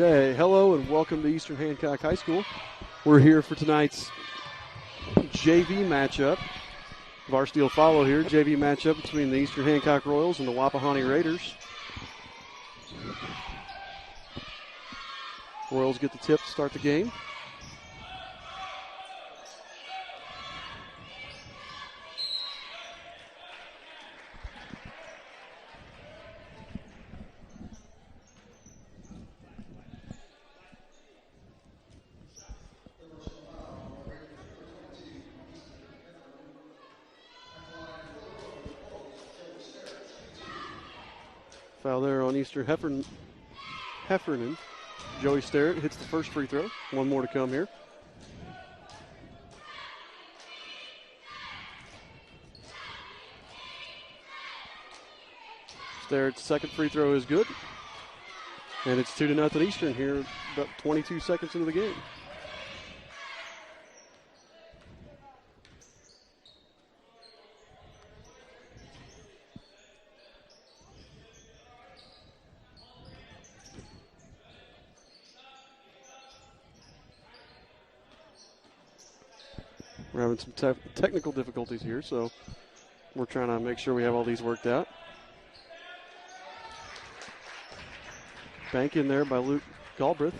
Okay, hello and welcome to Eastern Hancock High School. We're here for tonight's JV matchup. Varsity will follow here. JV matchup between the Eastern Hancock Royals and the Wapahani Raiders. Royals get the tip to start the game. Foul there on Eastern Heffernan. Joey Sterrett hits the first free throw. One more to come here. Sterrett's second free throw is good. And it's 2-0 Eastern here, about 22 seconds into the game. We're having some technical difficulties here, so we're trying to make sure we have all these worked out. Bank in there by Luke Galbraith.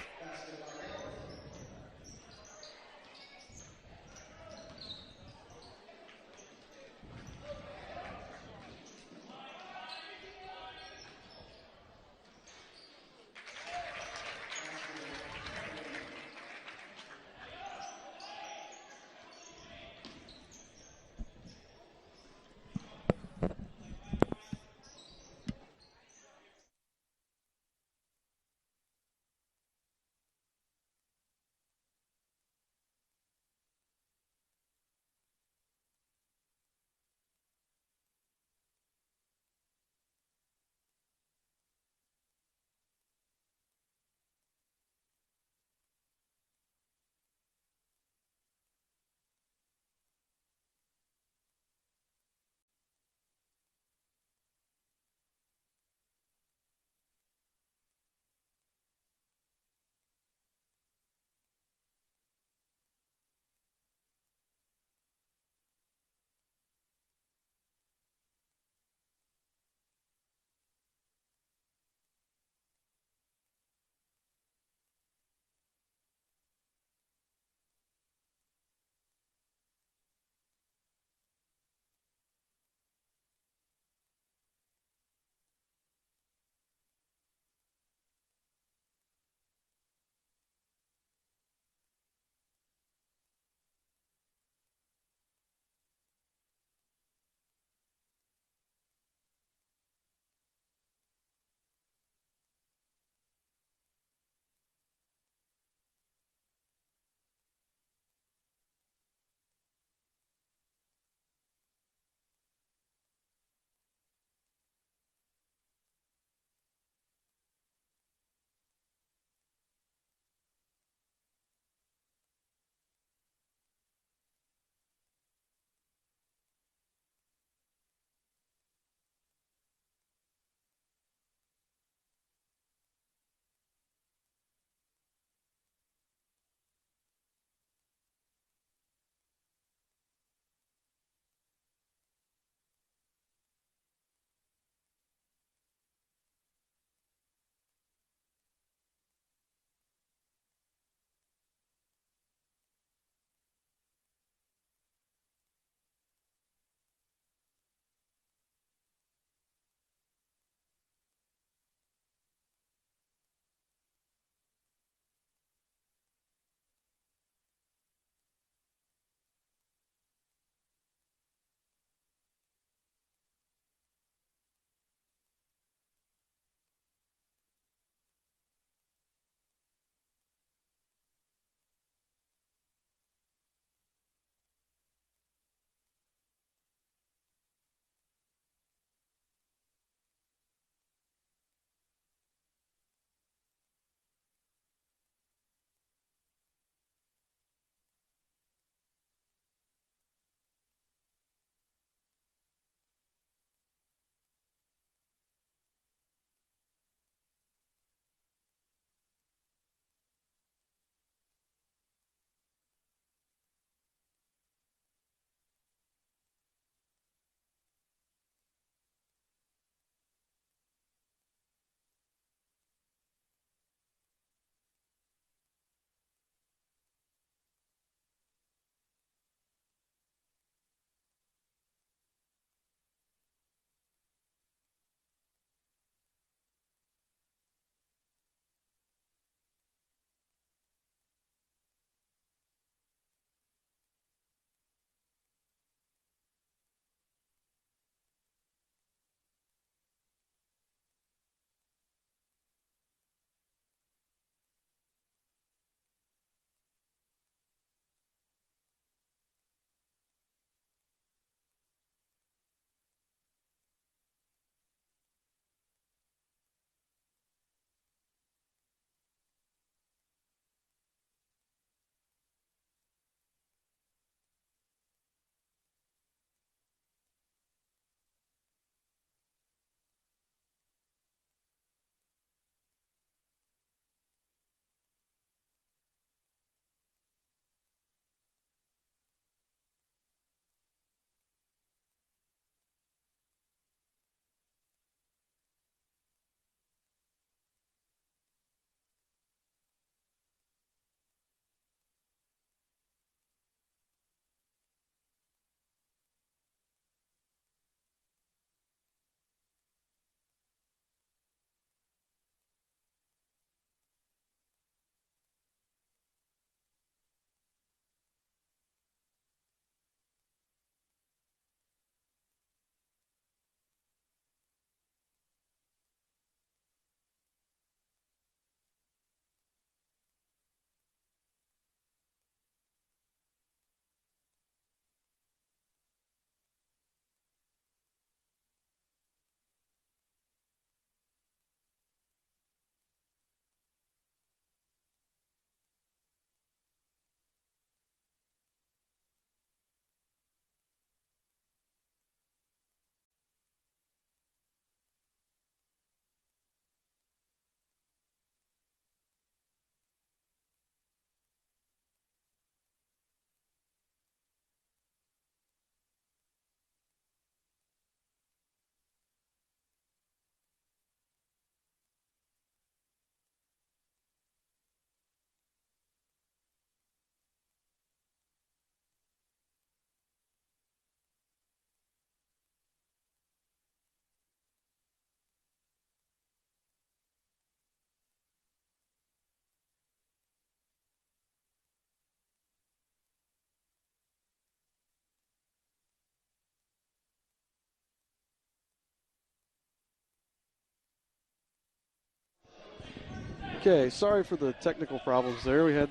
Okay, sorry for the technical problems there. We had,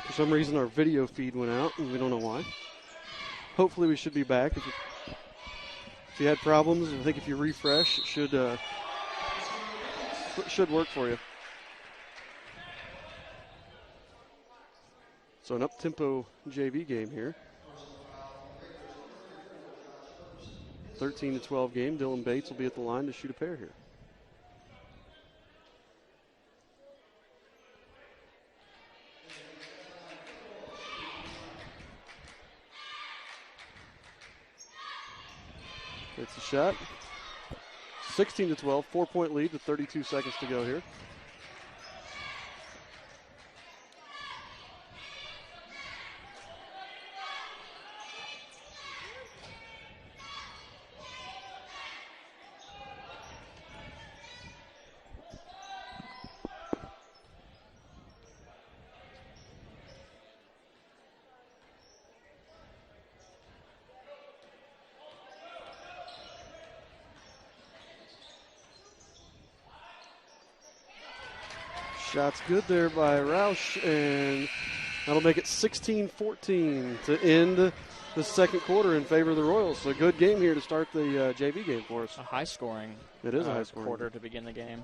for some reason, our video feed went out, and we don't know why. Hopefully we should be back. If you had problems, I think if you refresh, it should work for you. So an up-tempo JV game here. 13-12 game. Dylan Bates will be at the line to shoot a pair here. It's a shot. 16-12, 4-point lead with 32 seconds to go here. Shot's good there by Roush, and that'll make it 16-14 to end the second quarter in favor of the Royals. So a good game here to start the JV game for us. A high-scoring It is a high-scoring quarter to begin the game.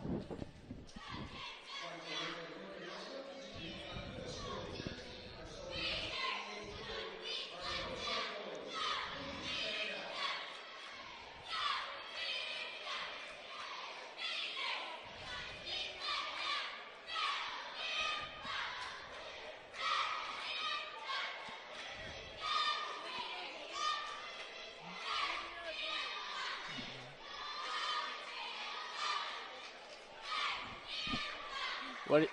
What?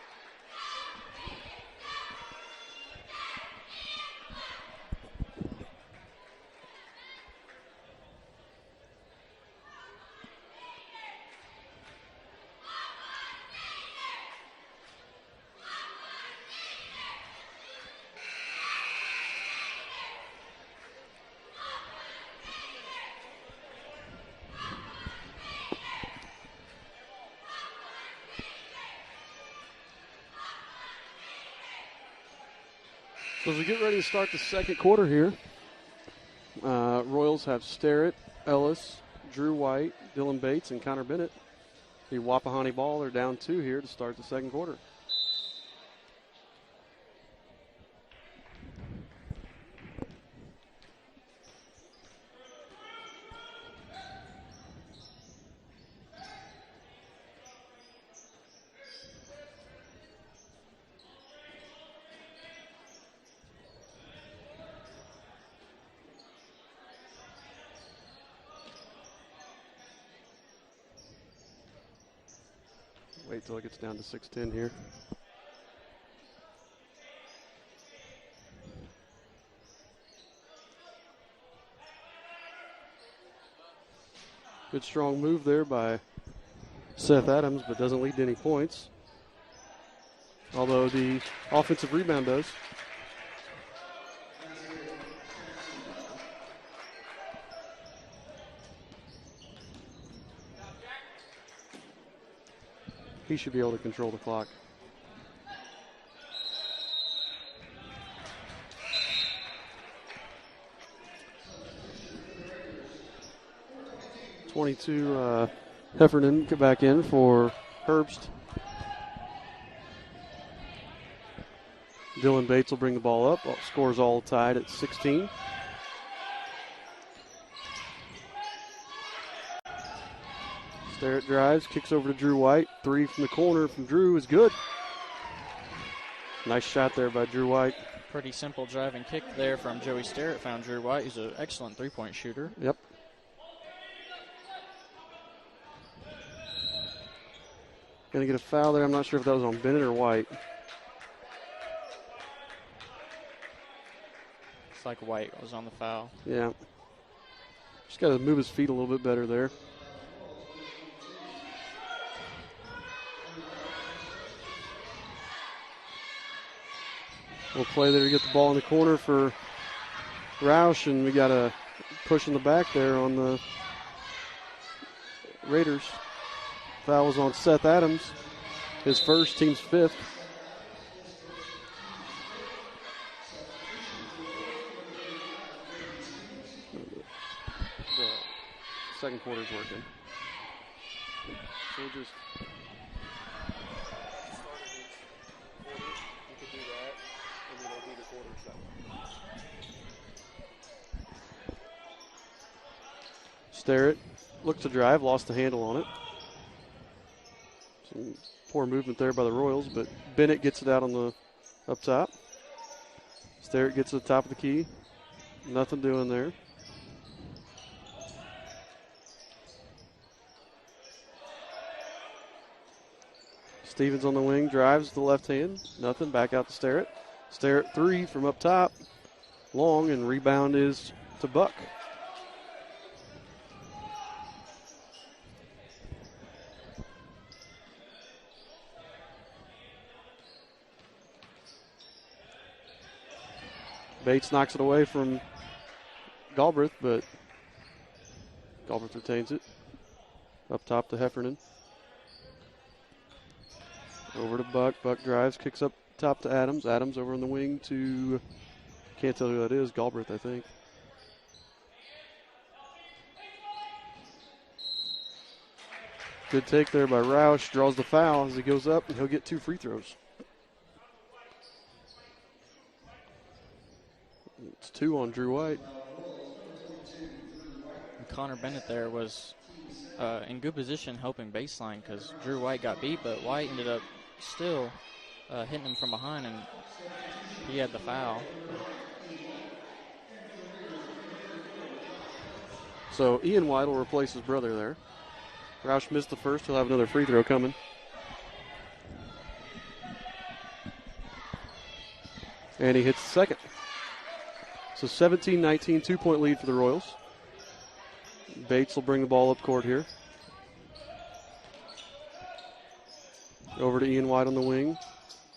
So as we get ready to start the second quarter here, Royals have Starrett, Ellis, Drew White, Dylan Bates, and Connor Bennett. The Wapahani ball are down 2 here to start the second quarter. Wait till it gets down to 6:10 here. Good strong move there by Seth Adams, but doesn't lead to any points. Although the offensive rebound does. He should be able to control the clock. Heffernan get back in for Herbst. Dylan Bates will bring the ball up. Scores all tied at 16. Starrett drives, kicks over to Drew White. 3 from the corner from Drew is good. Nice shot there by Drew White. Pretty simple drive and kick there from Joey Starrett. Found Drew White. He's an excellent three-point shooter. Yep. Going to get a foul there. I'm not sure if that was on Bennett or White. It's like White was on the foul. Yeah. Just got to move his feet a little bit better there. We'll play there to get the ball in the corner for Roush, and we got a push in the back there on the Raiders. Foul was on Seth Adams. His first, team's fifth. The second quarter's working. So we'll just Starrett looks to drive, lost the handle on it. Some poor movement there by the Royals, but Bennett gets it out on the up top. Starrett gets to the top of the key. Nothing doing there. Stevens on the wing, drives the left hand. Nothing, back out to Starrett. Starrett three from up top. Long, and rebound is to Buck. Bates knocks it away from Galbraith, but Galbraith retains it. Up top to Heffernan. Over to Buck. Buck drives, kicks up top to Adams. Adams over on the wing to, can't tell who that is, Galbraith, I think. Good take there by Roush. Draws the foul as he goes up, and he'll get 2 free throws. It's 2 on Drew White. Connor Bennett there was in good position helping baseline because Drew White got beat, but White ended up still hitting him from behind, and he had the foul. So Ian White will replace his brother there. Roush missed the first. He'll have another free throw coming. And he hits the second. So 17-19, 2-point lead for the Royals. Bates will bring the ball up court here. Over to Ian White on the wing.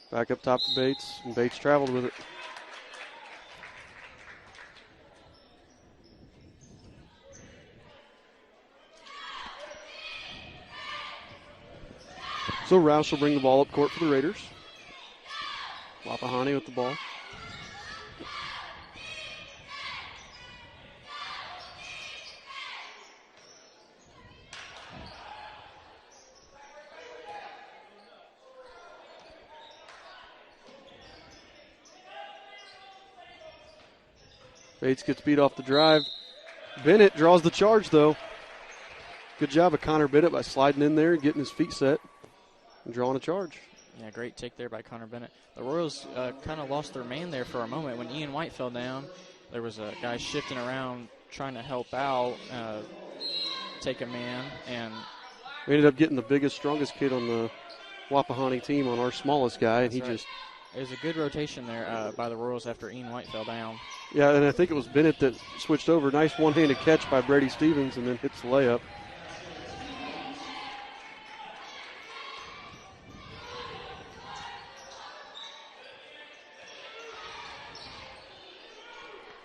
Back up top to Bates, and Bates traveled with it. So Roush will bring the ball up court for the Raiders. Wapahani with the ball. Bates gets beat off the drive. Bennett draws the charge, though. Good job of Connor Bennett by sliding in there, getting his feet set, and drawing a charge. Yeah, great take there by Connor Bennett. The Royals kind of lost their man there for a moment. When Ian White fell down, there was a guy shifting around trying to help out, take a man, and we ended up getting the biggest, strongest kid on the Wapahani team on our smallest guy, and That's right. It was a good rotation there by the Royals after Ian White fell down. Yeah, and I think it was Bennett that switched over. Nice one-handed catch by Brady Stevens, and then hits the layup.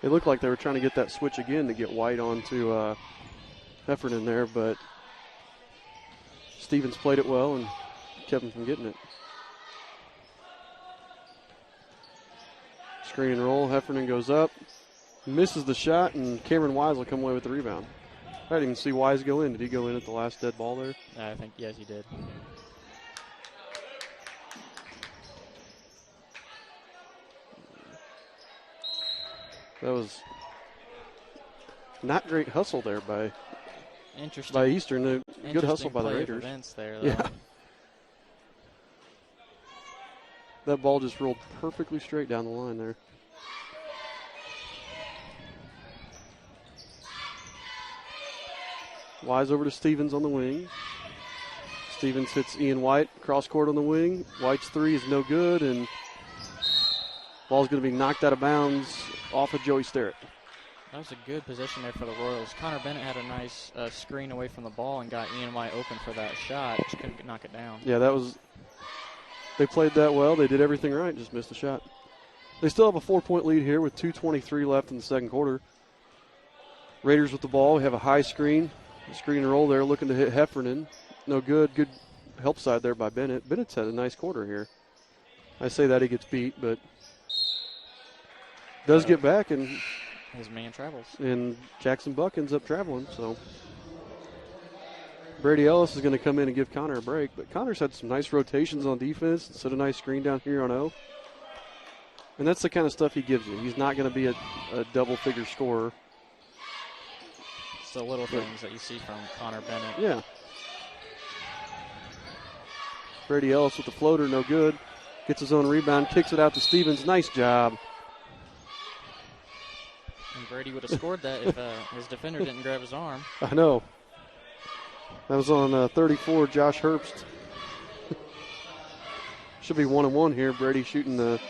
It looked like they were trying to get that switch again to get White onto Heffernan there, but Stevens played it well and kept him from getting it. Screen and roll. Heffernan goes up, misses the shot, and Cameron Wise will come away with the rebound. I didn't even see Wise go in. Did he go in at the last dead ball there? I think, yes, he did. That was not great hustle there by Eastern. Good hustle by the Raiders. There, yeah. That ball just rolled perfectly straight down the line there. Wise over to Stevens on the wing. Stevens hits Ian White, cross court on the wing. White's three is no good, and ball's going to be knocked out of bounds off of Joey Starrett. That was a good position there for the Royals. Connor Bennett had a nice screen away from the ball and got Ian White open for that shot. Just couldn't knock it down. Yeah, they played that well. They did everything right, just missed the shot. They still have a 4-point lead here with 2:23 left in the second quarter. Raiders with the ball. We have a high screen and roll there, looking to hit Heffernan. No good. Good help side there by Bennett. Bennett's had a nice quarter here. I say that he gets beat, but does get back, and his man travels. And Jackson Buck ends up traveling, so Brady Ellis is going to come in and give Connor a break. But Connor's had some nice rotations on defense, set a nice screen down here on O. And that's the kind of stuff he gives you. He's not going to be a double-figure scorer. It's the little things that you see from Connor Bennett. Yeah. Brady Ellis with the floater, no good. Gets his own rebound, kicks it out to Stevens. Nice job. And Brady would have scored that if his defender didn't grab his arm. I know. That was on 34, Josh Herbst. Should be 1-1 here. Brady shooting the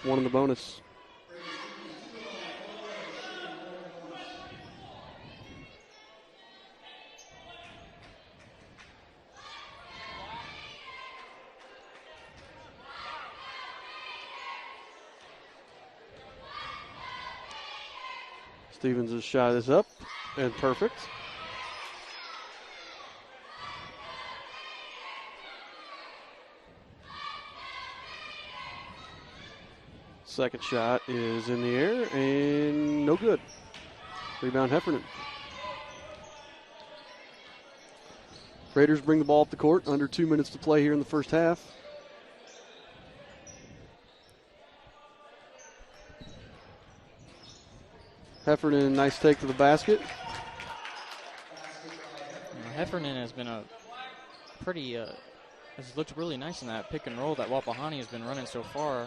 one in the bonus. Stevens' shot is up and perfect. Second shot is in the air and no good. Rebound Heffernan. Raiders bring the ball up the court. Under 2 minutes to play here in the first half. Heffernan, nice take to the basket. Heffernan has been a pretty, has looked really nice in that pick and roll that Wapahani has been running so far.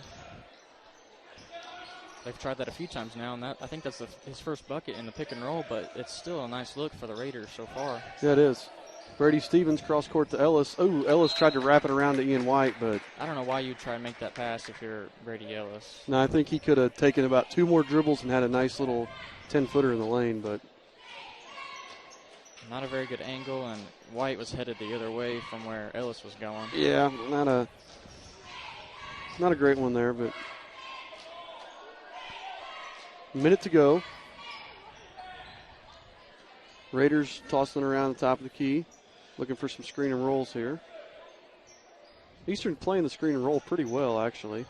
They've tried that a few times now, and that I think that's his first bucket in the pick and roll, but it's still a nice look for the Raiders so far. Yeah, it is. Brady Stevens cross court to Ellis. Oh, Ellis tried to wrap it around to Ian White, but I don't know why you'd try and make that pass if you're Brady Ellis. No, I think he could have taken about 2 more dribbles and had a nice little 10-footer in the lane, but not a very good angle, and White was headed the other way from where Ellis was going. Yeah, not a great one there, but minute to go. Raiders tossing around the top of the key, looking for some screen and rolls here. Eastern playing the screen and roll pretty well, actually.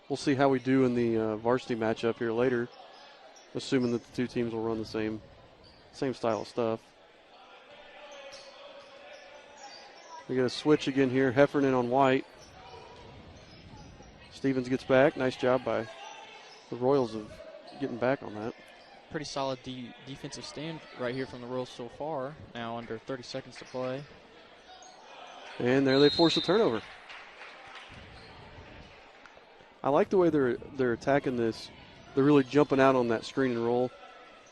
We'll see how we do in the varsity matchup here later, assuming that the two teams will run the same style of stuff. We got a switch again here. Heffernan on White. Stevens gets back. Nice job by the Royals of getting back on that. Pretty solid defensive stand right here from the Royals so far. Now under 30 seconds to play. And there they force a turnover. I like the way they're attacking this. They're really jumping out on that screen and roll,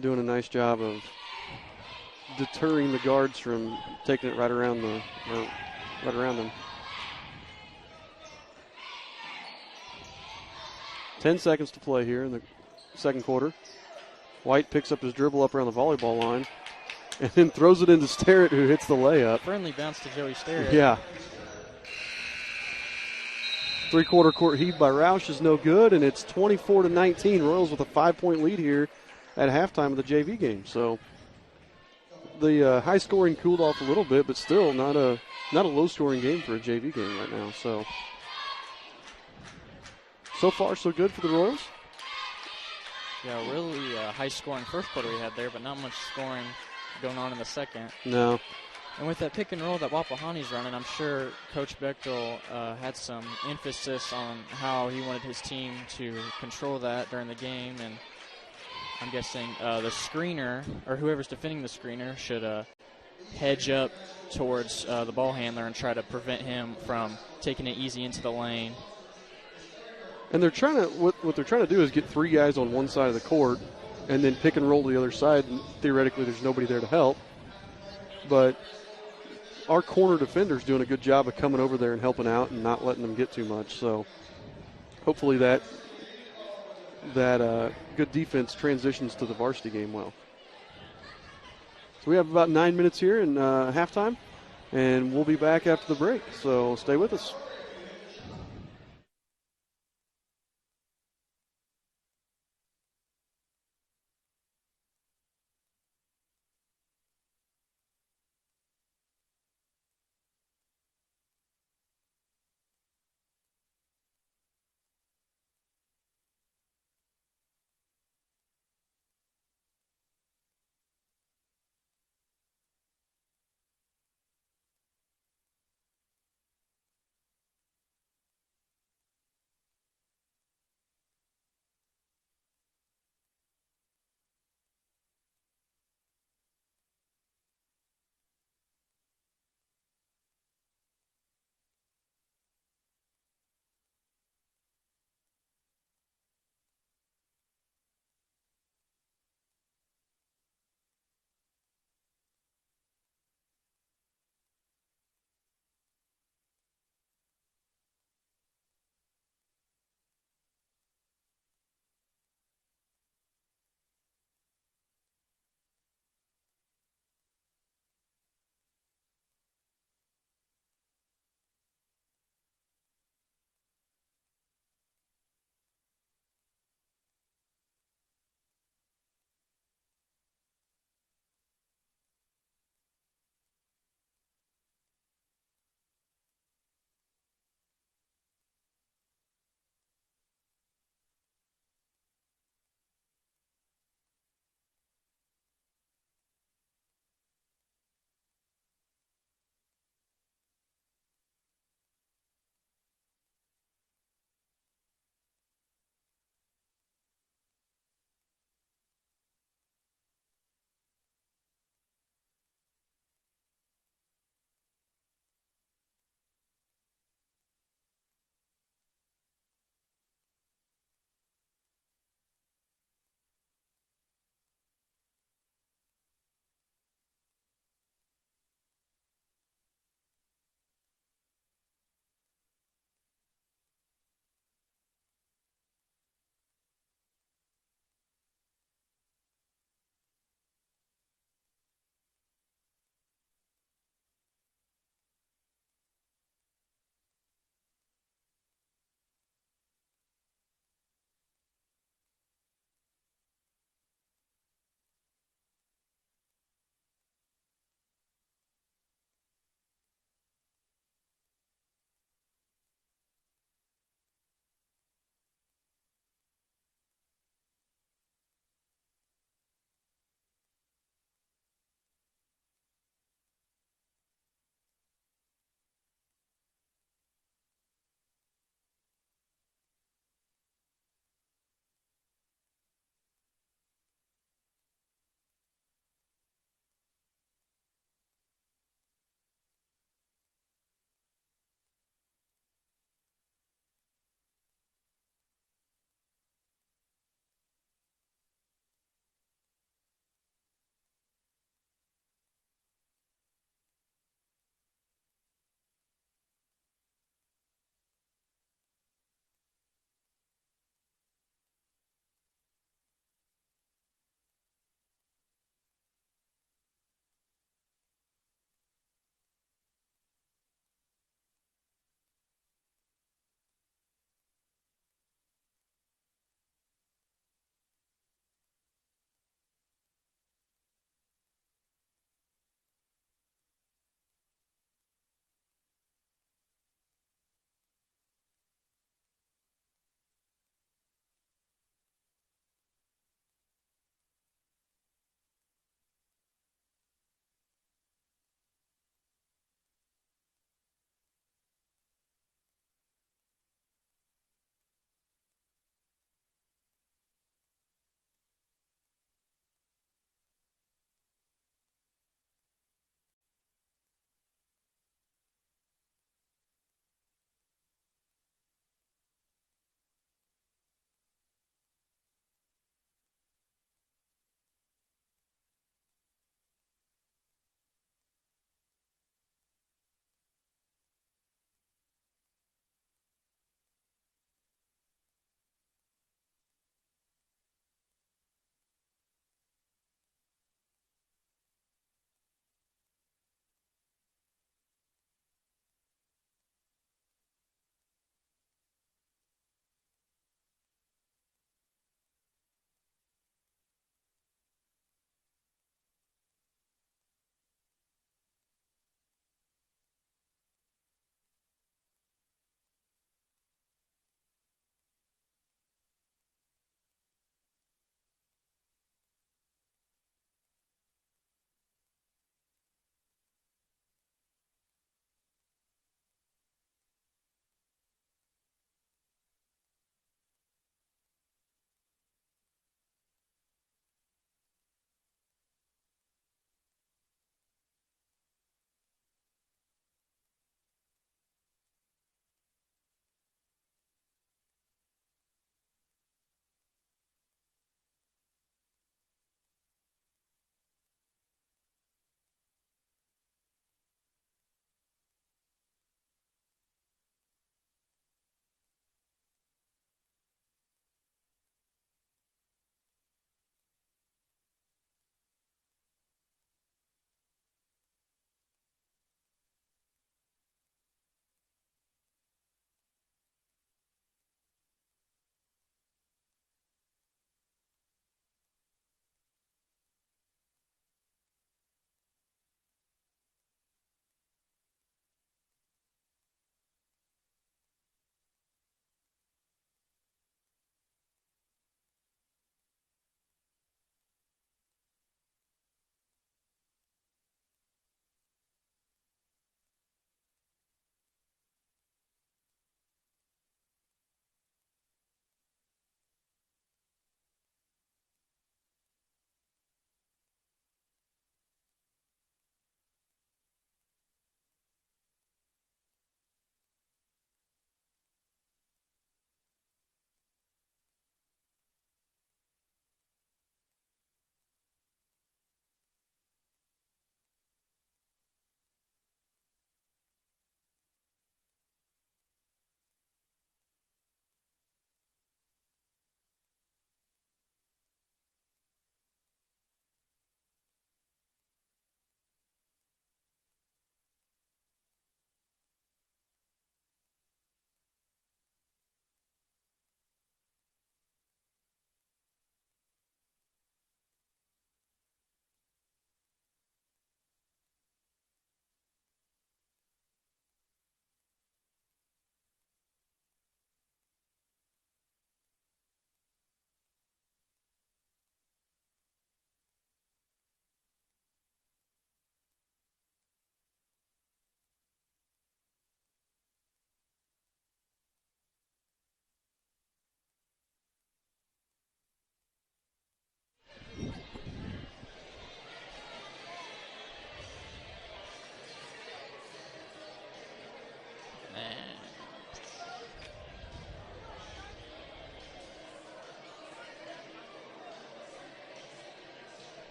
doing a nice job of deterring the guards from taking it right around them. 10 seconds to play here in the second quarter. White picks up his dribble up around the volleyball line and then throws it into Sterrett, who hits the layup. Friendly bounce to Joey Sterrett. Yeah. Three-quarter court heave by Roush is no good, and it's 24-19. Royals with a 5-point lead here at halftime of the JV game. So the high scoring cooled off a little bit, but still not a low-scoring game for a JV game right now. So far, so good for the Royals. Yeah, really high-scoring first quarter we had there, but not much scoring going on in the second. No. And with that pick and roll that Wapahani's running, I'm sure Coach Bechtel had some emphasis on how he wanted his team to control that during the game. And I'm guessing the screener, or whoever's defending the screener, should hedge up towards the ball handler and try to prevent him from taking it easy into the lane. And they're trying to what they're trying to do is get 3 guys on one side of the court and then pick and roll to the other side. And theoretically, there's nobody there to help. But our corner defender's doing a good job of coming over there and helping out and not letting them get too much. So hopefully that good defense transitions to the varsity game well. So we have about 9 minutes here in halftime, and we'll be back after the break. So stay with us.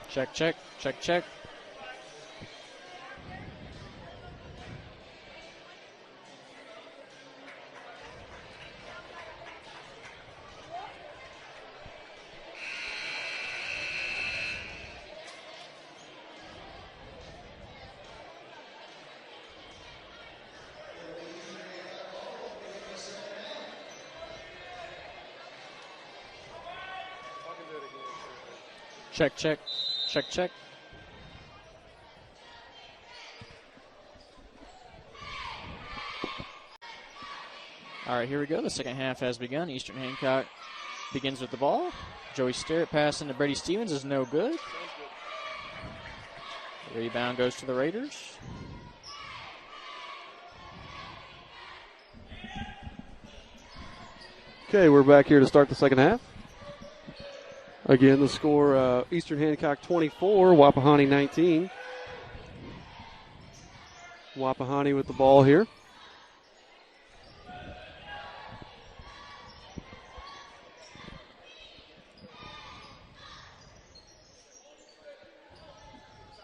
Check, check, check, check. Check, check, check, check. All right, here we go. The second half has begun. Eastern Hancock begins with the ball. Joey Sterrett passing to Brady Stevens is no good. The rebound goes to the Raiders. Okay, we're back here to start the second half. Again, the score, Eastern Hancock 24, Wapahani 19. Wapahani with the ball here.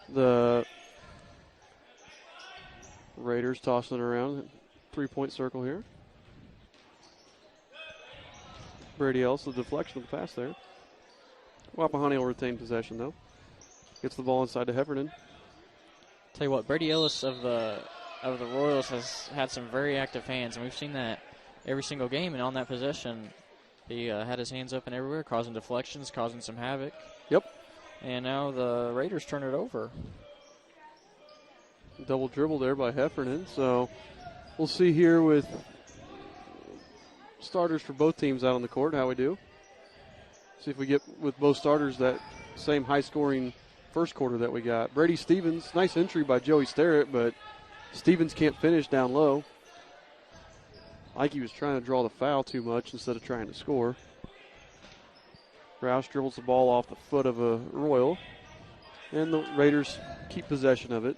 The Raiders tossing it around, three-point circle here. Brady Ellis, the deflection of the pass there. Wapahani will retain possession, though. Gets the ball inside to Heffernan. Tell you what, Brady Ellis of the Royals has had some very active hands, and we've seen that every single game. And on that possession, he had his hands up and everywhere, causing deflections, causing some havoc. Yep. And now the Raiders turn it over. Double dribble there by Heffernan. So we'll see here with starters for both teams out on the court how we do. See if we get with both starters that same high-scoring first quarter that we got. Brady Stevens, nice entry by Joey Sterrett, but Stevens can't finish down low. Like he was trying to draw the foul too much instead of trying to score. Roush dribbles the ball off the foot of a Royal, and the Raiders keep possession of it.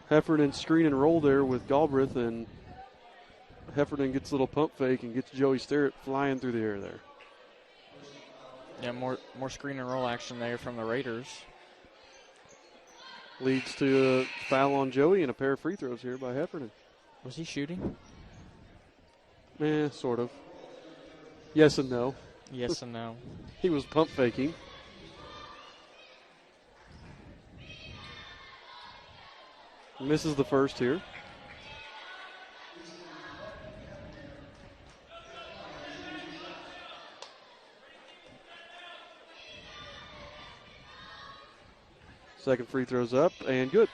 Heffernan screen and roll there with Galbraith, and Heffernan gets a little pump fake and gets Joey Sterrett flying through the air there. Yeah, more screen and roll action there from the Raiders. Leads to a foul on Joey and a pair of free throws here by Heffernan. Was he shooting? Sort of. Yes and no. Yes and no. He was pump faking. Misses the first here. Second free throw's up and good.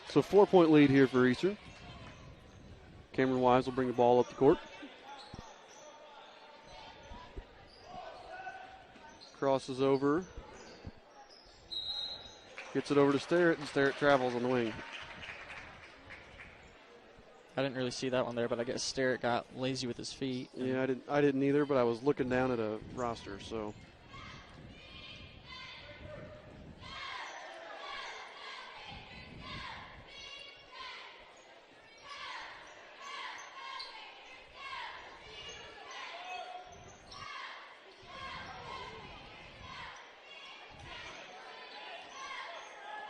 So 4-point lead here for Eastern. Cameron Wise will bring the ball up the court. Crosses over. Gets it over to Sterrett, and Sterrett travels on the wing. I didn't really see that one there, but I guess Sterrett got lazy with his feet. Yeah, I didn't either, but I was looking down at a roster, so.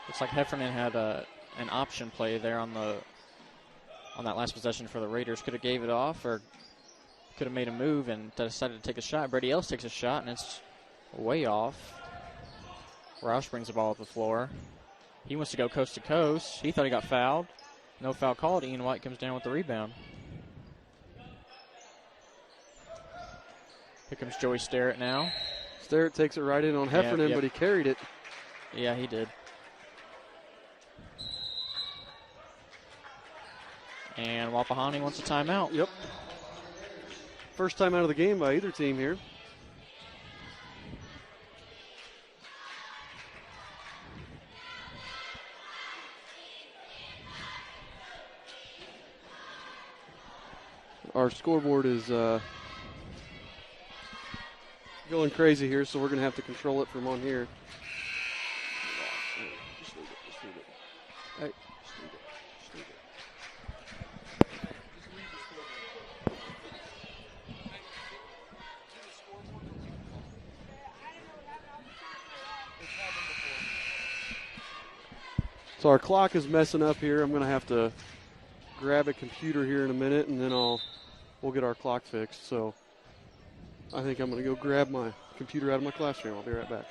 Looks like Heffernan had an option play there on that last possession for the Raiders. Could have gave it off or could have made a move and decided to take a shot. Brady Ellis takes a shot, and it's way off. Roush brings the ball up the floor. He wants to go coast to coast. He thought he got fouled. No foul called. Ian White comes down with the rebound. Here comes Joey Sterrett now. Sterrett takes it right in on Heffernan, but he carried it. Yeah, he did. And Wapahani wants a timeout. Yep. First time out of the game by either team here. Our scoreboard is going crazy here, so we're going to have to control it from on here. Just leave it. Hey, just leave it. So our clock is messing up here. I'm going to have to grab a computer here in a minute, and then we'll get our clock fixed. So I think I'm going to go grab my computer out of my classroom. I'll be right back.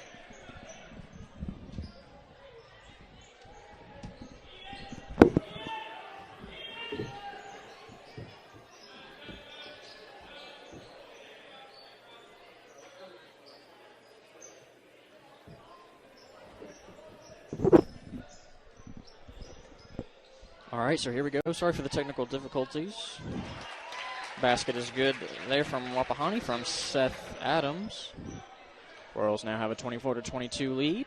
All right, so here we go. Sorry for the technical difficulties. Basket is good there from Wapahani from Seth Adams. Royals now have a 24-22 lead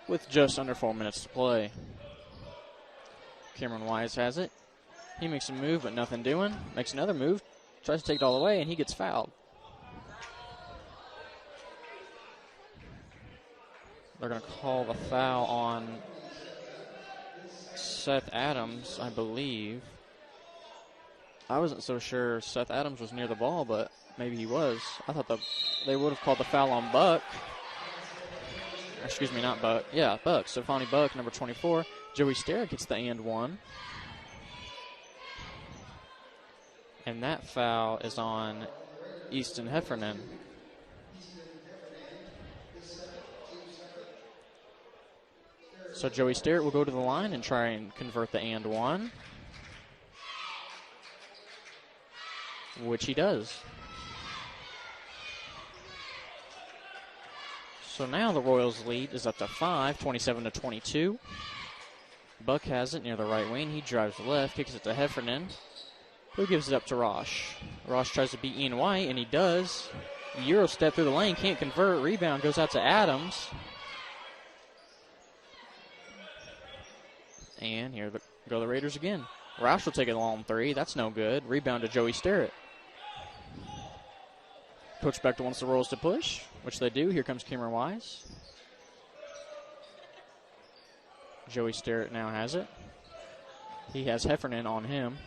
with just under 4 minutes to play. Cameron Wise has it. He makes a move, but nothing doing. Makes another move, tries to take it all the way, and he gets fouled. They're going to call the foul on Seth Adams, I believe. I wasn't so sure Seth Adams was near the ball, but maybe he was. I thought they would have called the foul on Buck. Excuse me, not Buck. Yeah, Buck. Stephani Buck, number 24. Joey Sterritt gets the and one. And that foul is on Easton Heffernan. So Joey Sterritt will go to the line and try and convert the and one, which he does. So now the Royals' lead is up to 5, 27-22. Buck has it near the right wing. He drives left, kicks it to Heffernan, who gives it up to Rosh. Rosh tries to beat Ian White, and he does. Euro step through the lane, can't convert. Rebound goes out to Adams. And here go the Raiders again. Roush will take it a long three. That's no good. Rebound to Joey Sterritt. Coach Bechtel wants the Royals to push, which they do. Here comes Cameron Wise. Joey Sterritt now has it. He has Heffernan on him.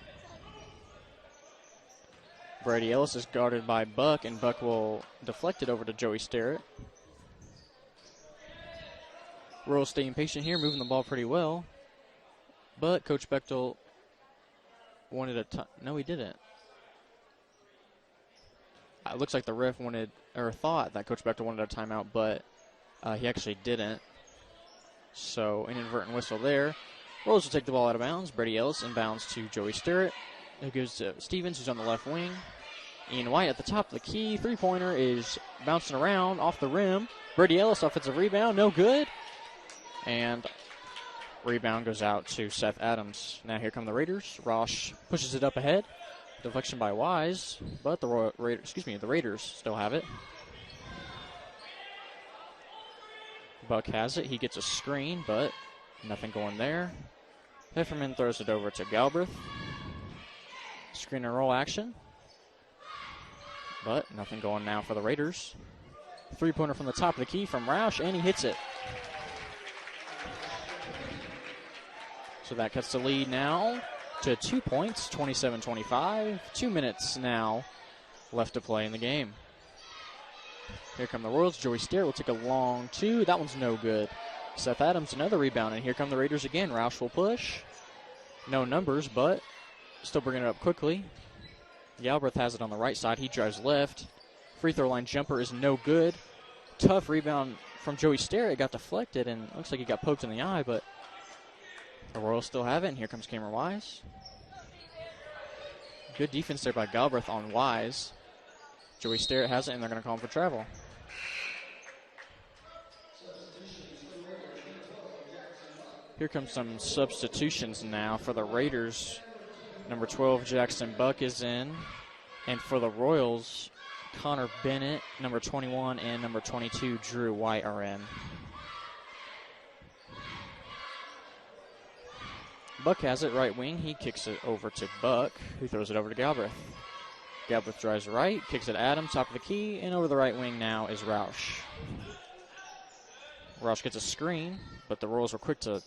Brady Ellis is guarded by Buck, and Buck will deflect it over to Joey Sterritt. Royals staying patient here, moving the ball pretty well. But Coach Bechtel wanted a time. No, he didn't. It looks like the ref thought that Coach Bechtel wanted a timeout, but he actually didn't. So, inadvertent whistle there. Royals will take the ball out of bounds. Brady Ellis inbounds to Joey Sterritt, who goes to Stevens, who's on the left wing. Ian White at the top of the key. Three-pointer is bouncing around off the rim. Brady Ellis, offensive rebound, no good. And rebound goes out to Seth Adams. Now here come the Raiders. Rosh pushes it up ahead. Deflection by Wise, but the Raiders still have it. Buck has it. He gets a screen, but nothing going there. Heffernan throws it over to Galbraith. Screen and roll action, but nothing going now for the Raiders. Three-pointer from the top of the key from Roush, and he hits it. So that cuts the lead now to 2 points, 27-25. 2 minutes now left to play in the game. Here come the Royals. Joey Sterritt will take a long two. That one's no good. Seth Adams, another rebound, and here come the Raiders again. Roush will push. No numbers, but still bringing it up quickly. Galbraith has it on the right side. He drives left. Free throw line jumper is no good. Tough rebound from Joey Sterritt. Got deflected, and looks like he got poked in the eye, but the Royals still have it, and here comes Cameron Wise. Good defense there by Galbraith on Wise. Joey Sterritt has it, and they're going to call him for travel. Here comes some substitutions now for the Raiders. Number 12, Jackson Buck is in. And for the Royals, Connor Bennett, number 21, and number 22, Drew White are in. Buck has it right wing. He kicks it over to Buck, who throws it over to Galbraith. Galbraith drives right, kicks it Adams, top of the key, and over the right wing now is Roush. Roush gets a screen, but the Royals were quick to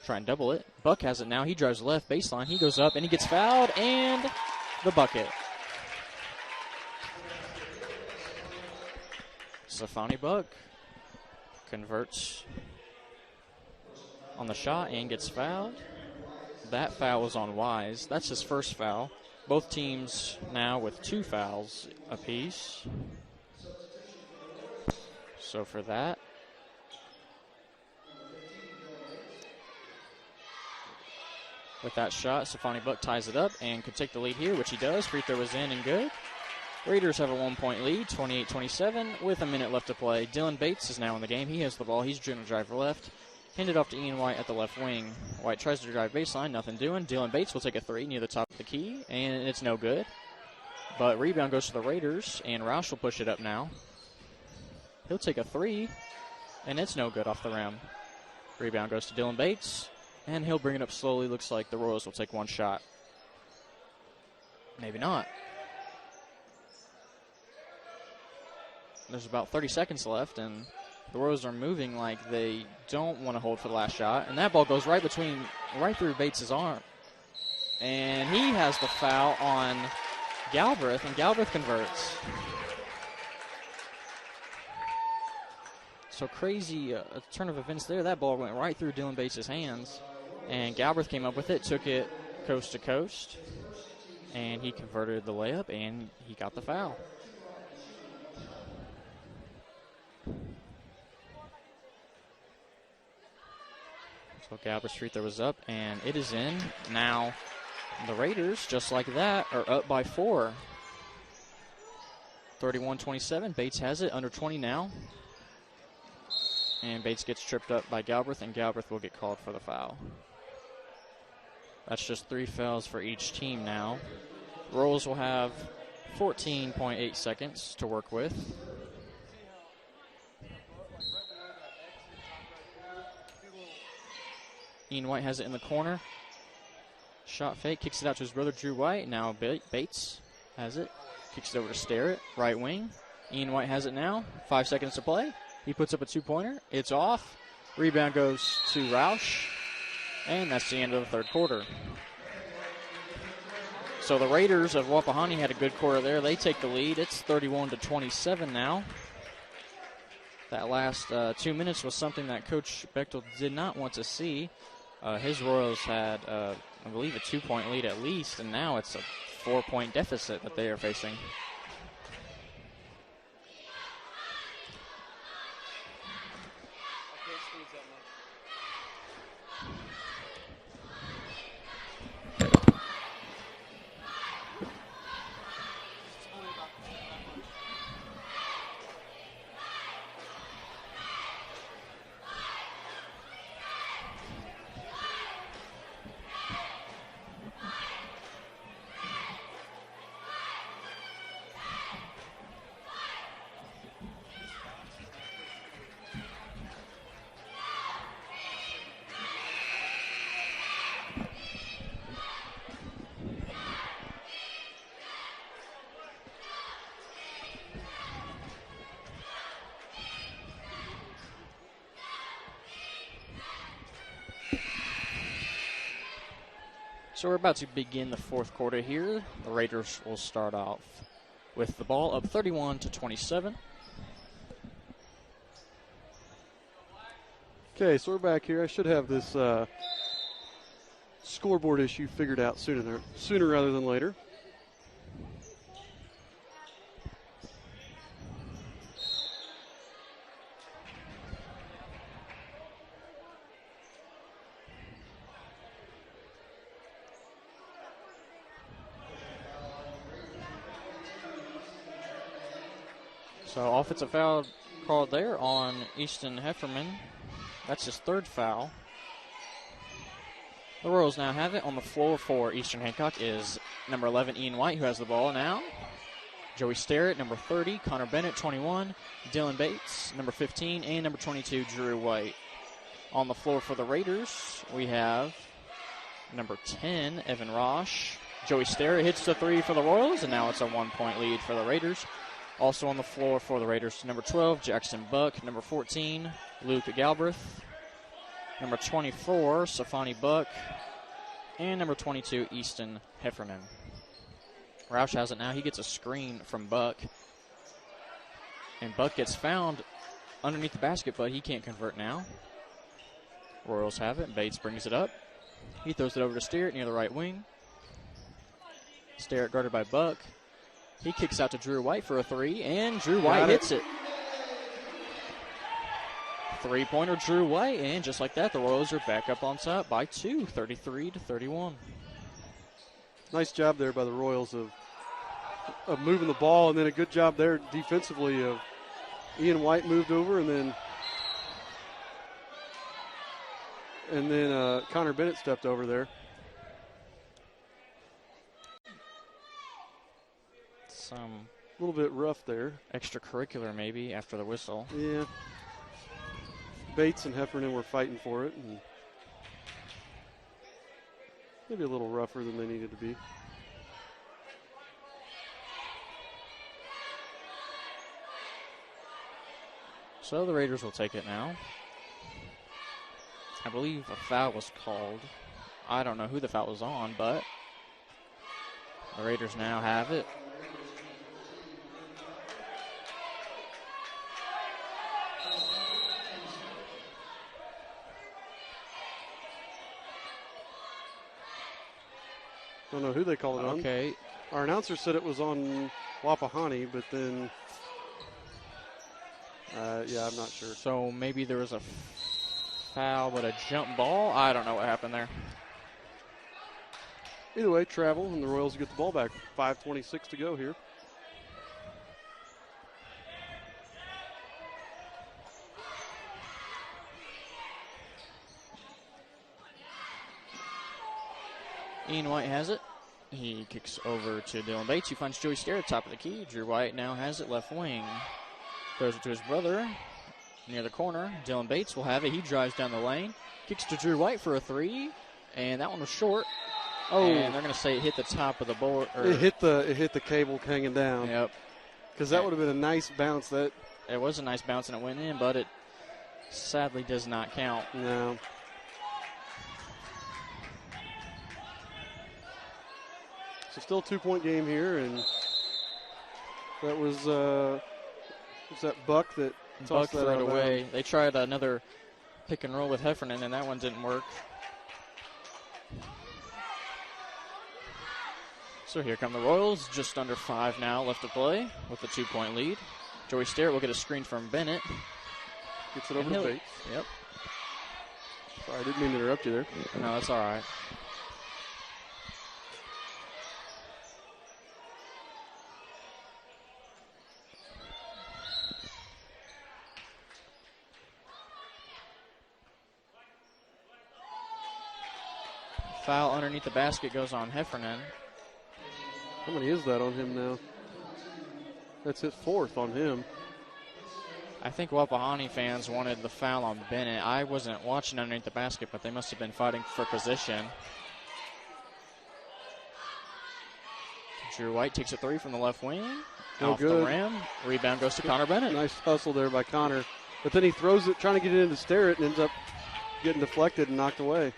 try and double it. Buck has it now. He drives left baseline. He goes up, and he gets fouled, and the bucket. Stephani Buck converts on the shot and gets fouled. That foul was on Wise. That's his first foul. Both teams now with 2 fouls apiece. So for that, with that shot, Safani Buck ties it up and could take the lead here, which he does. Free throw was in and good. Raiders have a 1-point lead, 28-27, with a minute left to play. Dylan Bates is now in the game. He has the ball. He's driven drive left. Handed off to Ian White at the left wing. White tries to drive baseline, nothing doing. Dylan Bates will take a 3 near the top of the key, and it's no good. But rebound goes to the Raiders, and Roush will push it up now. He'll take a 3, and it's no good off the rim. Rebound goes to Dylan Bates, and he'll bring it up slowly. Looks like the Royals will take 1 shot. Maybe not. There's about 30 seconds left, and the Royals are moving like they don't want to hold for the last shot. And that ball goes right through Bates' arm. And he has the foul on Galbraith, and Galbraith converts. So crazy a turn of events there. That ball went right through Dylan Bates' hands. And Galbraith came up with it, took it coast to coast. And he converted the layup, and he got the foul. So Galbraith's free throw was up, and it is in. Now the Raiders, just like that, are up by 4. 31-27. Bates has it, under 20 now. And Bates gets tripped up by Galbraith, and Galbraith will get called for the foul. That's just 3 fouls for each team now. Royals will have 14.8 seconds to work with. Ian White has it in the corner. Shot fake, kicks it out to his brother Drew White. Now Bates has it. Kicks it over to Starrett, right wing. Ian White has it now. 5 seconds to play. He puts up a 2-pointer. It's off. Rebound goes to Roush. And that's the end of the third quarter. So the Raiders of Wapahani had a good quarter there. They take the lead. It's 31-27 now. That last 2 minutes was something that Coach Bechtel did not want to see. His Royals had, I believe, a 2-point lead at least, and now it's a 4-point deficit that they are facing. So we're about to begin the fourth quarter here. The Raiders will start off with the ball up 31-27. Okay, so we're back here. I should have this scoreboard issue figured out sooner rather than later. So offensive foul called there on Easton Hefferman. That's his 3rd foul. The Royals now have it. On the floor for Eastern Hancock is number 11, Ian White, who has the ball now. Joey Starrett, number 30. Connor Bennett, 21. Dylan Bates, number 15. And number 22, Drew White. On the floor for the Raiders, we have number 10, Evan Rosh. Joey Starrett hits the 3 for the Royals, and now it's a 1-point lead for the Raiders. Also on the floor for the Raiders, number 12, Jackson Buck. Number 14, Luke Galbraith. Number 24, Safani Buck. And number 22, Easton Heffernan. Roush has it now. He gets a screen from Buck. And Buck gets found underneath the basket, but he can't convert now. Royals have it. Bates brings it up. He throws it over to Sterrett near the right wing. Sterrett guarded by Buck. He kicks out to Drew White for a three, and Drew White hits it. Three-pointer Drew White, and just like that, the Royals are back up on top by 2, 33-31. Nice job there by the Royals of moving the ball, and then a good job there defensively of Ian White moved over, and then Connor Bennett stepped over there. Some a little bit rough there. Extracurricular maybe after the whistle. Yeah. Bates and Heffernan were fighting for it, and maybe a little rougher than they needed to be. So the Raiders will take it now. I believe a foul was called. I don't know who the foul was on, but the Raiders now have it. Don't know who they called it on. Okay. Our announcer said it was on Wapahani, but then, yeah, I'm not sure. So maybe there was a foul, but a jump ball? I don't know what happened there. Either way, travel, and the Royals get the ball back. 5:26 to go here. Ian White has it. He kicks over to Dylan Bates, who finds Joey Sterrett top of the key. Drew White now has it left wing. Throws it to his brother near the corner. Dylan Bates will have it. He drives down the lane. Kicks to Drew White for a three. And that one was short. Oh. And they're going to say it hit the top of the board. It hit the cable hanging down. Yep. Because that would have been a nice bounce. It was a nice bounce and it went in, but it sadly does not count. No. So still a 2-point game here, and that was that Buck that tossed that threw it out away. bounds. They tried another pick and roll with Heffernan, and that one didn't work. So here come the Royals, just under 5 now left to play with a 2-point lead. Joey Sterrett will get a screen from Bennett. Gets it over to Bates. Yep. Sorry, I didn't mean to interrupt you there. No, that's all right. Foul underneath the basket goes on Heffernan. How many is that on him now? That's his 4th on him. I think Wapahani fans wanted the foul on Bennett. I wasn't watching underneath the basket, but they must have been fighting for position. Drew White takes a three from the left wing. Off the rim. Rebound goes to Connor Bennett. Nice hustle there by Connor. But then he throws it, trying to get it into Sterrett, and ends up getting deflected and knocked away.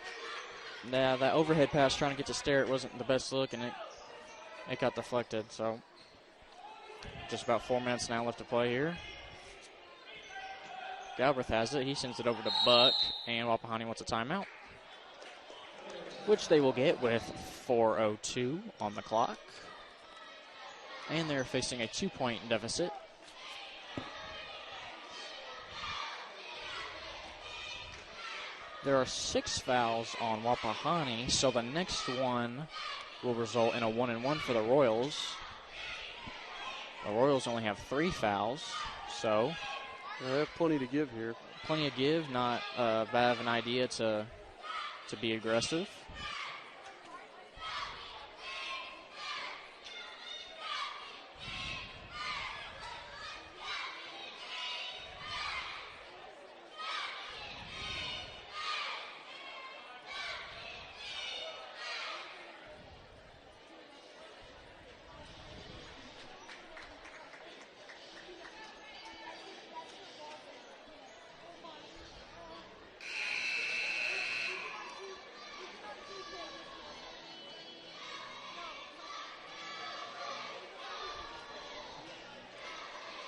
Yeah, that overhead pass trying to get to Sterrett wasn't the best look, and it got deflected. So just about 4 minutes now left to play here. Galbraith has it. He sends it over to Buck, and Wapahani wants a timeout, which they will get with 4:02 on the clock. And they're facing a 2-point deficit. There are 6 fouls on Wapahani, so the next one will result in a 1-and-1 for the Royals. The Royals only have 3 fouls, so they have plenty to give here. Plenty of give, not bad of an idea to be aggressive.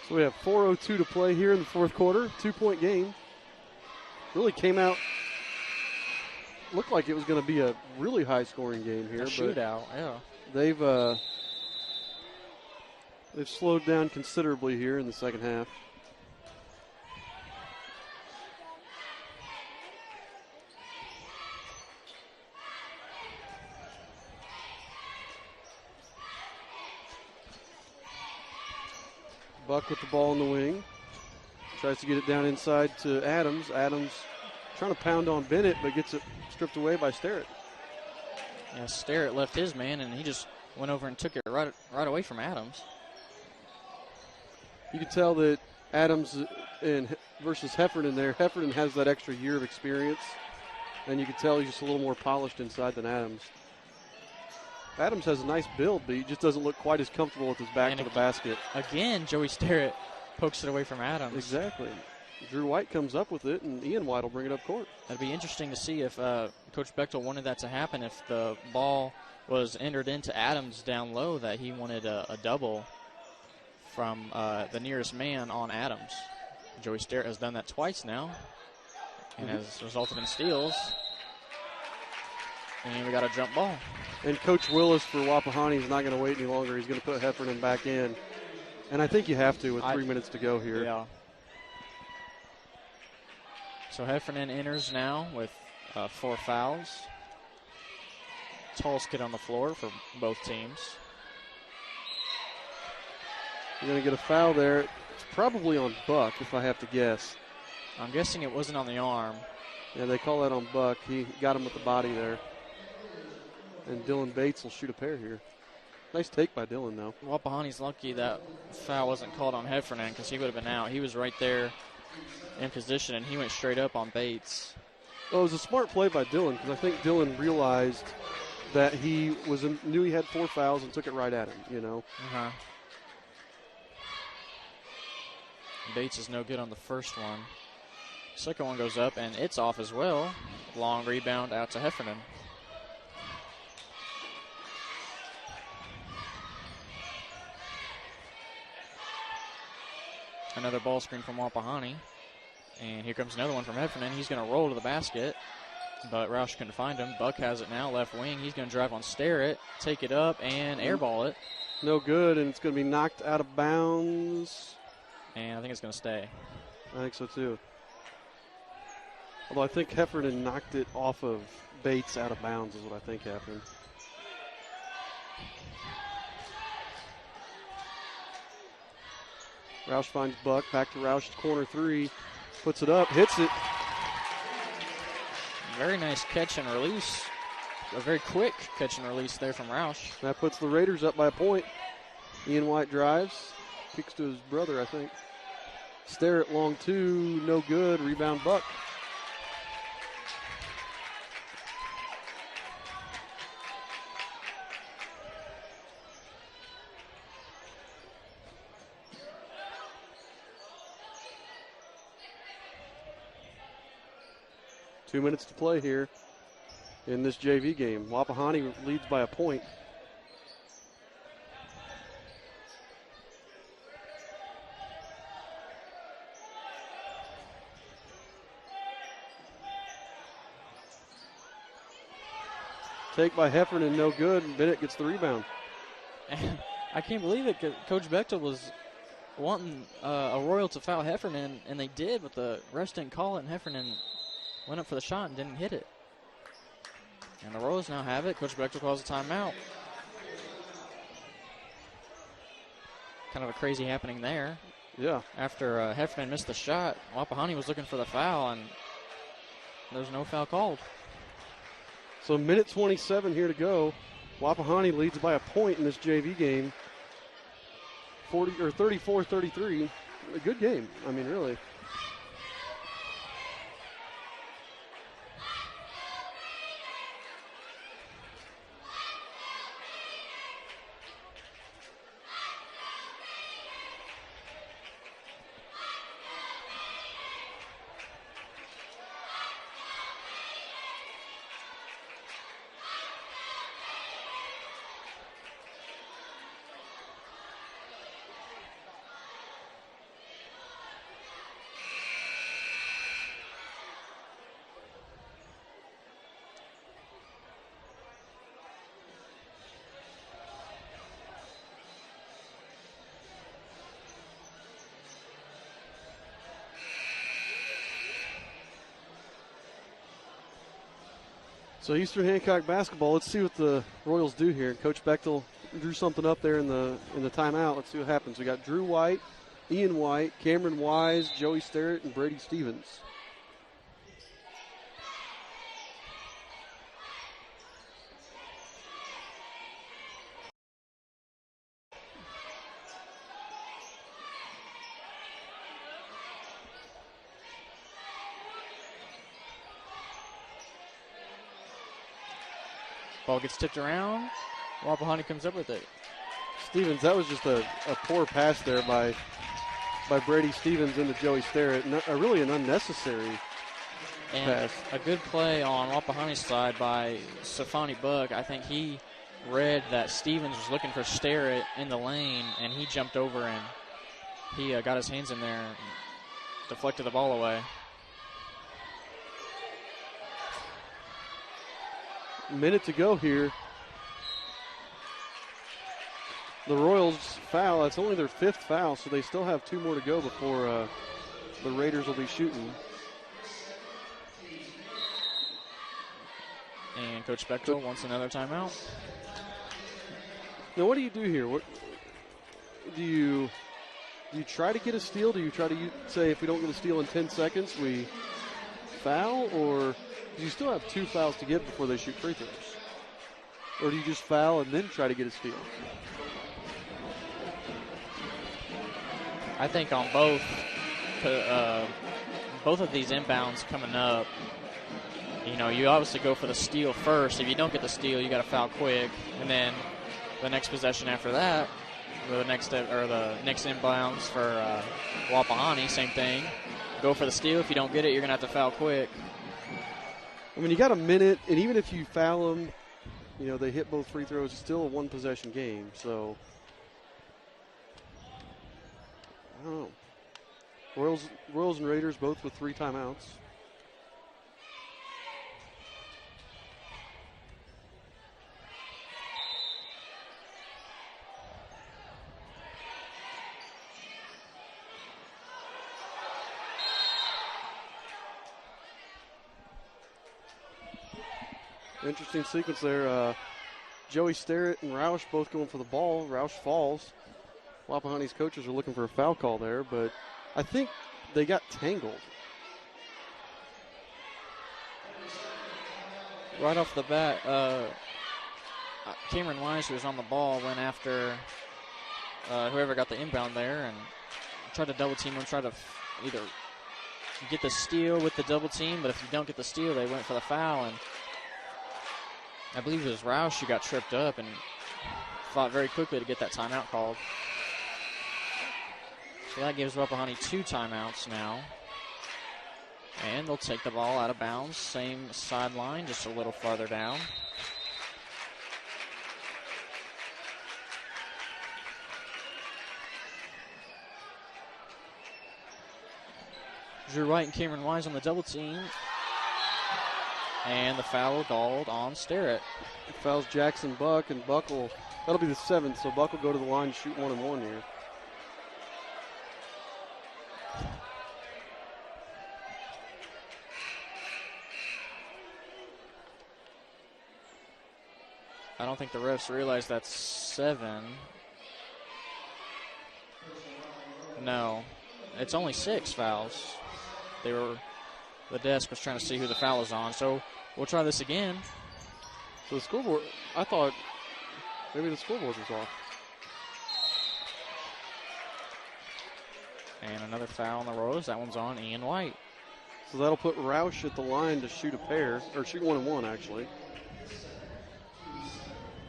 So we have 4:02 to play here in the fourth quarter. 2-point game. Really came out looked like it was going to be a really high-scoring game here. A shootout, yeah. They've slowed down considerably here in the second half. Buck with the ball in the wing. Tries to get it down inside to Adams. Adams trying to pound on Bennett, but gets it stripped away by Sterrett. Yeah, Sterrett left his man, and he just went over and took it right away from Adams. You can tell that Adams versus Heffernan there. Heffernan has that extra year of experience, and you can tell he's just a little more polished inside than Adams. Adams has a nice build, but he just doesn't look quite as comfortable with his back to the basket. Again, Joey Sterrett pokes it away from Adams. Exactly. Drew White comes up with it, and Ian White will bring it up court. That'd be interesting to see if Coach Bechtel wanted that to happen, if the ball was entered into Adams down low, that he wanted a double from the nearest man on Adams. Joey Sterrett has done that twice now and has resulted in steals. And we got a jump ball. And Coach Willis for Wapahani is not going to wait any longer. He's going to put Heffernan back in. And I think you have to with 3 minutes to go here. Yeah. So Heffernan enters now with 4 fouls. Tallest kid on the floor for both teams. You're going to get a foul there. It's probably on Buck, if I have to guess. I'm guessing it wasn't on the arm. Yeah, they call that on Buck. He got him with the body there. And Dylan Bates will shoot a pair here. Nice take by Dylan, though. Wapahani's lucky that foul wasn't called on Heffernan, because he would have been out. He was right there in position, and he went straight up on Bates. Well, it was a smart play by Dylan, because I think Dylan realized that he knew he had 4 fouls and took it right at him, you know. Bates is no good on the first one. Second one goes up, and it's off as well. Long rebound out to Heffernan. Another ball screen from Wapahani. And here comes another one from Heffernan. He's going to roll to the basket, but Roush couldn't find him. Buck has it now, left wing. He's going to drive on Sterrett, take it up, and airball it. No good, and it's going to be knocked out of bounds. And I think it's going to stay. I think so, too. Although I think Heffernan knocked it off of Bates out of bounds is what I think happened. Roush finds Buck. Back to Roush, corner 3. Puts it up, hits it. Very nice catch and release. A very quick catch and release there from Roush. That puts the Raiders up by a point. Ian White drives. Kicks to his brother, I think. Sterrett long 2, no good. Rebound Buck. Two minutes to play here in this JV game. Wapahani leads by a point. Take by Heffernan, no good. Bennett gets the rebound. I can't believe it. Coach Bechtel was wanting a Royal to foul Heffernan, and they did, but the refs didn't call it, and Heffernan went up for the shot and didn't hit it. And the Royals now have it. Coach Bechtel calls a timeout. Kind of a crazy happening there. Yeah. After Heffernan missed the shot, Wapahani was looking for the foul, and there's no foul called. So minute 27 here to go. Wapahani leads by a point in this JV game. 34-33. A good game. I mean, really. So Eastern Hancock basketball, let's see what the Royals do here. Coach Bechtel drew something up there in the timeout. Let's see what happens. We got Drew White, Ian White, Cameron Wise, Joey Sterrett, and Brady Stevens. Ball gets tipped around. Wapahani comes up with it. Stevens, that was just a poor pass there by Brady Stevens into Joey Sterrett. Really an unnecessary pass. A good play on Wapahani's side by Safani Buck. I think he read that Stevens was looking for Sterrett in the lane, and he jumped over and he got his hands in there and deflected the ball away. Minute to go here. The Royals foul. That's only their 5th foul, so they still have 2 more to go before the Raiders will be shooting. And Coach Bechtel wants another timeout. Now, what do you do here? What do you try to get a steal? Do you try to say if we don't get a steal in 10 seconds, we foul? Or do you still have 2 fouls to get before they shoot free throws? Or do you just foul and then try to get a steal? I think on both of these inbounds coming up, you obviously go for the steal first. If you don't get the steal, you got to foul quick, and then the next possession after that, the next inbounds for Wapahani, same thing. Go for the steal. If you don't get it, you're gonna have to foul quick. I mean, you got a minute, and even if you foul them, they hit both free throws. It's still a 1-possession game, so. I don't know. Royals and Raiders both with 3 timeouts. Interesting sequence there. Joey Sterrett and Roush both going for the ball. Roush falls. Wapahani's coaches are looking for a foul call there, but I think they got tangled. Right off the bat, Cameron Wise, who was on the ball, went after whoever got the inbound there and tried to double team him, tried to either get the steal with the double team, but if you don't get the steal, they went for the foul, and I believe it was Roush who got tripped up and fought very quickly to get that timeout called. So that gives Wapahani 2 timeouts now. And they'll take the ball out of bounds. Same sideline, just a little farther down. Drew White and Cameron Wise on the double team. And the foul called on Sterrett. It fouls Jackson Buck, and Buck that'll be the 7th, so Buck will go to the line and shoot 1-and-1 here. I don't think the refs realize that's 7. No, it's only 6 fouls. The desk was trying to see who the foul is on, so we'll try this again. So the scoreboard, I thought maybe the scoreboard was off. And another foul on the Royals. That one's on Ian White. So that'll put Roush at the line to shoot a pair, or shoot 1-and-1 actually.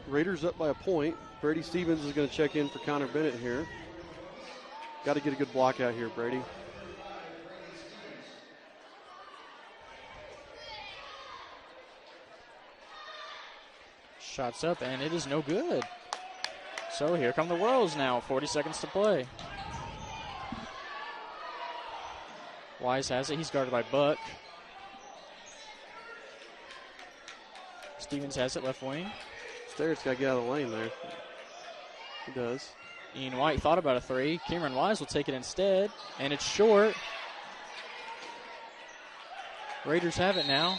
Raiders up by a point. Brady Stevens is going to check in for Connor Bennett here. Got to get a good block out here, Brady. Shots up, and it is no good. So here come the Royals now. 40 seconds to play. Wise has it. He's guarded by Buck. Stevens has it, left wing. Sterrett's got to get out of the lane there. He does. Ian White thought about a 3. Cameron Wise will take it instead, and it's short. Raiders have it now,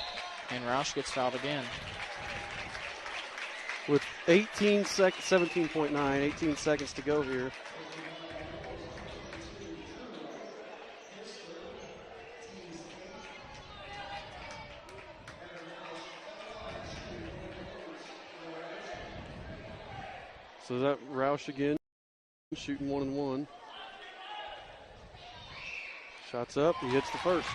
And Roush gets fouled again. With 18 seconds, 17.9, 18 seconds to go here. So that Roush again, shooting 1-and-1. Shots up, he hits the first.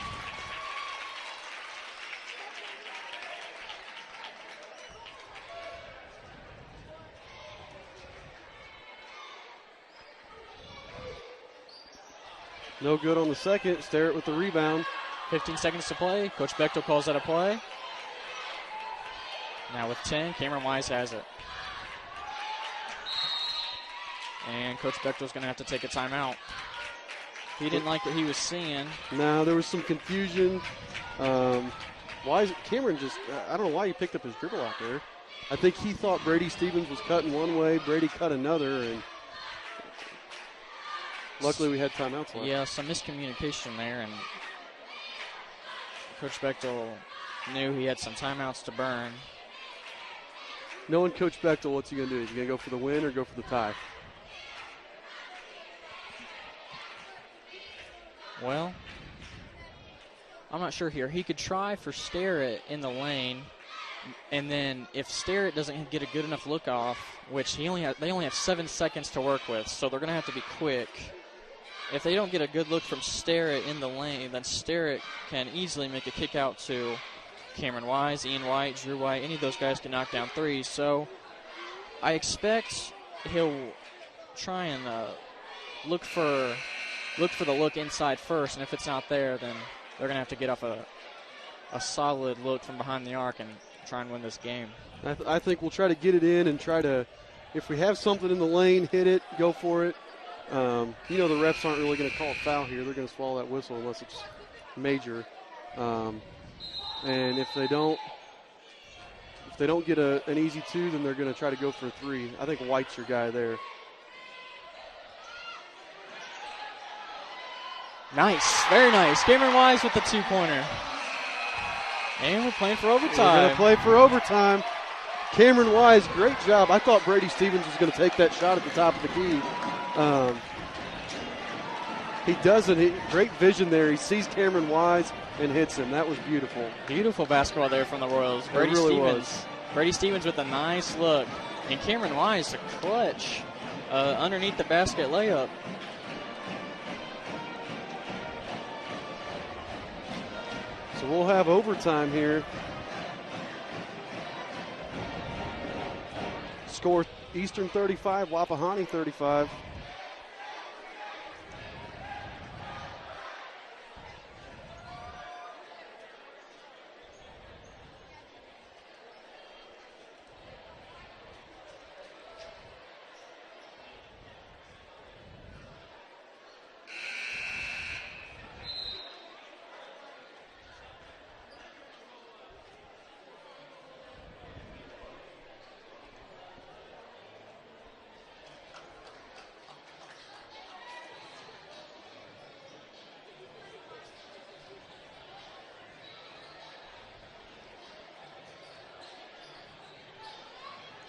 No good on the second. Starrett with the rebound. 15 seconds to play. Coach Bechtel calls that a play. Now with 10, Cameron Wise has it. And Coach Bechtel's going to have to take a timeout. He didn't like what he was seeing. No, there was some confusion. Cameron just, I don't know why he picked up his dribble out there. I think he thought Brady Stevens was cutting one way, Brady cut another, and luckily we had timeouts left. Yeah, some miscommunication there, and Coach Bechtel knew he had some timeouts to burn. Knowing Coach Bechtel, what's he going to do? Is he going to go for the win or go for the tie? Well, I'm not sure here. He could try for Starrett in the lane, and then if Starrett doesn't get a good enough look off, which they only have 7 seconds to work with, so they're going to have to be quick. If they don't get a good look from Starrett in the lane, then Starrett can easily make a kick out to Cameron Wise, Ian White, Drew White. Any of those guys can knock down threes. So I expect he'll try and look for the look inside first, and if it's not there, then they're going to have to get off a solid look from behind the arc and try and win this game. I think we'll try to get it in and try to, if we have something in the lane, hit it, go for it. The refs aren't really going to call a foul here. They're going to swallow that whistle unless it's major. And if they don't get an easy two, then they're going to try to go for a three. I think White's your guy there. Nice, very nice. Cameron Wise with the two-pointer. And we're playing for overtime. We're going to play for overtime. Cameron Wise, great job. I thought Brady Stevens was going to take that shot at the top of the key. He doesn't. Great vision there. He sees Cameron Wise and hits him. That was beautiful. Beautiful basketball there from the Royals. Brady Stevens. Brady Stevens with a nice look. And Cameron Wise, a clutch underneath the basket layup. So we'll have overtime here. Score Eastern 35, Wapahani 35.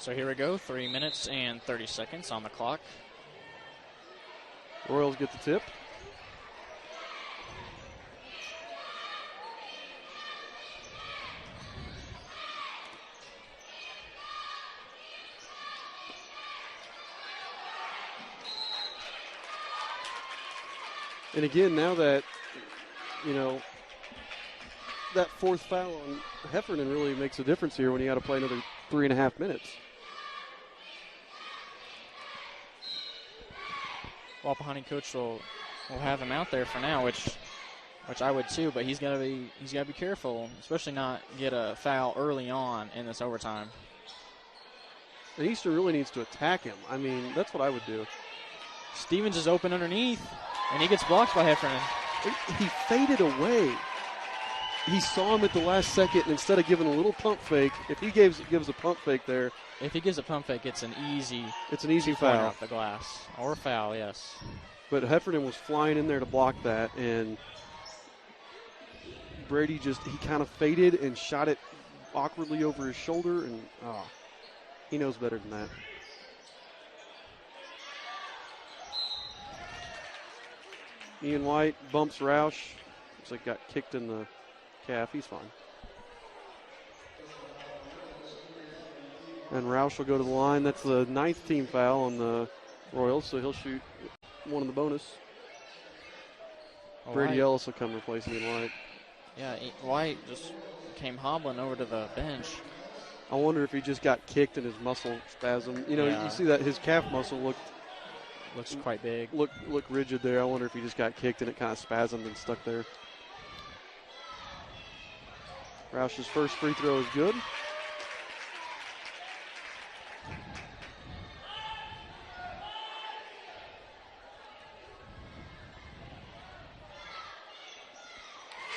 So here we go, 3 minutes and 30 seconds on the clock. Royals get the tip. And again, now that, that fourth foul on Heffernan really makes a difference here when you got to play another 3.5 minutes. Wapahani coach will have him out there for now, which I would too, but he's gotta be careful, especially not get a foul early on in this overtime. And Eastern really needs to attack him. I mean, that's what I would do. Stevens is open underneath, and he gets blocked by Heffernan. He faded away. He saw him at the last second, and instead of giving a little pump fake, if he gives a pump fake there. If he gives a pump fake, it's an easy foul. Off the glass. Or foul, yes. But Heffernan was flying in there to block that, and Brady he kind of faded and shot it awkwardly over his shoulder, and he knows better than that. Ian White bumps Roush. Looks like got kicked in the calf. He's fine. And Roush will go to the line. That's the 9th team foul on the Royals, so he'll shoot one in the bonus. Brady Ellis will come replace Ian White. Yeah, White just came hobbling over to the bench. I wonder if he just got kicked and his muscle spasm. You see that his calf muscle looks quite big. Look rigid there. I wonder if he just got kicked and it kind of spasmed and stuck there. Roush's first free throw is good.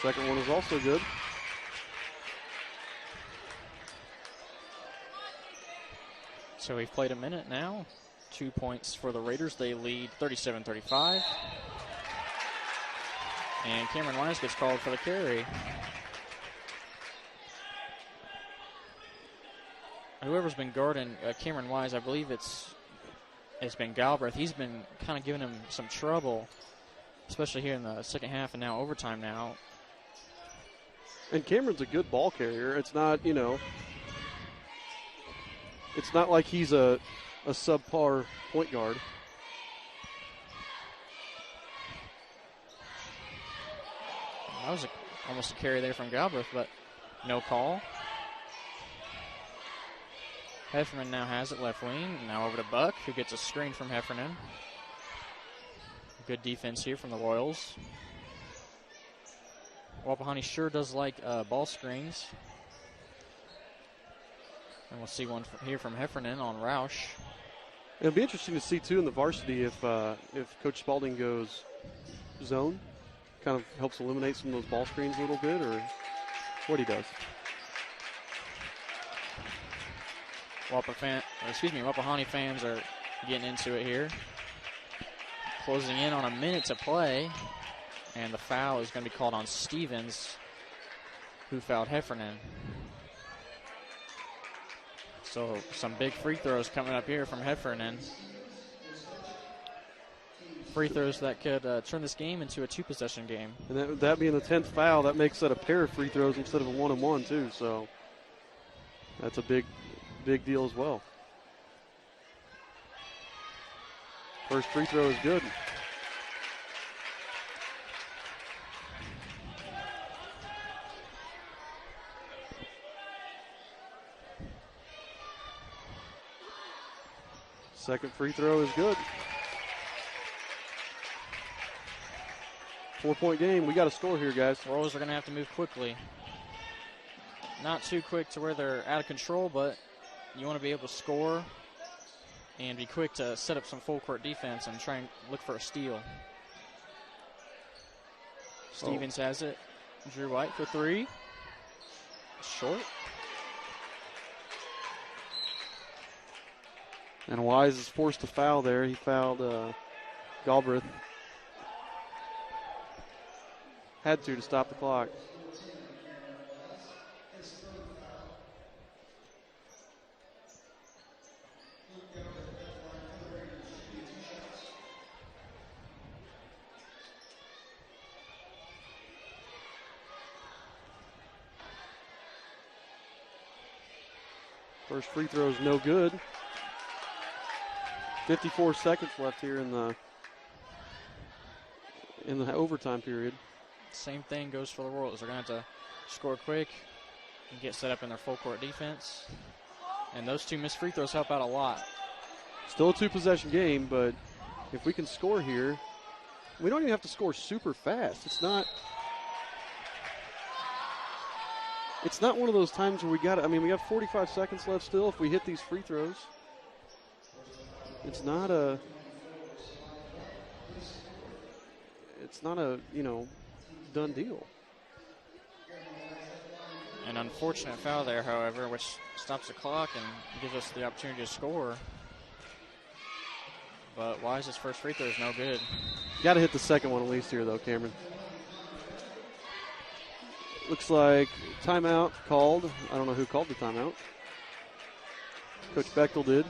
Second one is also good. So we've played a minute now. 2 points for the Raiders. They lead 37-35. And Cameron Wise gets called for the carry. Whoever's been guarding Cameron Wise, I believe it's been Galbraith. He's been kind of giving him some trouble, especially here in the second half and now overtime now. And Cameron's a good ball carrier. It's not, it's not like he's a subpar point guard. That was almost a carry there from Galbraith, but no call. Heffernan now has it left wing. Now over to Buck, who gets a screen from Heffernan. Good defense here from the Royals. Wapahani sure does like ball screens. And we'll see one here from Heffernan on Roush. It'll be interesting to see, too, in the varsity if Coach Spalding goes zone, kind of helps eliminate some of those ball screens a little bit, or what he does. Wapahani fans are getting into it here. Closing in on a minute to play. And the foul is going to be called on Stevens, who fouled Heffernan. So some big free throws coming up here from Heffernan. Free throws that could turn this game into a 2-possession game. And that being the 10th foul, that makes it a pair of free throws instead of a 1-on-1 too. So that's a big deal as well. First free throw is good. Second free throw is good. 4-point game. We got to score here, guys. Royals are going to have to move quickly. Not too quick to where they're out of control, but you want to be able to score and be quick to set up some full-court defense and try and look for a steal. Stevens has it. Drew White for three. Short. And Wise is forced to foul there. He fouled Galbraith. Had to stop the clock. First free throw is no good. 54 seconds left here in the overtime period. Same thing goes for the Royals. They're going to have to score quick and get set up in their full court defense. And those two missed free throws help out a lot. Still a 2-possession game, but if we can score here, we don't even have to score super fast. It's not one of those times where we have 45 seconds left still if we hit these free throws. It's not a done deal. An unfortunate foul there, however, which stops the clock and gives us the opportunity to score. But Wise's first free throw is no good. Got to hit the second one at least here, though, Cameron. Looks like timeout called. I don't know who called the timeout. Coach Bechtel did.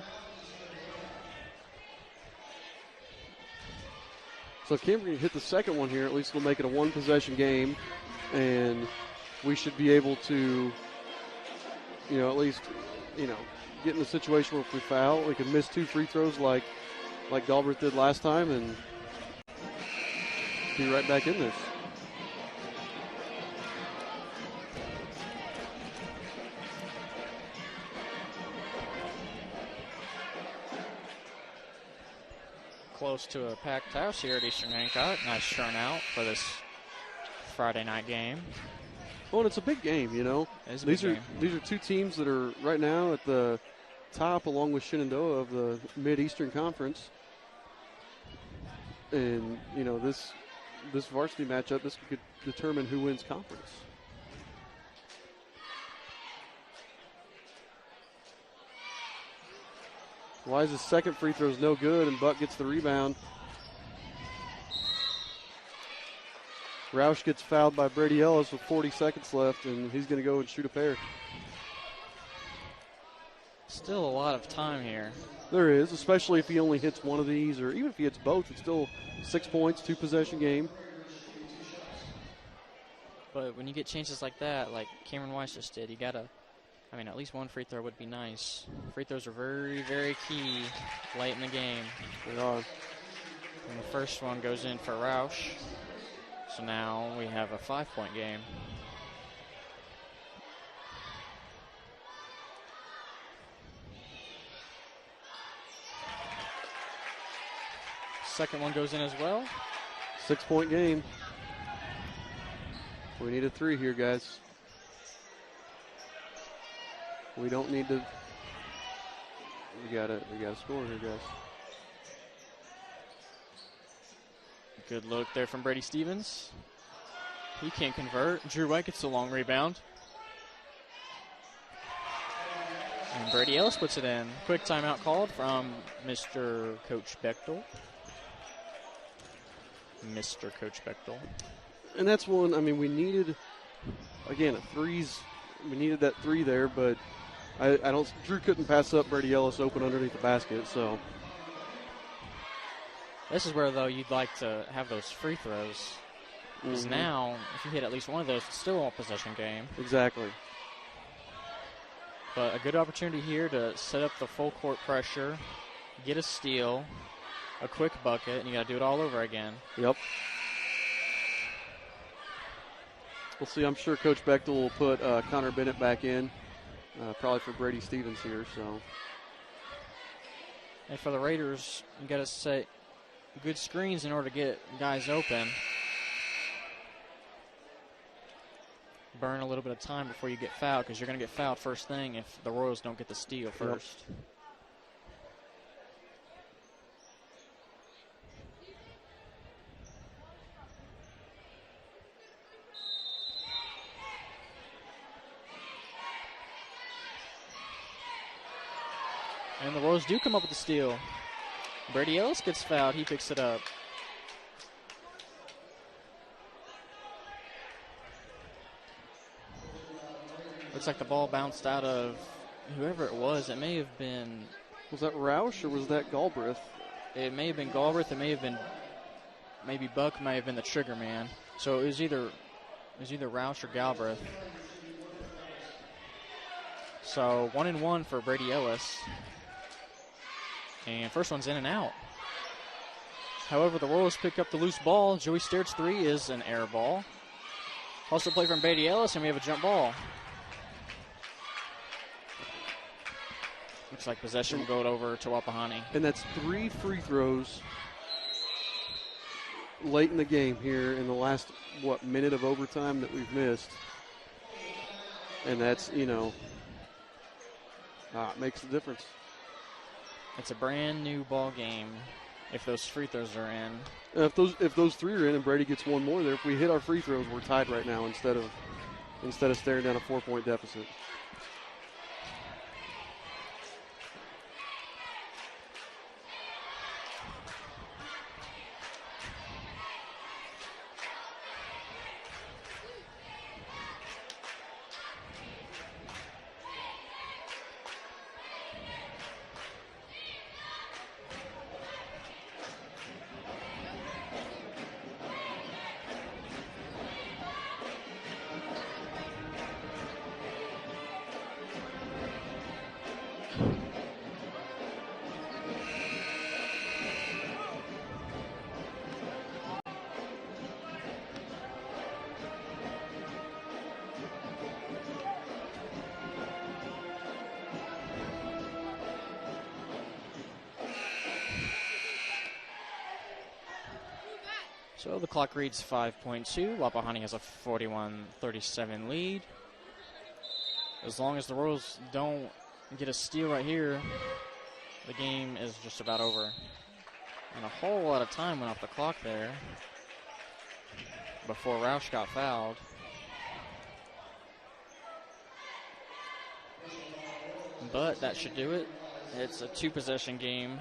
So if Camden can hit the second one here, at least it'll make it a one-possession game, and we should be able to, at least, get in a situation where if we foul, we can miss 2 free throws like Galbraith did last time and be right back in this. Close to a packed house here at Eastern Hancock. Nice turnout for this Friday night game. Well, it's a big game, These are 2 teams that are right now at the top, along with Shenandoah, of the Mid-Eastern Conference. And, this varsity matchup, this could determine who wins conference. Wise's second free throw is no good, and Buck gets the rebound. Roush gets fouled by Brady Ellis with 40 seconds left, and he's going to go and shoot a pair. Still a lot of time here. There is, especially if he only hits one of these, or even if he hits both, it's still 6 points, 2-possession game. But when you get chances like that, like Cameron Weiss just did, you got to, at least one free throw would be nice. Free throws are very, very key late in the game. They are. And the first one goes in for Roush. So now we have a 5-point game. Second one goes in as well. 6-point game. We need a 3 here, guys. We don't need to. We gotta score here, guys. Good look there from Brady Stevens. He can't convert. Drew White gets a long rebound. And Brady Ellis puts it in. Quick timeout called from Mr. Coach Bechtel. Mr. Coach Bechtel. And that's one, we needed, again, we needed that 3 there, but Drew couldn't pass up Brady Ellis open underneath the basket, so. This is where, though, you'd like to have those free throws. Because now, if you hit at least one of those, it's still a possession game. Exactly. But a good opportunity here to set up the full court pressure, get a steal, a quick bucket, and you got to do it all over again. Yep. We'll see. I'm sure Coach Bechtel will put Connor Bennett back in, probably for Brady Stevens here. So. And for the Raiders, you got to set good screens in order to get guys open. Burn a little bit of time before you get fouled, because you're going to get fouled first thing if the Royals don't get the steal first. Yep. And the Royals do come up with the steal. Brady Ellis gets fouled. He picks it up. Looks like the ball bounced out of whoever it was. It may have been... Was that Roush or was that Galbraith? It may have been Galbraith. It may have been... Maybe Buck may have been the trigger man. So it was either Roush or Galbraith. So 1-and-1 for Brady Ellis. And first one's in and out. However, the Royals pick up the loose ball. Joey Staird's 3 is an air ball. Also play from Brady Ellis, and we have a jump ball. Looks like possession will go over to Wapahani. And that's 3 free throws late in the game here in the last, minute of overtime that we've missed. And that's, it makes the difference. It's a brand new ball game if those free throws are in. If those 3 are in and Brady gets one more there, if we hit our free throws, we're tied right now instead of staring down a 4-point deficit. So the clock reads 5.2. Wapahani has a 41-37 lead. As long as the Royals don't get a steal right here, the game is just about over. And a whole lot of time went off the clock there before Roush got fouled. But that should do it. It's a two-possession game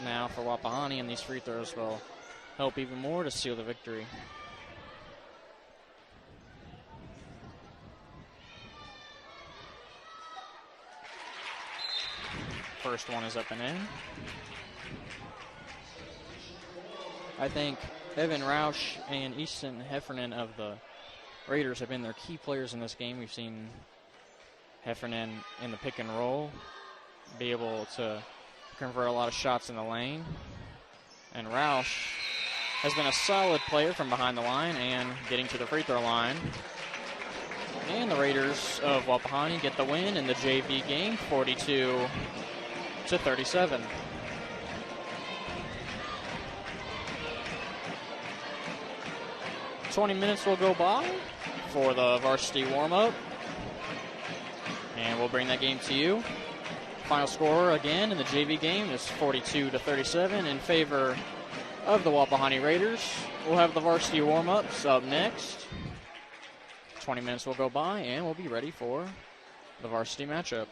now for Wapahani, and these free throws will help even more to seal the victory. First one is up and in. I think Evan Roush and Easton Heffernan of the Raiders have been their key players in this game. We've seen Heffernan in the pick and roll be able to convert a lot of shots in the lane. And Roush has been a solid player from behind the line and getting to the free throw line. And the Raiders of Wapahani get the win in the JV game, 42-37. "20 minutes will go by for the varsity warm-up, and we'll bring that game to you. Final score again in the JV game is 42-37 in favor of the Wapahani Raiders. We'll have the varsity warm-ups up next. 20 minutes will go by, and we'll be ready for the varsity matchup.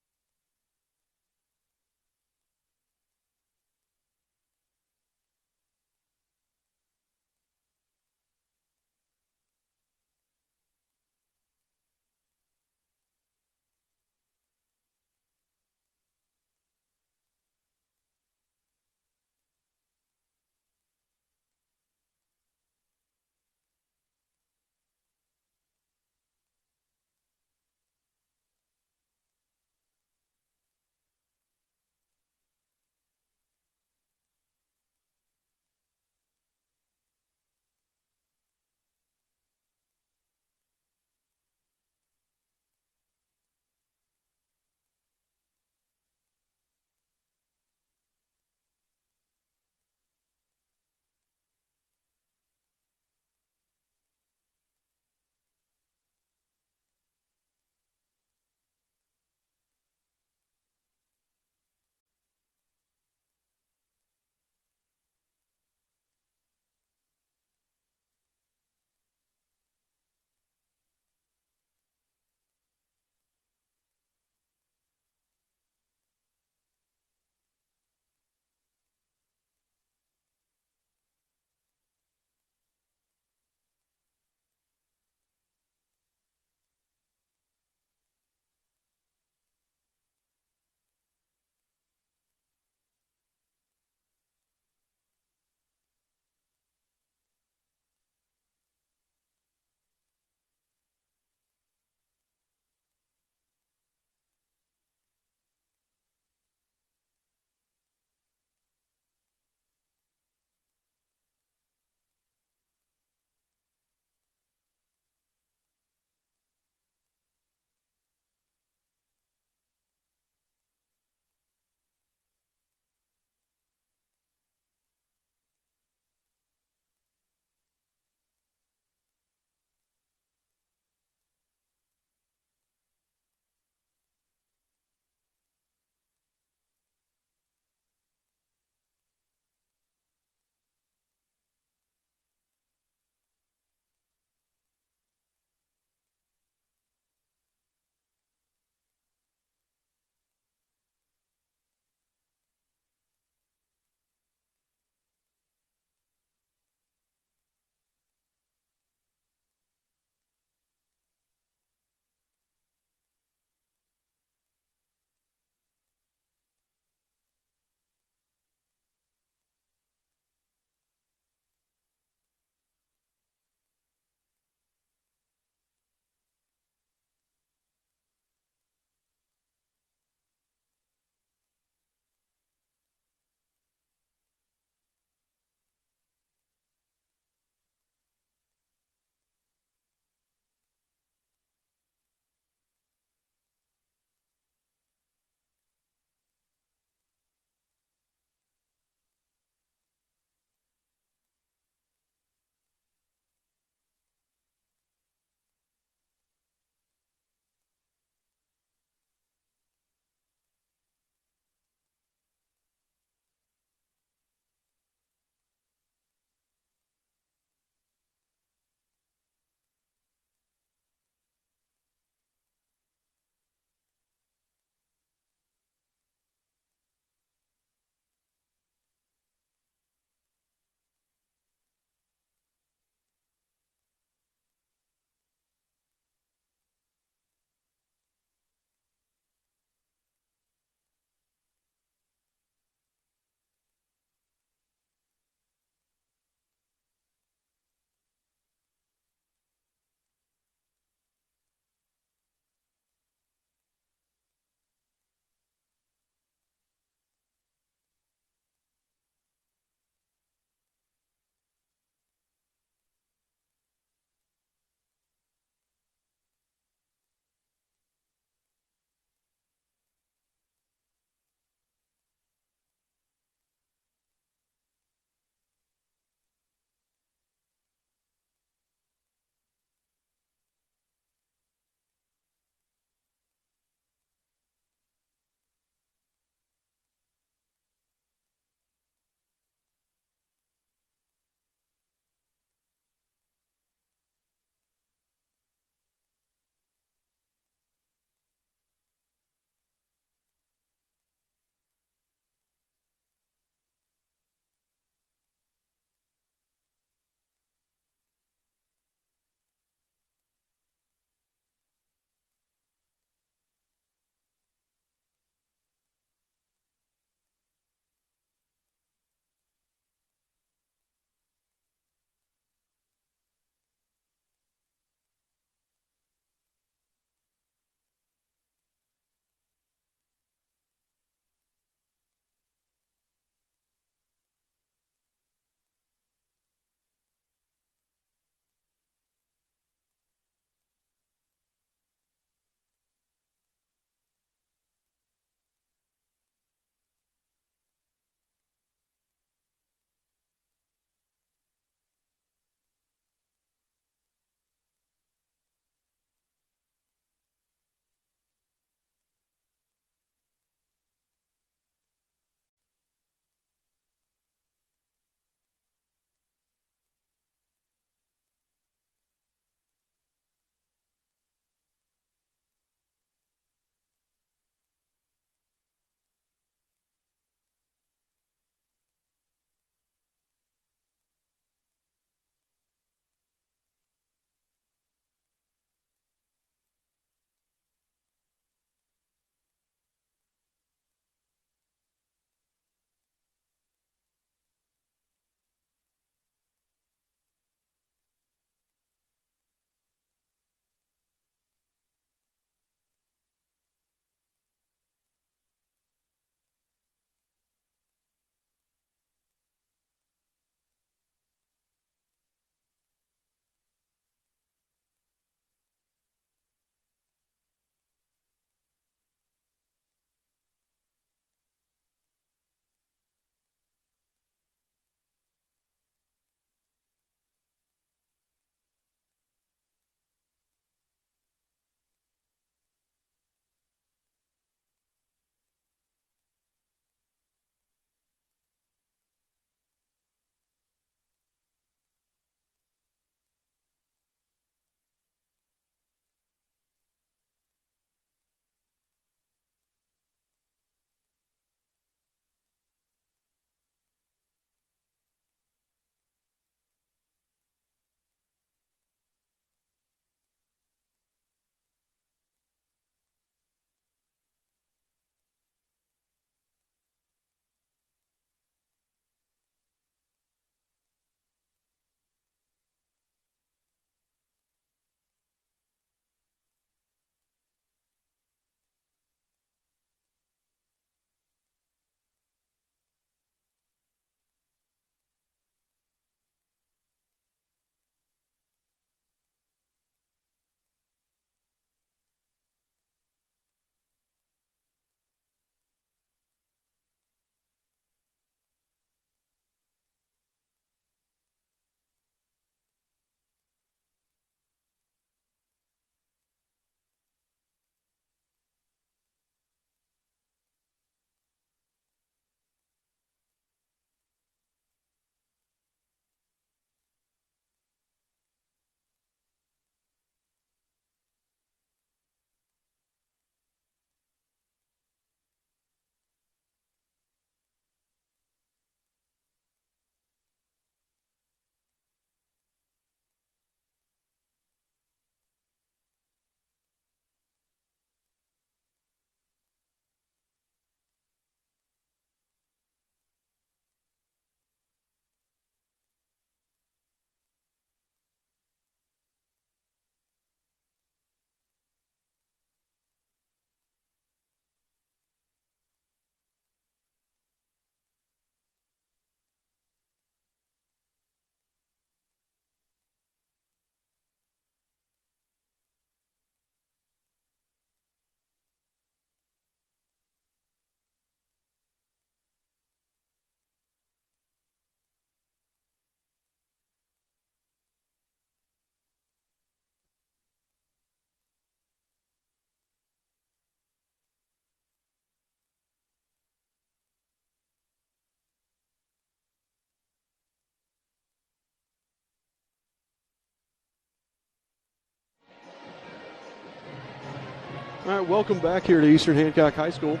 All right, welcome back here to Eastern Hancock High School.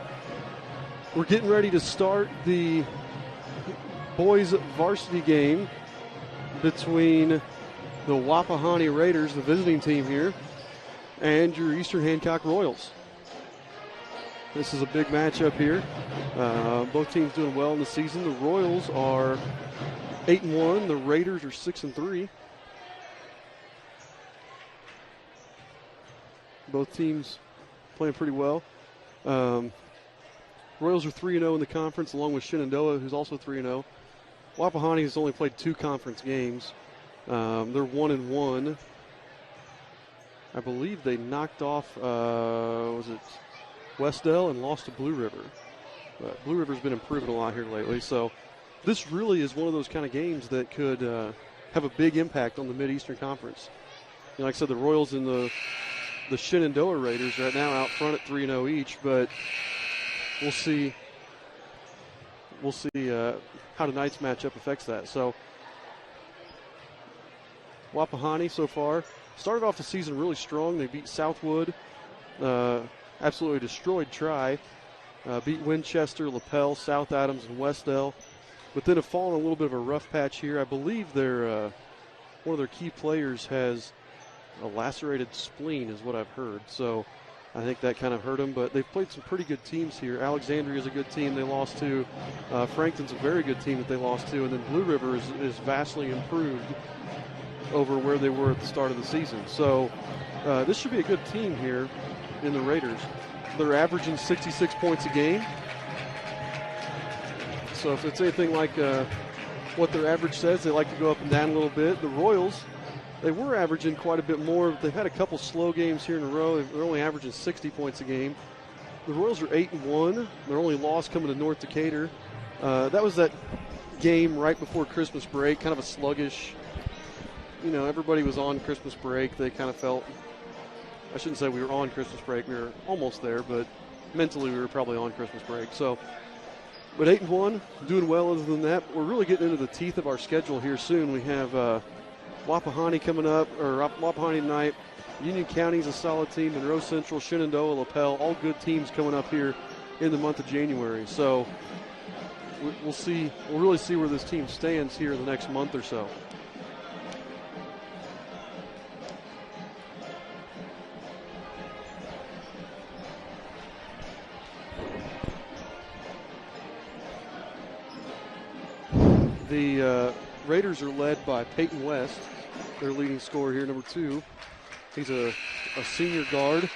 We're getting ready to start the boys varsity game between the Wapahani Raiders, the visiting team here, and your Eastern Hancock Royals. This is a big matchup here. Both teams doing well in the season. The Royals are 8-1. The Raiders are 6-3. Both teams playing pretty well. Royals are 3-0 in the conference, along with Shenandoah, who's also 3-0. Wapahani has only played 2 conference games. They're 1-1. I believe they knocked off, Westdale and lost to Blue River. But Blue River's been improving a lot here lately, so this really is one of those kind of games that could have a big impact on the Mid-Eastern Conference. You know, like I said, the Royals and the Shenandoah Raiders right now out front at 3-0 each, but we'll see how tonight's matchup affects that. So Wapahani so far started off the season really strong. They beat Southwood, absolutely destroyed Tri, beat Winchester, LaPel, South Adams, and Westdale, but then have fallen a little bit of a rough patch here. I believe one of their key players has a lacerated spleen is what I've heard, so I think that kind of hurt them, but they've played some pretty good teams here. Alexandria is a good team they lost to. Franklin's a very good team that they lost to, and then Blue River is vastly improved over where they were at the start of the season. So this should be a good team here in the Raiders. They're averaging 66 points a game. So if it's anything like what their average says, they like to go up and down a little bit. The Royals, they were averaging quite a bit more. They've had a couple slow games here in a row. They're only averaging 60 points a game. The Royals are 8-1. Their only loss coming to North Decatur. That was that game right before Christmas break, kind of a sluggish. You know, everybody was on Christmas break. They kind of felt, I shouldn't say we were on Christmas break. We were almost there, but mentally we were probably on Christmas break. So, but 8-1, doing well other than that. We're really getting into the teeth of our schedule here soon. We have Wapahani coming up, or Wapahani tonight. Union County's a solid team. Monroe Central, Shenandoah, LaPel, all good teams coming up here in the month of January. So we'll see. We'll really see where this team stands here in the next month or so. The Raiders are led by Peyton West, their leading scorer here, number 2. He's a senior guard.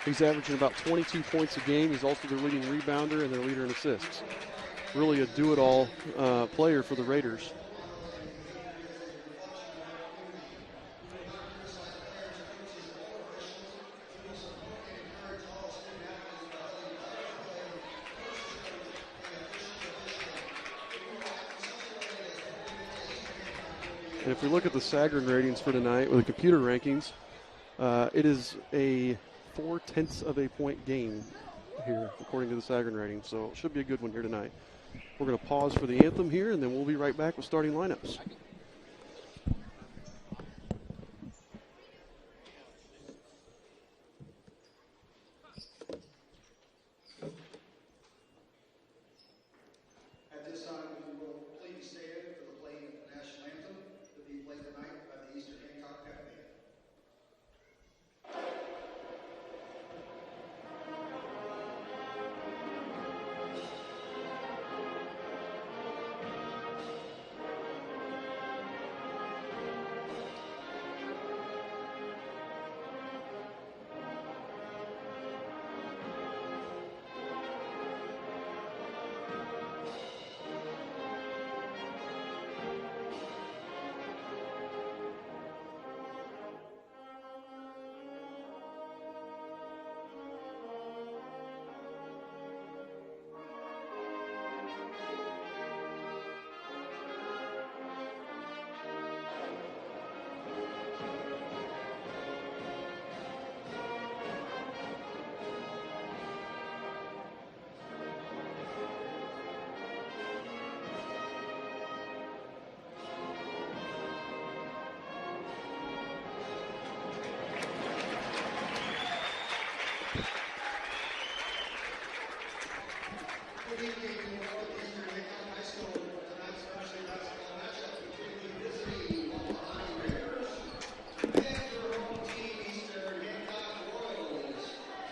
He's averaging about 22 points a game. He's also their leading rebounder and their leader in assists. Really a do-it-all player for the Raiders. And if we look at the Sagarin ratings for tonight with the computer rankings, it is a 0.4 of a point game here, according to the Sagarin ratings. So it should be a good one here tonight. We're going to pause for the anthem here, and then we'll be right back with starting lineups.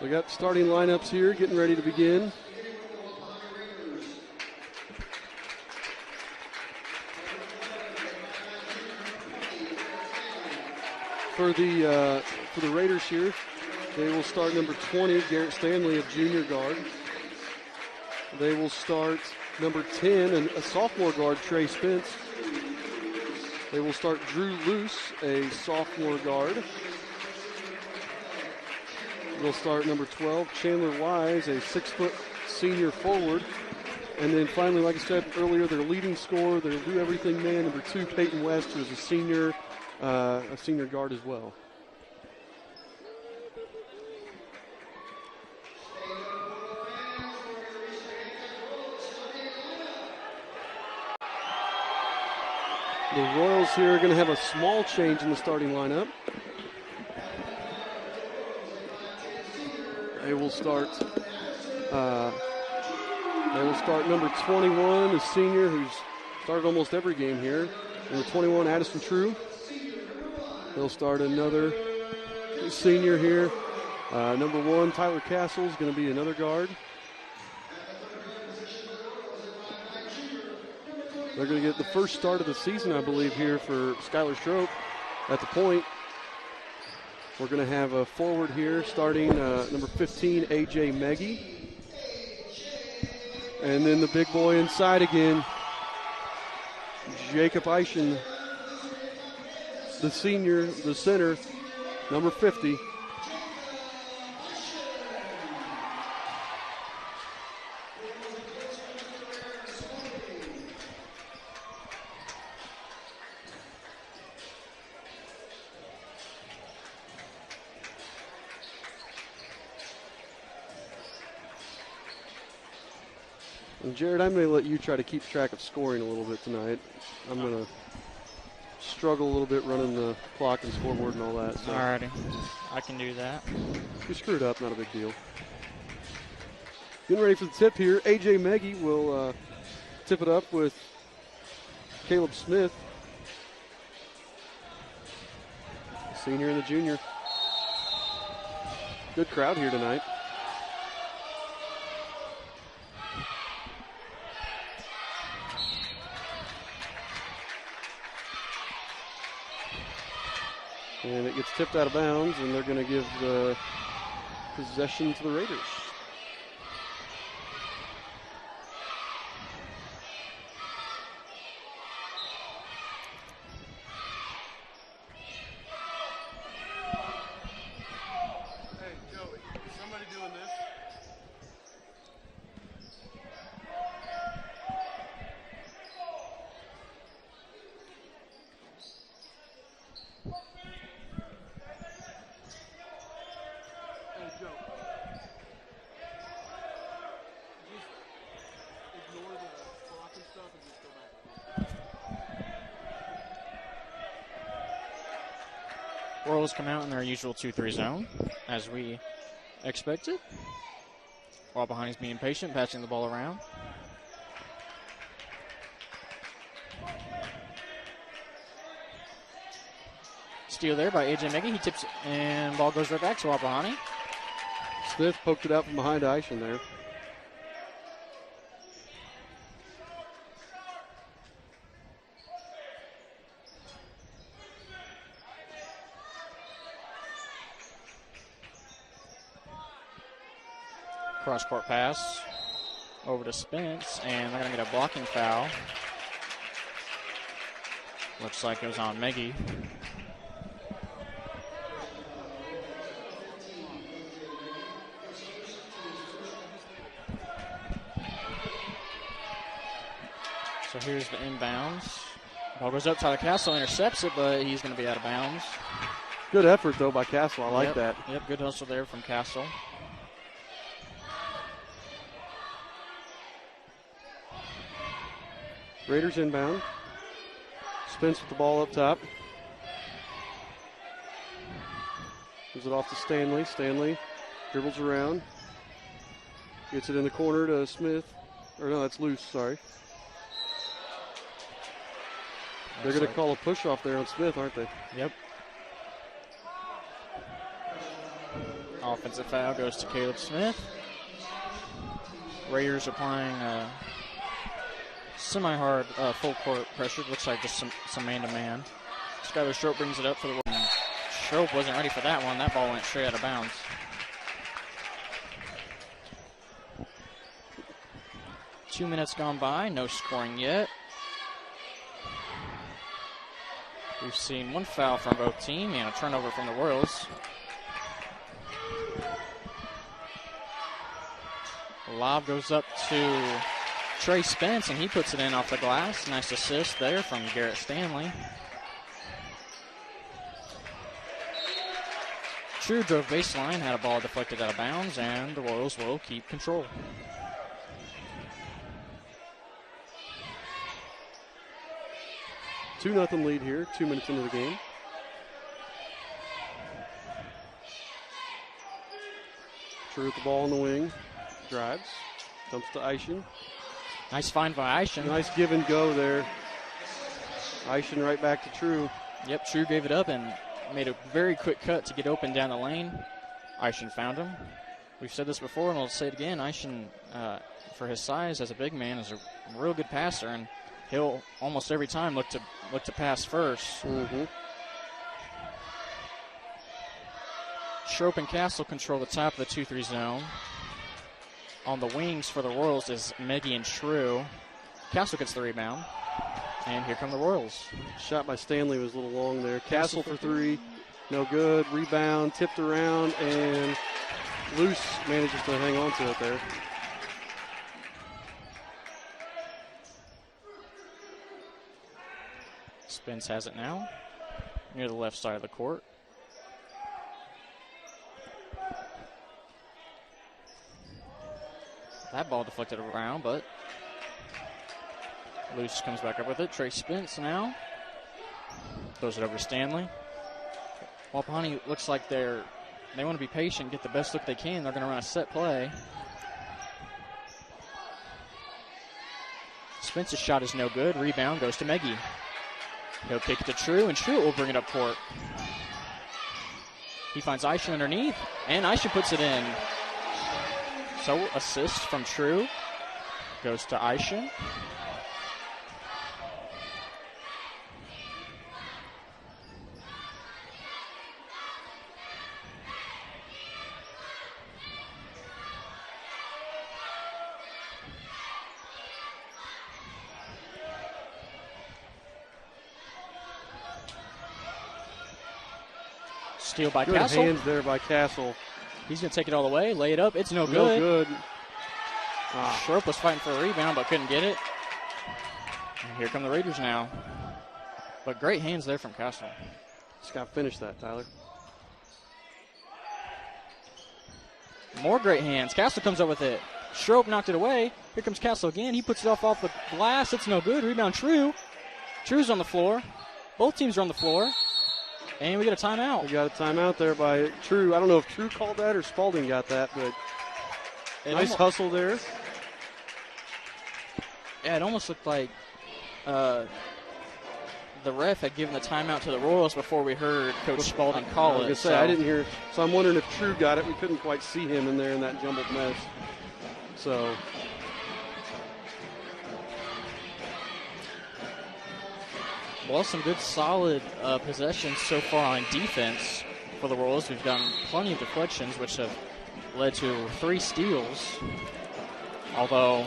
We got starting lineups here, getting ready to begin. For the Raiders here, they will start number 20, Garrett Stanley, a junior guard. They will start number 10, and a sophomore guard, Trey Spence. They will start Drew Luce, a sophomore guard. They'll start number 12, Chandler Wise, a 6-foot senior forward. And then finally, like I said earlier, their leading scorer, their do everything man, number 2, Peyton West, who is a senior guard as well. The Royals here are going to have a small change in the starting lineup. They will start number 21, a senior who's started almost every game here. Number 21, Addison True. They'll start another senior here. Number 1, Tyler Castle is going to be another guard. They're going to get the first start of the season, I believe, here for Skylar Strope at the point. We're going to have a forward here starting number 15, A.J. Meggie. And then the big boy inside again, Jacob Eischen, the senior, the center, number 50. And Jared, I'm going to let you try to keep track of scoring a little bit tonight. I'm going to struggle a little bit running the clock and scoreboard and all that. So. Alrighty, I can do that. If you screwed up, not a big deal. Getting ready for the tip here. A.J. Meggie will tip it up with Caleb Smith, senior and the junior. Good crowd here tonight. And it gets tipped out of bounds, and they're going to give the possession to the Raiders. Hey, Joey, is somebody doing this? Royals come out in their usual 2-3 zone, as we expected. Wapahani's being patient, passing the ball around. Steal there by A.J. Meggie. He tips it, and ball goes right back to Wapahani. Smith poked it out from behind Eischen there. Cross-court pass over to Spence, and they're going to get a blocking foul. Looks like it was on Meggie. So here's the inbounds. Ball goes up. Tyler Castle intercepts it, but he's going to be out of bounds. Good effort, though, by Castle. I like that. Yep, good hustle there from Castle. Raiders inbound. Spence with the ball up top. Gives it off to Stanley. Stanley dribbles around. Gets it in the corner to Smith. Or no, that's loose, sorry. They're going to call a push off there on Smith, aren't they? Yep. Offensive foul goes to Caleb Smith. Raiders applying semi-hard full court pressure. Looks like just some man-to-man. Skylar Schroep brings it up for the win. Schroep wasn't ready for that one. That ball went straight out of bounds. Two minutes gone by. No scoring yet. We've seen one foul from both teams and a turnover from the Royals. Lob goes up to Trey Spence, and he puts it in off the glass. Nice assist there from Garrett Stanley. True drove baseline, had a ball deflected out of bounds, and the Royals will keep control. Two 2-0 lead here, 2 minutes into the game. True with the ball on the wing. Drives. Dumps to Eischen. Nice find by Eischen. Nice give and go there. Eischen right back to True. Yep, True gave it up and made a very quick cut to get open down the lane. Eischen found him. We've said this before, and we'll say it again. Eischen, for his size as a big man, is a real good passer, and he'll almost every time look to pass first. Mm-hmm. Schroep and Castle control the top of the 2-3 zone. On the wings for the Royals is Meggie and True. Castle gets the rebound. And here come the Royals. Shot by Stanley was a little long there. Castle for three. No good. Rebound, tipped around, and Loose manages to hang on to it there. Spence has it now, near the left side of the court. That ball deflected around, but Loose comes back up with it. Trey Spence now throws it over to Stanley. Wapahani looks like they want to be patient, get the best look they can. They're going to run a set play. Spence's shot is no good. Rebound goes to Meggie. He'll kick it to True, and True will bring it up court. He finds Eischen underneath, and Eischen puts it in. So, assist from True goes to Eischen. Steal by Good Castle. hands there by Castle. He's going to take it all the way, lay it up. It's no good. No good. Schroep was fighting for a rebound but couldn't get it. And here come the Raiders now. But great hands there from Castle. Just got to finish that, Tyler. More great hands. Castle comes up with it. Schroep knocked it away. Here comes Castle again. He puts it off the glass. It's no good. Rebound True. True's on the floor. Both teams are on the floor. And we get a timeout. We got a timeout there by True. I don't know if True called that or Spalding got that, but nice hustle there. Yeah, it almost looked like the ref had given the timeout to the Royals before we heard Coach Spalding call it. I was going to say, I didn't hear. So I'm wondering if True got it. We couldn't quite see him in there in that jumbled mess. So. Well, some good solid possessions so far on defense for the Royals. We've done plenty of deflections, which have led to 3 steals. Although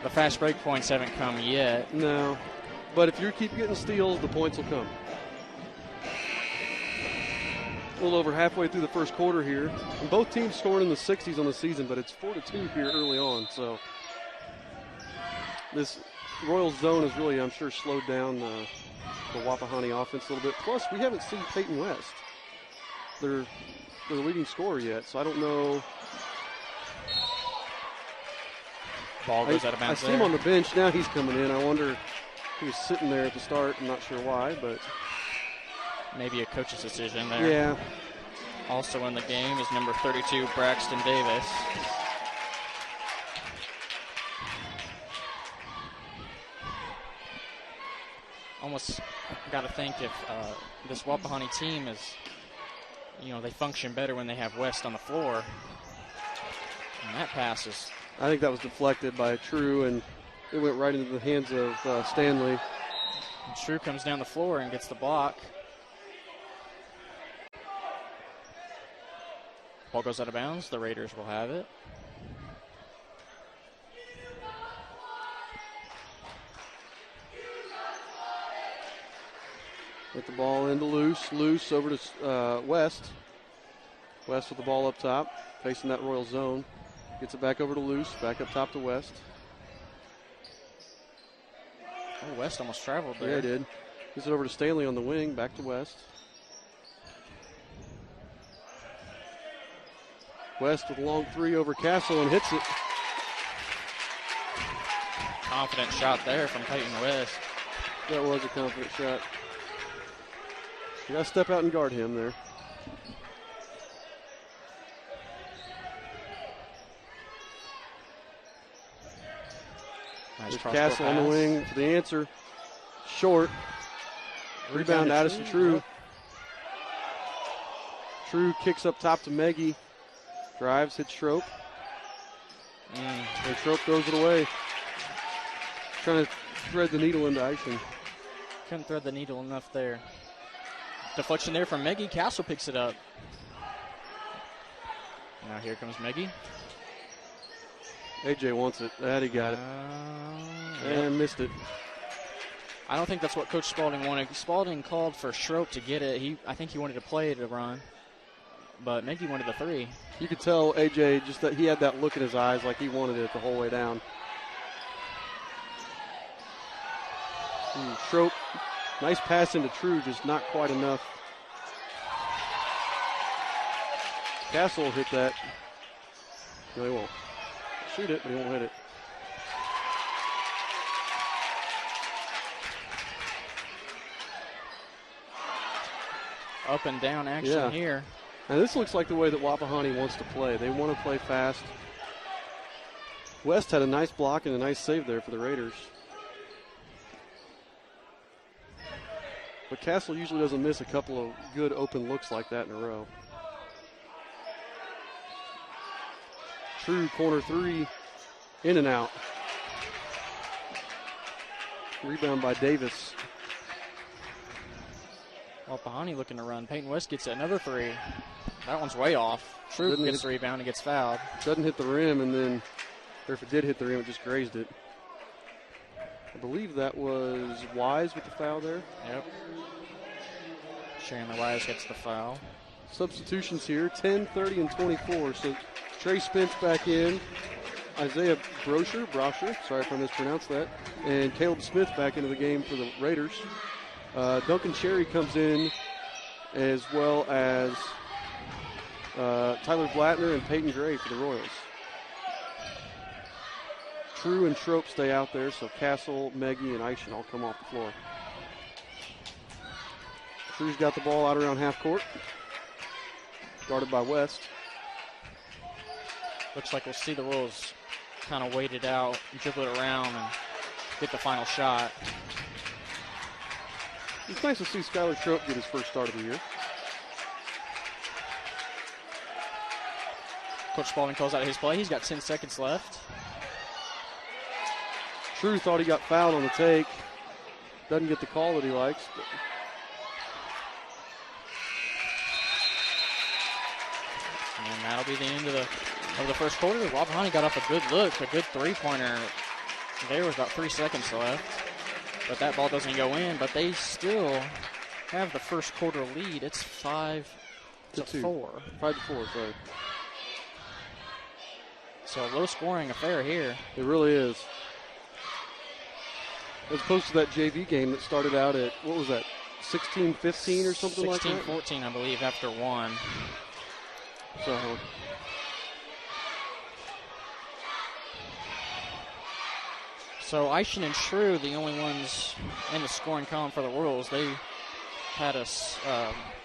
the fast break points haven't come yet. No. But if you keep getting steals, the points will come. A little over halfway through the first quarter here. And both teams scoring in the 60s on the season, but it's 4-2 here early on. So this Royals zone has really, I'm sure, slowed down the Wapahani offense a little bit. Plus, we haven't seen Peyton West, their leading scorer, yet. So I don't know. Ball goes out of bounds. I see him on the bench. Now he's coming in. I wonder if he was sitting there at the start. I'm not sure why, but maybe a coach's decision there. Yeah. Also in the game is number 32, Braxton Davis. Almost got to think if this Wapahani team is they function better when they have West on the floor. And that passes. I think that was deflected by True, and it went right into the hands of Stanley. And True comes down the floor and gets the block. Ball goes out of bounds. The Raiders will have it. Get the ball into Loose. Loose over to West. West with the ball up top, facing that Royal zone. Gets it back over to Loose, back up top to West. Oh, West almost traveled there. Yeah, he did. Gives it over to Stanley on the wing, back to West. West with a long three over Castle and hits it. Confident shot there from Peyton West. That was a confident shot. You got to step out and guard him there. Nice There's cross-court Castle on the pass. wing for the answer. Short. Rebound, Addison True. True kicks up top to Meggie. Drives, hits Schroep. And Schroep throws it away. Trying to thread the needle into icing. Couldn't thread the needle enough there. Deflection there from Meggie. Castle picks it up. Now here comes Meggie. AJ wants it. That he got it. And missed it. I don't think that's what Coach Spalding wanted. Spalding called for Schroep to get it. I think he wanted to play to run. But Meggie wanted the three. You could tell AJ just that he had that look in his eyes like he wanted it the whole way down. Schroep, nice pass into True, just not quite enough. Castle will hit that. No, he won't. Shoot it, but he won't hit it. Up and down action here. And this looks like the way that Wapahani wants to play. They want to play fast. West had a nice block and a nice save there for the Raiders. But Castle usually doesn't miss a couple of good open looks like that in a row. True corner three, in and out. Rebound by Davis. Wapahani looking to run. Peyton West gets another three. That one's way off. True gets the rebound and gets fouled. Doesn't hit the rim, and then, or if it did hit the rim, it just grazed it. I believe that was Wise with the foul there. Yep. Chandler Wise gets the foul. Substitutions here, 10, 30, and 24. So Trey Spence back in. Isaiah Brosher, sorry if I mispronounced that. And Caleb Smith back into the game for the Raiders. Duncan Cherry comes in, as well as Tyler Blattner and Peyton Gray for the Royals. True and Schroep stay out there, so Castle, Meggie, and Eischen all come off the floor. True's got the ball out around half court. Guarded by West. Looks like we'll see the Royals kind of wait it out, dribble it around, and get the final shot. It's nice to see Skylar Schroep get his first start of the year. Coach Spalding calls out his play. He's got 10 seconds left. True thought he got fouled on the take. Doesn't get the call that he likes. But and that'll be the end of the first quarter. Wapahani got off a good look, a good three-pointer. There was about 3 seconds left. But that ball doesn't go in, but they still have the first quarter lead. It's 5-4. 5-4, sorry. So a low-scoring affair here. It really is. As opposed to that JV game that started out at, what was that, 16-15 or something like that? 16-14, I believe, after one. So Eischen and True, the only ones in the scoring column for the Royals, they had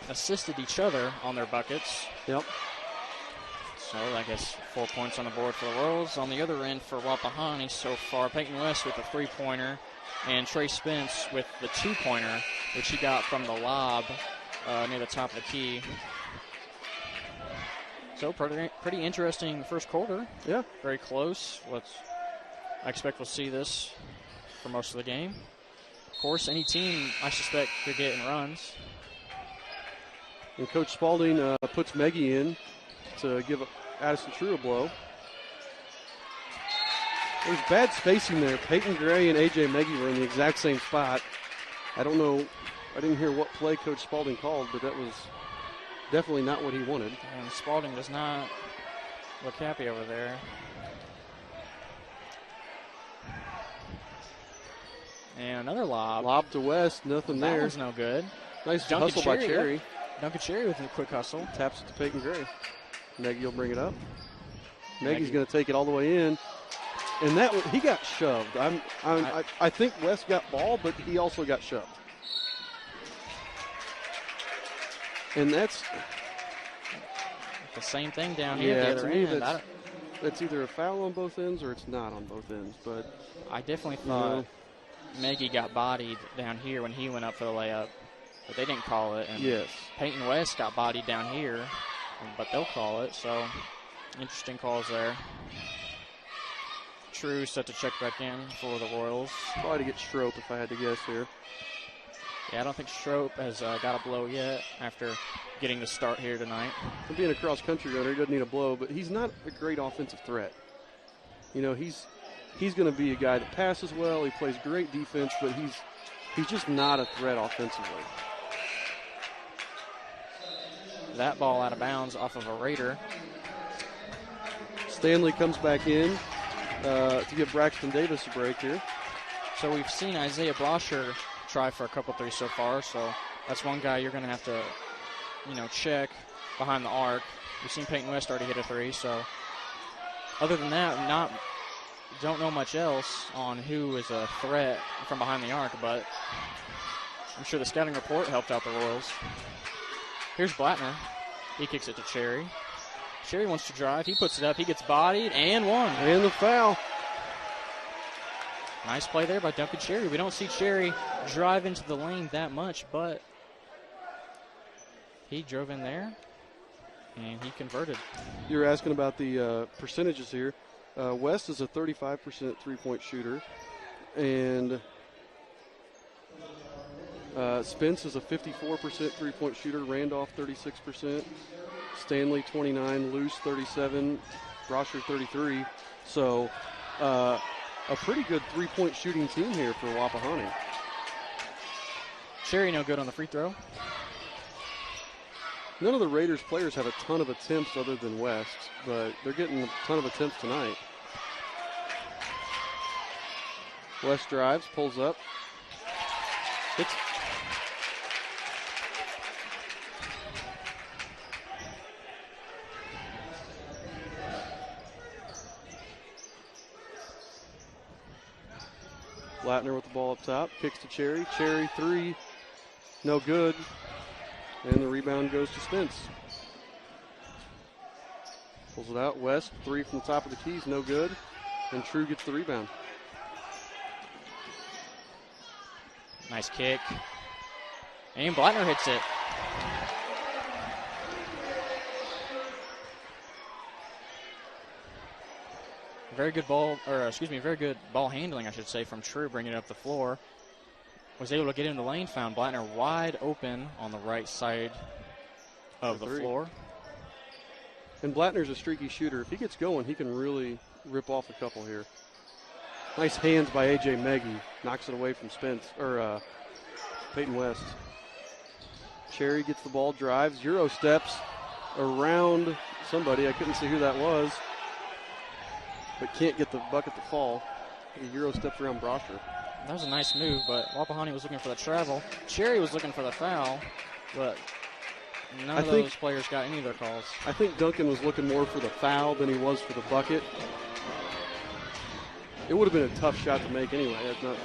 assisted each other on their buckets. Yep. So I guess 4 points on the board for the Royals. On the other end for Wapahani so far, Peyton West with a three-pointer and Trey Spence with the two-pointer, which he got from the lob near the top of the key So pretty interesting first quarter. Yeah. Very close. I expect we'll see this for most of the game. Of course, any team, I suspect, could get in runs. And Coach Spalding puts Meggie in to give Addison True a blow. There's bad spacing there. Peyton Gray and A.J. Meggie were in the exact same spot. I don't know. I didn't hear what play Coach Spalding called, but that was definitely not what he wanted. And Spalding does not look happy over there. And another lob. Lob to West, nothing That there. one's no good. Nice Duncan hustle by Cherry, Cherry. Duncan Cherry with a quick hustle. Taps it to Peyton Gray. Meggie will bring it up. Maggie's going to take it all the way in. And he got shoved. I think West got ball, but he also got shoved. And that's the same thing down here at the other end. That's either a foul on both ends or it's not on both ends. But I definitely thought Meggie got bodied down here when he went up for the layup, but they didn't call it. And yes. Peyton West got bodied down here, but they'll call it. So interesting calls there. True set to check back in for the Royals. Probably to get Strope if I had to guess here. Yeah, I don't think Strope has got a blow yet after getting the start here tonight. For being a cross-country runner, he doesn't need a blow, but he's not a great offensive threat. You know, he's going to be a guy that passes well. He plays great defense, but he's just not a threat offensively. That ball out of bounds off of a Raider. Stanley comes back in to give Braxton Davis a break here. So we've seen Isaiah Brosher try for a couple threes so far, so that's one guy you're going to have to, check behind the arc. We've seen Peyton West already hit a three, so other than that, don't know much else on who is a threat from behind the arc, but I'm sure the scouting report helped out the Royals. Here's Blattner. He kicks it to Cherry. Cherry wants to drive. He puts it up. He gets bodied and one. And the foul. Nice play there by Duncan Cherry. We don't see Cherry drive into the lane that much, but he drove in there and he converted. You were asking about the percentages here. West is a 35% three-point shooter, and Spence is a 54% three-point shooter. Randolph 36%. Stanley 29, Luce 37, Brosher 33. So a pretty good three-point shooting team here for Wapahani. Cherry no good on the free throw. None of the Raiders players have a ton of attempts other than West, but they're getting a ton of attempts tonight. West drives, pulls up. It's Blattner with the ball up top, kicks to Cherry. Cherry three, no good. And the rebound goes to Spence. Pulls it out. West, three from the top of the keys, no good. And True gets the rebound. Nice kick. And Blattner hits it. Very good ball handling, I should say, from True, bringing it up the floor. Was able to get in the lane, found Blattner wide open on the right side of the floor. And Blattner's a streaky shooter. If he gets going, he can really rip off a couple here. Nice hands by A.J. Meggie. Knocks it away from Peyton West. Cherry gets the ball, drives, Euro steps around somebody. I couldn't see who that was, but can't get the bucket to fall. The Euro steps around Brosher. That was a nice move, but Wapahani was looking for the travel. Cherry was looking for the foul, but none of those players got any of their calls. I think Duncan was looking more for the foul than he was for the bucket. It would have been a tough shot to make anyway. I'm not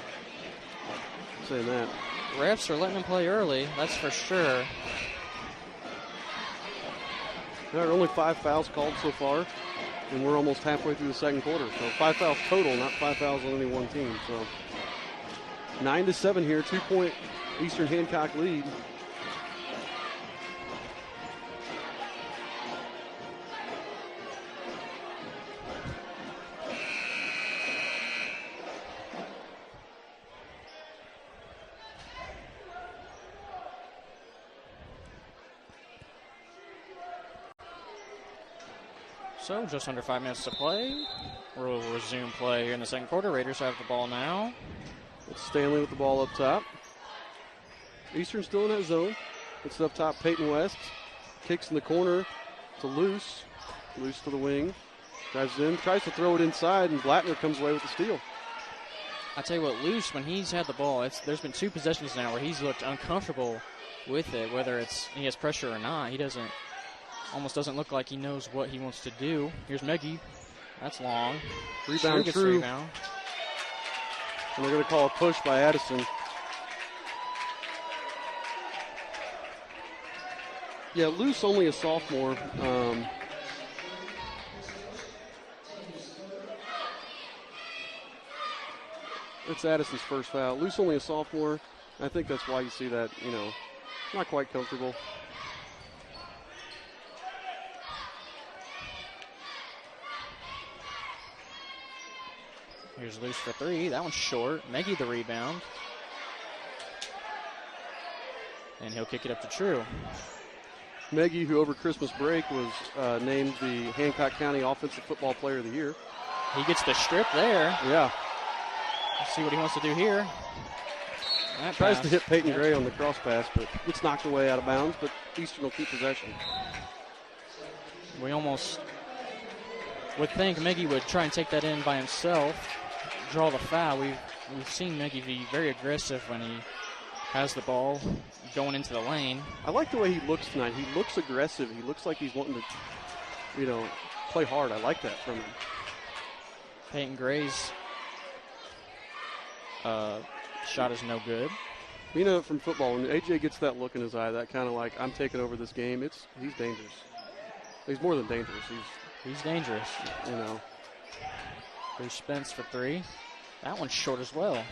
saying that. Refs are letting him play early, that's for sure. There are only 5 fouls called so far, and we're almost halfway through the second quarter. So 5 fouls total, not 5 fouls on any one team. So 9-7 here, 2-point Eastern Hancock lead. So just under 5 minutes to play. We'll resume play here in the second quarter. Raiders have the ball now. It's Stanley with the ball up top. Eastern still in that zone. It's up top, Peyton West. Kicks in the corner to Luce. Luce to the wing. Drives in, tries to throw it inside, and Blattner comes away with the steal. I tell you what, Luce, when he's had the ball, there's been 2 possessions now where he's looked uncomfortable with it, whether it's he has pressure or not. He almost doesn't look like he knows what he wants to do. Here's Meggie. That's long. Rebound, gets True. Rebound. And they're going to call a push by Addison. Yeah, Luce only a sophomore. It's Addison's first foul. Luce only a sophomore. I think that's why you see that, not quite comfortable. Here's Luce for 3. That one's short. Meggie the rebound. And he'll kick it up to True. Meggie, who over Christmas break was named the Hancock County Offensive Football Player of the Year. He gets the strip there. Yeah. Let's see what he wants to do here. That Tries pass. to hit Peyton Gray on the cross pass, but gets knocked away out of bounds, but Eastern will keep possession. We almost would think Meggie would try and take that in by himself, draw the foul. We've seen Meggie be very aggressive when he has the ball going into the lane. I like the way he looks tonight. He looks aggressive. He looks like he's wanting to, play hard. I like that from him. Peyton Gray's shot is no good. You know from football, when AJ gets that look in his eye, that kind of like, I'm taking over this game, he's dangerous. He's more than dangerous. He's dangerous. There's Spence for 3. That one's short as well.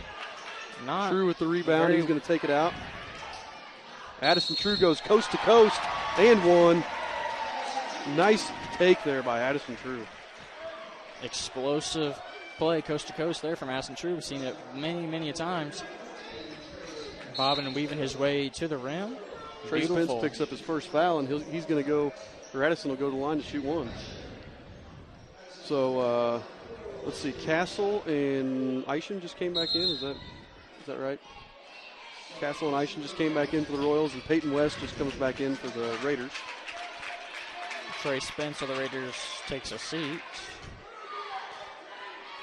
Not True with the rebound. He's going to take it out. Addison True goes coast to coast and one. Nice take there by Addison True. explosive play coast to coast there from Addison True. We've seen it many, many a times. Bobbing and weaving his way to the rim. Trey Spence picks up his first foul, and he's going to go, or Addison will go to the line to shoot one. So, let's see, Castle and Isham just came back in. Is that right? Castle and Isham just came back in for the Royals, and Peyton West just comes back in for the Raiders. Trey Spence of the Raiders takes a seat.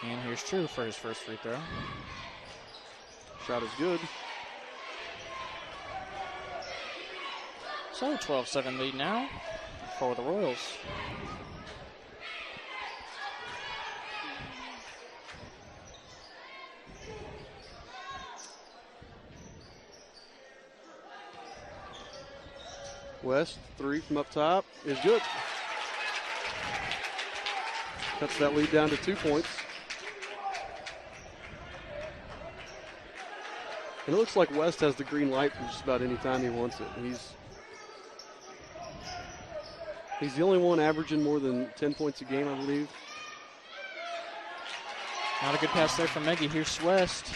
And here's True for his first free throw. Shot is good. So 12-7 lead now for the Royals. West, three from up top is good. Cuts that lead down to 2 points. And it looks like West has the green light for just about any time he wants it. He's the only one averaging more than 10 points a game, I believe. Not a good pass there from Meggie. Here's West.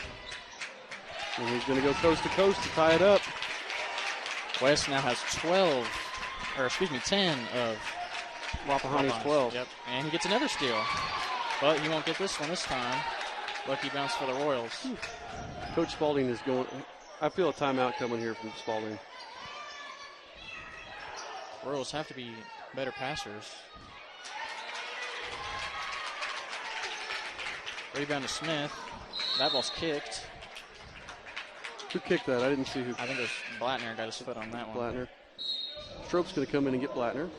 And he's going to go coast to coast to tie it up. West now has 10 of Wapahani's 12. Yep, and he gets another steal. But he won't get this one this time. Lucky bounce for the Royals. Coach Spalding is going. I feel a timeout coming here from Spalding. Royals have to be better passers. Rebound to Smith. That ball's kicked. Who kicked that? I didn't see who. I think it was Blattner got his foot on that one. Blattner. Strope's going to come in and get Blattner.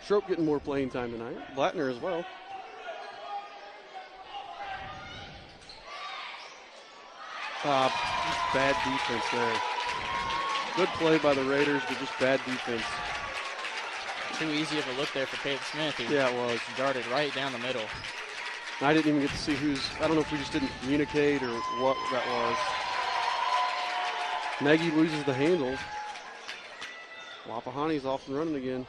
Strope getting more playing time tonight. Blattner as well. Just bad defense there. Good play by the Raiders, but just bad defense. Too easy of a look there for Peyton Smith. Yeah, it was. Darted right down the middle. I didn't even get to see I don't know if we just didn't communicate or what that was. Nagy loses the handle. Wapahani's off and running again.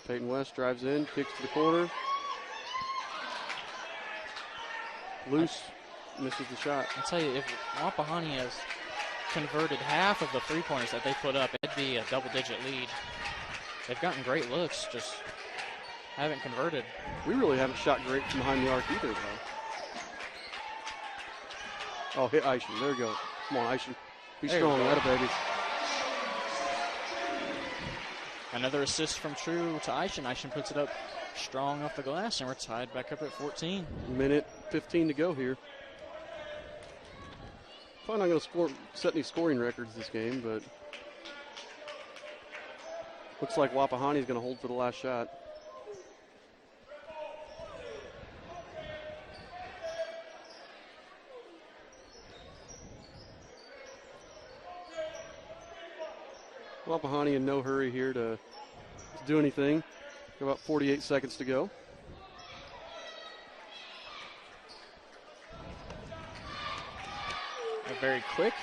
Peyton West drives in, kicks to the corner. Loose, misses the shot. I'll tell you, if Wapahani has converted half of the three-pointers that they put up, it'd be a double-digit lead. They've gotten great looks, just haven't converted. We really haven't shot great from behind the arc either, though. Oh, hit Aishan. There you go. Come on, Aishan. Be strong. That a baby. Another assist from True to Aishan. Aishan puts it up strong off the glass, and we're tied back up at 14. Minute 15 to go here. Probably not going to set any scoring records this game, but looks like Wapahani is going to hold for the last shot. Wapahani in no hurry here to do anything. About 48 seconds to go. A very quick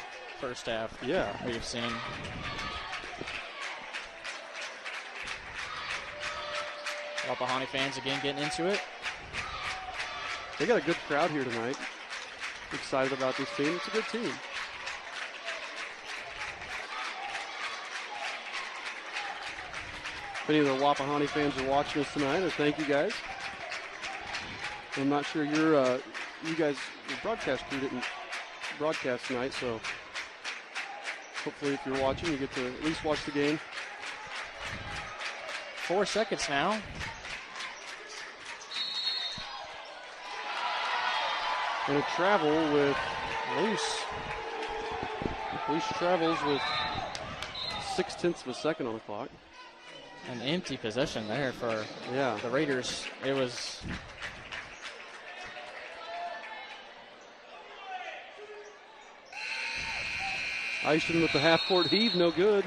first half. Yeah. We've seen. Wapahani fans again getting into it. They got a good crowd here tonight. Excited about this team. It's a good team. If any of the Wapahani fans are watching us tonight, I thank you guys. I'm not sure your broadcast crew didn't broadcast tonight, so hopefully if you're watching, you get to at least watch the game. 4 seconds now. And a travel with Loose. Loose travels with 0.6 of a second on the clock. An empty possession there for the Raiders. It was Aishan with the half-court heave, no good.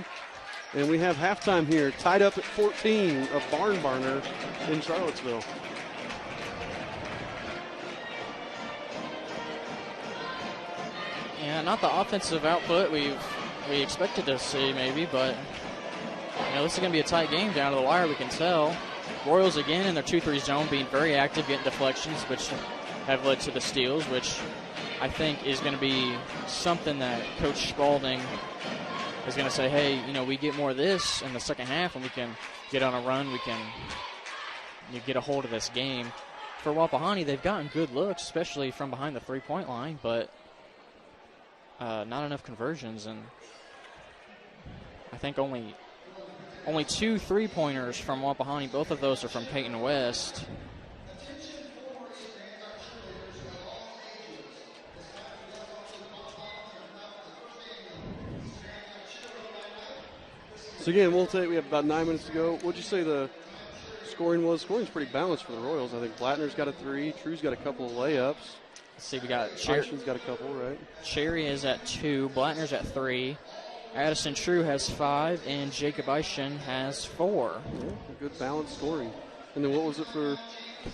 And we have halftime here, tied up at 14, a barn burner in Charlottesville. Yeah, not the offensive output we expected to see maybe, but this is going to be a tight game down to the wire, we can tell. Royals again in their 2-3 zone being very active, getting deflections, which have led to the steals, which I think is going to be something that Coach Spalding is going to say, hey, we get more of this in the second half and we can get on a run, we can get a hold of this game. For Wapahani, they've gotten good looks, especially from behind the three-point line, but not enough conversions, and I think only 2 3-pointers from Wapahani. Both of those are from Peyton West. So again, we have about 9 minutes to go. What'd you say the scoring was? Scoring's pretty balanced for the Royals. I think Blattner's got a 3, True's got a couple of layups. Let's see, we got Aishan's got a couple, right? Cherry is at 2, Blattner's at 3, Addison True has 5, and Jacob Aishan has 4. Yeah, a good balanced scoring. And then what was it for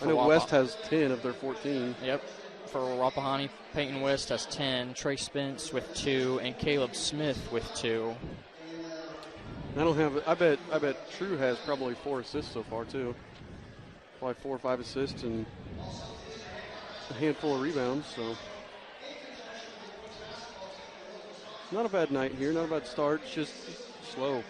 I know West has 10 of their 14. Yep. For Wapahani, Peyton West has 10, Trey Spence with 2, and Caleb Smith with 2. I bet True has probably 4 assists so far too. Probably 4 or 5 assists and a handful of rebounds, so not a bad night here, not a bad start, just slow.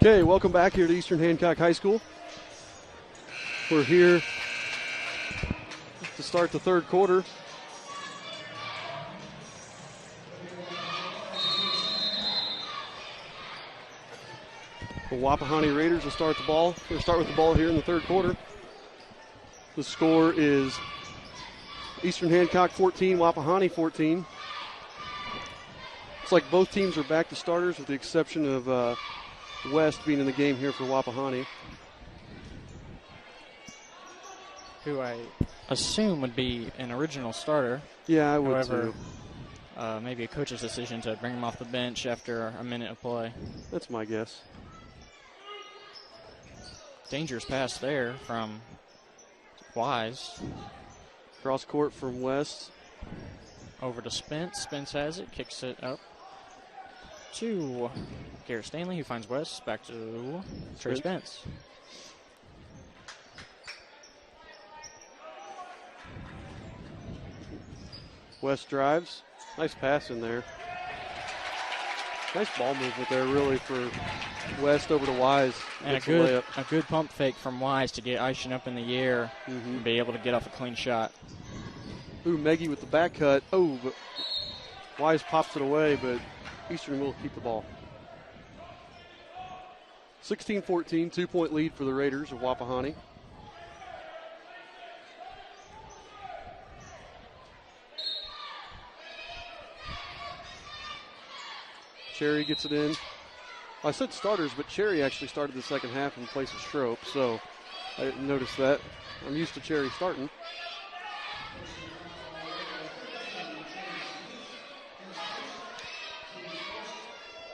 Okay, welcome back here to Eastern Hancock High School. We're here to start the third quarter. The Wapahani Raiders will start with the ball here in the third quarter. The score is Eastern Hancock 14, Wapahani 14. It's like both teams are back to starters with the exception of West being in the game here for Wapahani. Who I assume would be an original starter. Yeah, I would However, too. Maybe a coach's decision to bring him off the bench after a minute of play. That's my guess. Dangerous pass there from Wise. Cross court from West. Over to Spence. Spence has it, kicks it up to Garrett Stanley, who finds West. Back to Trey Spence. West drives. Nice pass in there. Nice ball movement there, really, for West over to Wise. And a good pump fake from Wise to get Aishin up in the air and be able to get off a clean shot. Ooh, Meggie with the back cut. Oh, but Wise pops it away, but Eastern will keep the ball. 16-14, 2-point lead for the Raiders of Wapahani. Cherry gets it in. I said starters, but Cherry actually started the second half in place of Schroep, so I didn't notice that. I'm used to Cherry starting.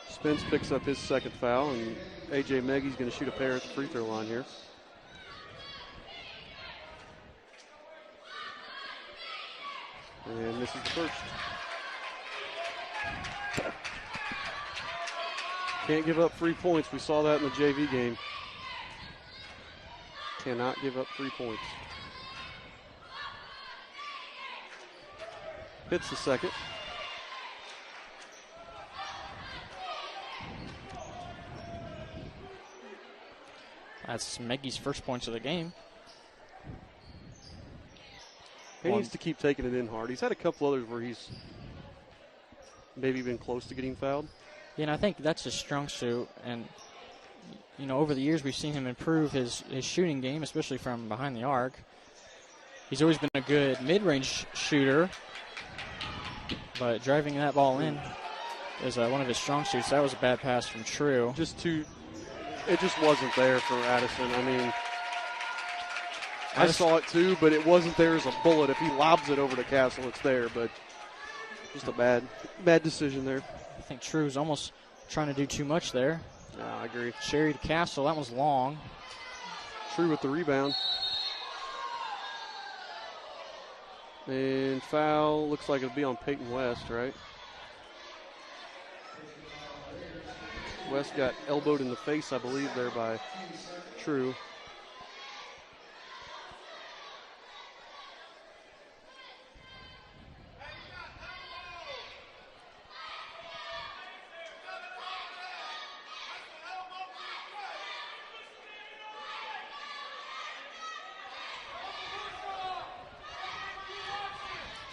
Spence picks up his second foul, and A.J. Maggie's going to shoot a pair at the free throw line here. And this is the first. Can't give up 3 points. We saw that in the JV game. Cannot give up 3 points. Hits the second. That's Maggie's first points of the game. He needs to keep taking it in hard. He's had a couple others where he's maybe been close to getting fouled. Yeah, and I think that's his strong suit. And, you know, over the years we've seen him improve his shooting game, especially from behind the arc. He's always been a good mid-range shooter, but driving that ball in is one of his strong suits. That was a bad pass from True. It just wasn't there for Addison. I mean, I saw it too, but it wasn't there as a bullet. If he lobs it over to Castle, it's there, but just a bad decision there. I think True's almost trying to do too much there. Yeah, I agree. Cherry to Castle, that was long. True with the rebound. And foul, looks like it'll be on Peyton West, right? West got elbowed in the face, I believe, there by True.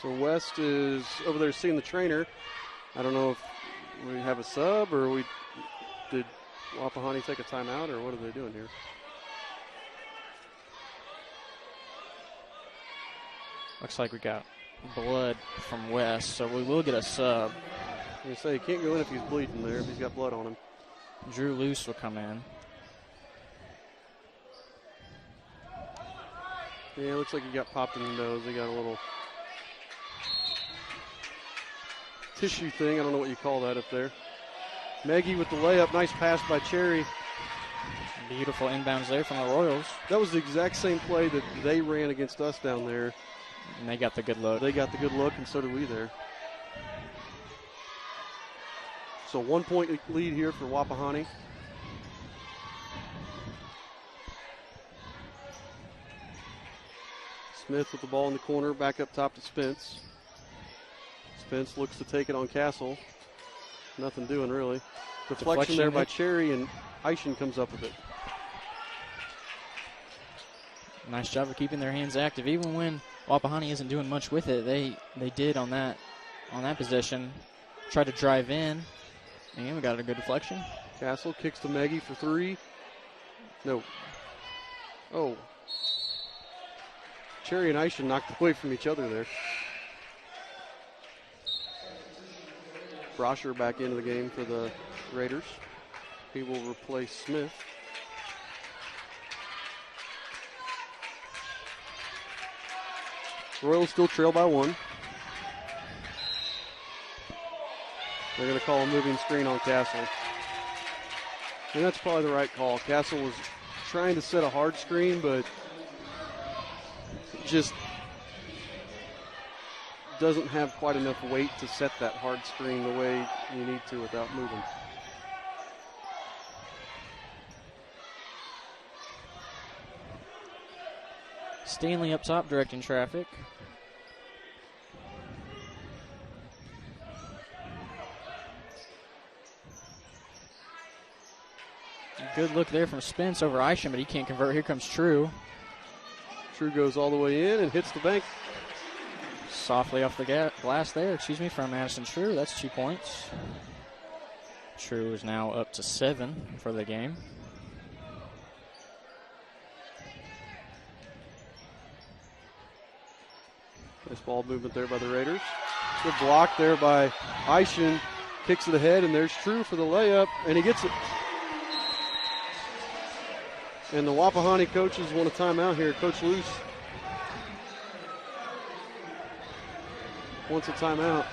So West is over there seeing the trainer. I don't know if we have a sub or did Wapahani take a timeout or what are they doing here? Looks like we got blood from West, so we will get a sub. I say he can't go in if he's bleeding there, if he's got blood on him. Drew Luce will come in. Yeah, it looks like he got popped in the nose. He got a little tissue thing. I don't know what you call that up there. Maggie with the layup. Nice pass by Cherry. Beautiful inbounds there from the Royals. That was the exact same play that they ran against us down there. And they got the good look. They got the good look, and so did we there. So 1 point lead here for Wapahani. Smith with the ball in the corner, back up top to Spence. Spence looks to take it on Castle. Nothing doing, really. Deflection there by Cherry, and Heischen comes up with it. Nice job of keeping their hands active. Even when Wapahani isn't doing much with it, they did on that possession. Try to drive in. And we got a good deflection. Castle kicks to Maggie for 3. No. Oh. Cherry and Heischen knocked away from each other there. Brosher back into the game for the Raiders. He will replace Smith. Royals still trail by 1. They're going to call a moving screen on Castle. And that's probably the right call. Castle was trying to set a hard screen, but just doesn't have quite enough weight to set that hard screen the way you need to without moving. Stanley up top directing traffic. Good look there from Spence over Isham, but he can't convert. Here comes True. True goes all the way in and hits the bank. Softly off the glass there, from Madison True. That's 2 points. True is now up to 7 for the game. Nice ball movement there by the Raiders. Good block there by Heischen. Kicks it ahead, and there's True for the layup, and he gets it. And the Wapahani coaches want a timeout here. Coach Luce wants a timeout.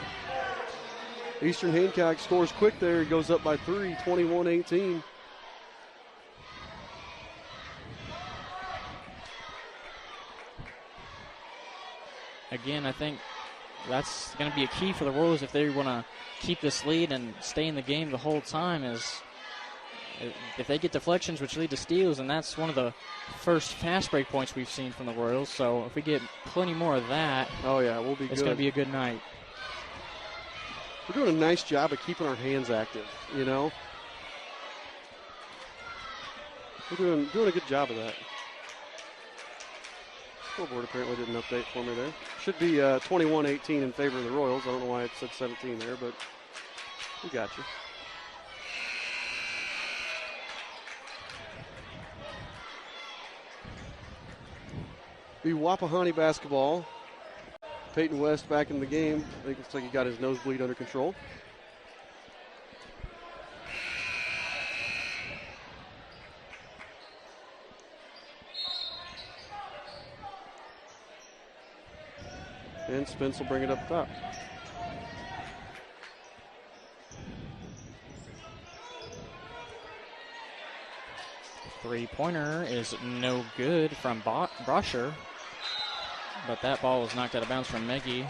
Eastern Hancock scores quick there. He goes up by 3, 21-18. Again, I think that's going to be a key for the Royals if they want to keep this lead and stay in the game the whole time. Is if they get deflections, which lead to steals, and that's one of the first fast break points we've seen from the Royals. So if we get plenty more of that, oh yeah, we'll be. It's going to be a good night. We're doing a nice job of keeping our hands active. You know, we're doing a good job of that. Scoreboard apparently didn't update for me there. Should be 21-18 in favor of the Royals. I don't know why it said 17 there, but we got you. The Wapahani basketball. Peyton West back in the game. I think it's like he got his nosebleed under control. And Spence will bring it up top. Three-pointer is no good from Brosher. But that ball was knocked out of bounds from Meggie.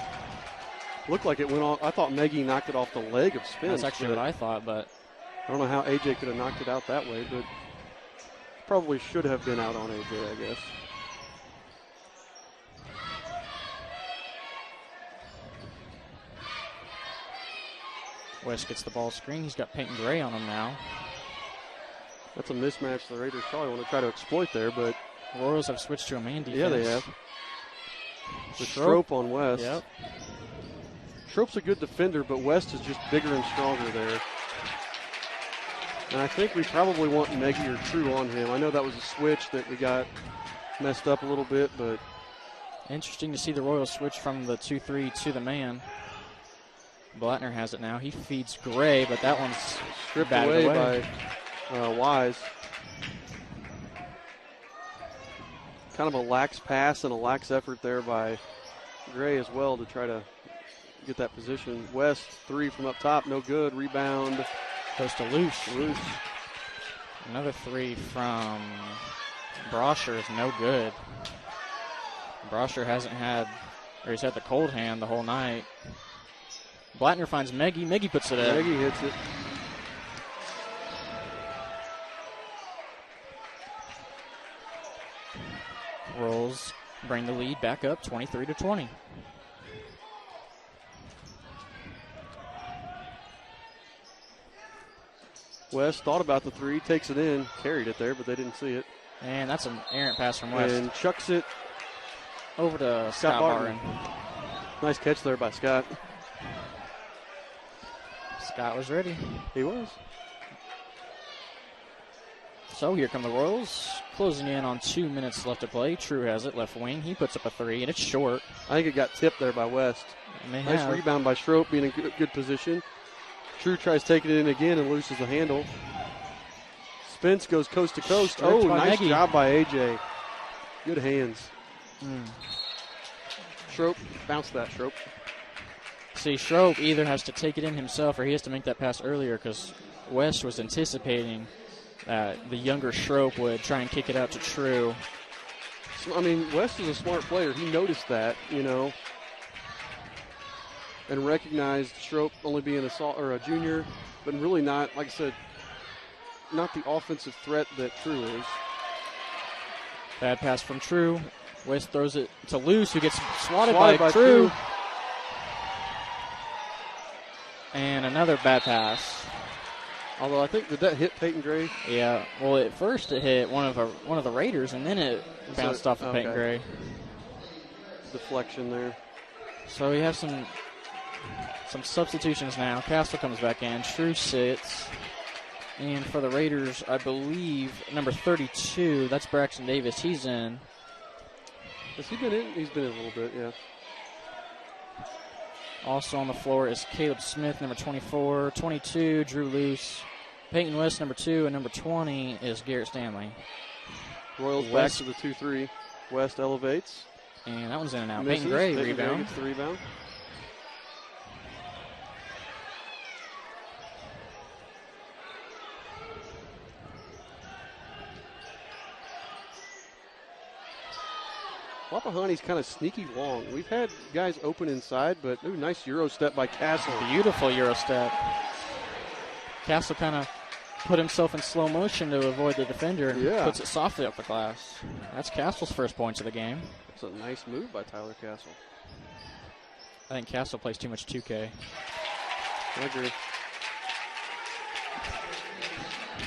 Looked like it went off. I thought Meggie knocked it off the leg of Spence. That's actually what I thought, but I don't know how AJ could have knocked it out that way, but probably should have been out on AJ, I guess. West gets the ball screen. He's got Peyton Gray on him now. That's a mismatch the Raiders probably want to try to exploit there, but the Royals have switched to a man defense. Yeah, they have. With Strope on West. Yep. Strope's a good defender, but West is just bigger and stronger there. And I think we probably want Meggie or True on him. I know that was a switch that we got messed up a little bit, but interesting to see the Royals switch from the 2-3 to the man. Blattner has it now. He feeds Gray, but that one's stripped away by Wise. Kind of a lax pass and a lax effort there by Gray as well to try to get that position. West, 3 from up top, no good. Rebound. Goes to Luce. Another 3 from Brosher is no good. Brosher hasn't had, or he's had the cold hand the whole night. Blattner finds Meggie. Meggie puts it in. Meggie hits it. Rolls bring the lead back up 23-20. West thought about the three, takes it in, carried it there, but they didn't see it. And that's an errant pass from West. And chucks it over to Scott Barton. Nice catch there by Scott. Scott was ready. He was. So here come the Royals, closing in on 2 minutes left to play. True has it, left wing. He puts up a three, and it's short. I think it got tipped there by West. Nice rebound by Schroep, being in good position. True tries taking it in again and loses the handle. Spence goes coast to coast. Stripped by nice Nagy. job by AJ. Good hands. Schroep, bounce that, Schroep. See, Schroep either has to take it in himself or he has to make that pass earlier because West was anticipating that the younger Schroep would try and kick it out to True. I mean, West is a smart player. He noticed that, and recognized Schroep only being a junior, but really not, like I said, not the offensive threat that True is. Bad pass from True. West throws it to Luce, who gets swatted by True. And another bad pass. Although I think, did that hit Peyton Gray? Yeah. Well, at first it hit one of the Raiders, and then it bounced off of Peyton Gray. Deflection there. So we have some substitutions now. Castle comes back in. True sits. And for the Raiders, I believe, number 32, that's Braxton Davis. He's in. Has he been in? He's been in a little bit, yeah. Also on the floor is Caleb Smith, number 24. 22, Drew Luce. Peyton West, number 2. And number 20 is Garrett Stanley. Royals West back to the 2-3. West elevates. And that one's in and out. Misses. Peyton Gray Gray rebound. Gets the rebound. Wapahani's kind of sneaky long. We've had guys open inside, but nice Euro step by Castle. Beautiful Euro step. Castle kind of put himself in slow motion to avoid the defender and puts it softly up the glass. That's Castle's first points of the game. That's a nice move by Tyler Castle. I think Castle plays too much 2K. I agree.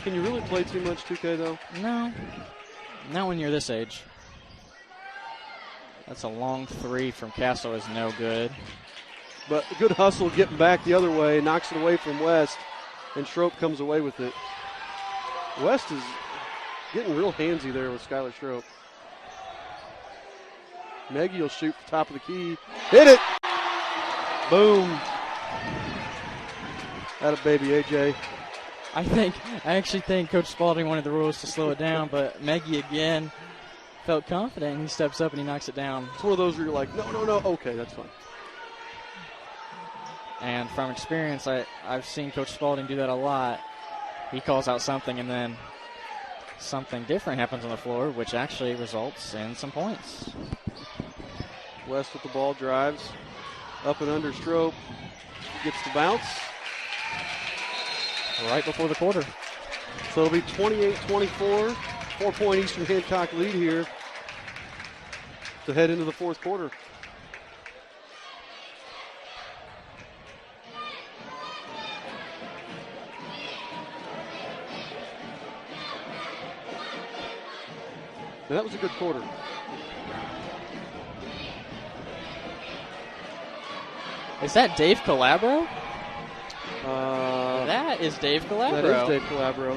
Can you really play too much 2K, though? No. Not when you're this age. That's a long three from Castle is no good. But good hustle getting back the other way, knocks it away from West, and Schroep comes away with it. West is getting real handsy there with Skylar Schroep. Maggie will shoot the top of the key. Hit it! Boom. Atta baby, AJ. I actually think Coach Spalding wanted the Royals to slow it down, but Maggie again felt confident, and he steps up and he knocks it down. It's one of those where you're like, no, okay, that's fine. And from experience, I've seen Coach Spalding do that a lot. He calls out something, and then something different happens on the floor, which actually results in some points. West with the ball, drives, up and under Strope, gets the bounce. Right before the quarter. So it'll be 28-24, 4-point Eastern Hancock lead here to head into the fourth quarter. And that was a good quarter. Is that Dave Calabro? That is Dave Calabro. That is Dave Calabro.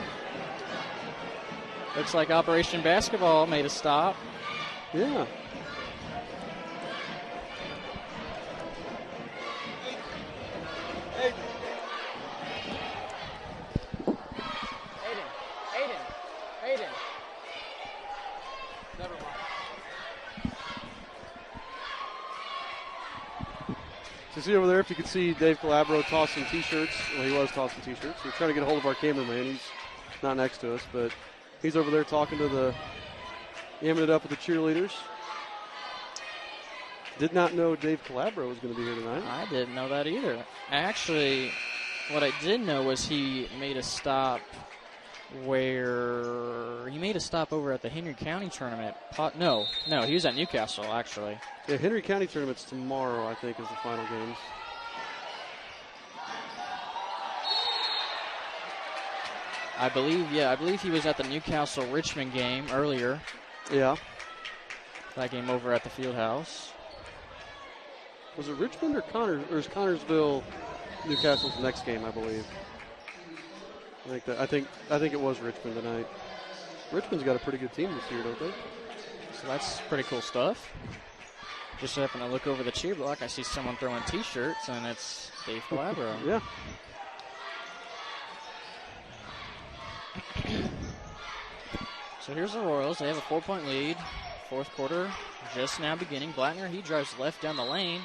Looks like Operation Basketball made a stop. Yeah. Aiden. Never mind. So see over there, if you could see Dave Calabro tossing T-shirts. Well, he was tossing T-shirts. We're trying to get a hold of our cameraman. He's not next to us, but he's over there talking to amming it up with the cheerleaders. Did not know Dave Calabro was going to be here tonight. I didn't know that either. Actually, what I did know was he made a stop over at the Henry County tournament. No, he was at Newcastle, actually. Yeah, Henry County tournament's tomorrow, I think, is the final games. I believe he was at the Newcastle-Richmond game earlier. Yeah. That game over at the Field House. Was it Richmond or Connors? Or is Connorsville Newcastle's next game, I believe? I think it was Richmond tonight. Richmond's got a pretty good team this year, don't they? So that's pretty cool stuff. Just happened to look over the cheer block. I see someone throwing T-shirts, and it's Dave Calabro. Yeah. So here's the Royals. They have a 4-point lead. Fourth quarter just now beginning. Blattner, he drives left down the lane.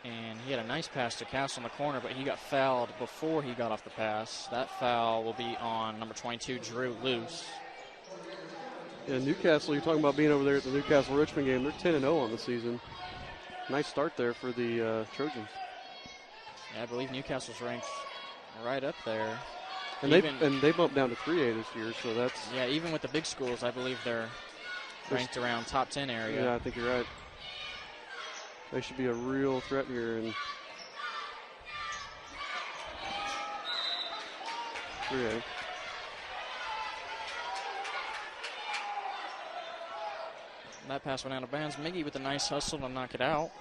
And he had a nice pass to Castle in the corner, but he got fouled before he got off the pass. That foul will be on number 22, Drew Luce. Yeah, Newcastle, you're talking about being over there at the Newcastle-Richmond game. They're 10-0 on the season. Nice start there for the Trojans. Yeah, I believe Newcastle's ranked right up there. And they bumped down to 3A this year, so that's... Yeah, even with the big schools, I believe they're ranked around top 10 area. Yeah, I think you're right. They should be a real threat here. And 3A. That pass went out of bounds. Miggy with a nice hustle to knock it out.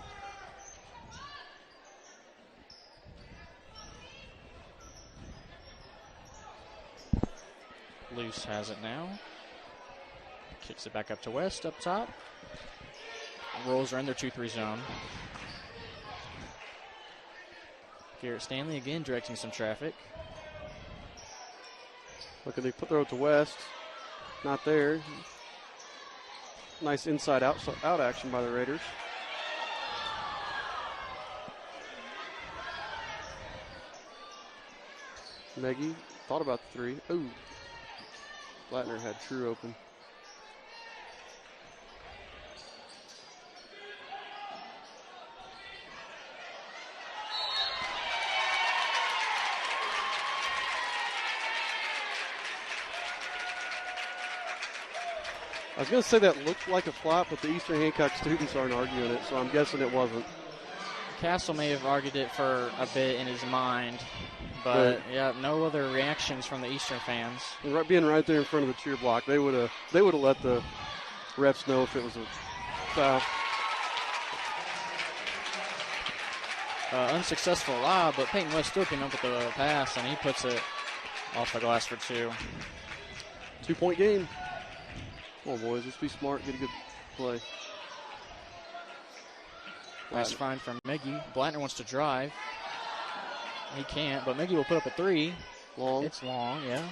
Luce has it now. Kicks it back up to West up top. Royals are in their 2-3 zone. Garrett Stanley again directing some traffic. Look at they throw it to West. Not there. Nice inside out action by the Raiders. Meggie thought about the three. Ooh. Blattner had True open. I was going to say that looked like a flop, but the Eastern Hancock students aren't arguing it, so I'm guessing it wasn't. Castle may have argued it for a bit in his mind, but yeah, no other reactions from the Eastern fans. Being right there in front of the cheer block, they would have let the refs know if it was a foul. Unsuccessful lob, but Peyton West still came up with the pass, and he puts it off the glass for two. 2-point game. Come on, boys, let's be smart, get a good play. Nice find from Miggy. Blattner wants to drive. He can't, but Miggy will put up a three. Long. It's long, yeah.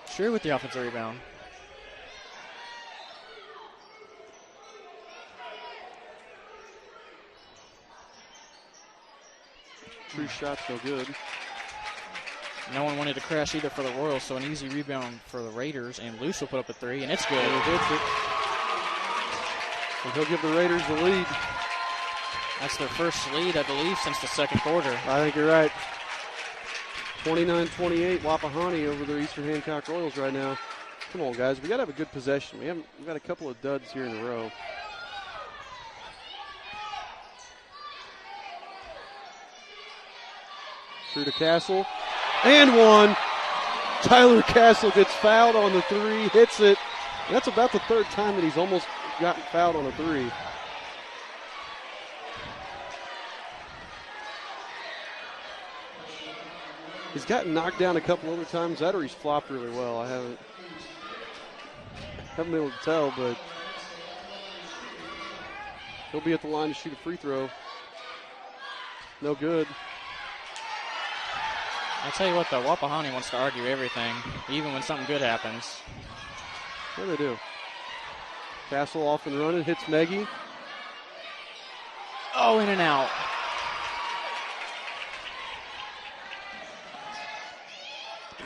Sure with the offensive rebound. True shot's no good. No one wanted to crash either for the Royals, so an easy rebound for the Raiders, and Luce will put up a three, and it's good. And he hits it. And he'll give the Raiders the lead. That's their first lead, I believe, since the second quarter. I think you're right. 29-28, Wapahani over the Eastern Hancock Royals right now. Come on, guys, we got to have a good possession. We've got a couple of duds here in a row. True to Castle. And one. Tyler Castle gets fouled on the three, hits it. And that's about the third time that he's almost gotten fouled on a three. He's gotten knocked down a couple other times. That or he's flopped really well. I haven't been able to tell, but he'll be at the line to shoot a free throw. No good. I'll tell you what, though, Wapahani wants to argue everything, even when something good happens. Yeah, they do. Castle off and running, hits Meggie. Oh, in and out.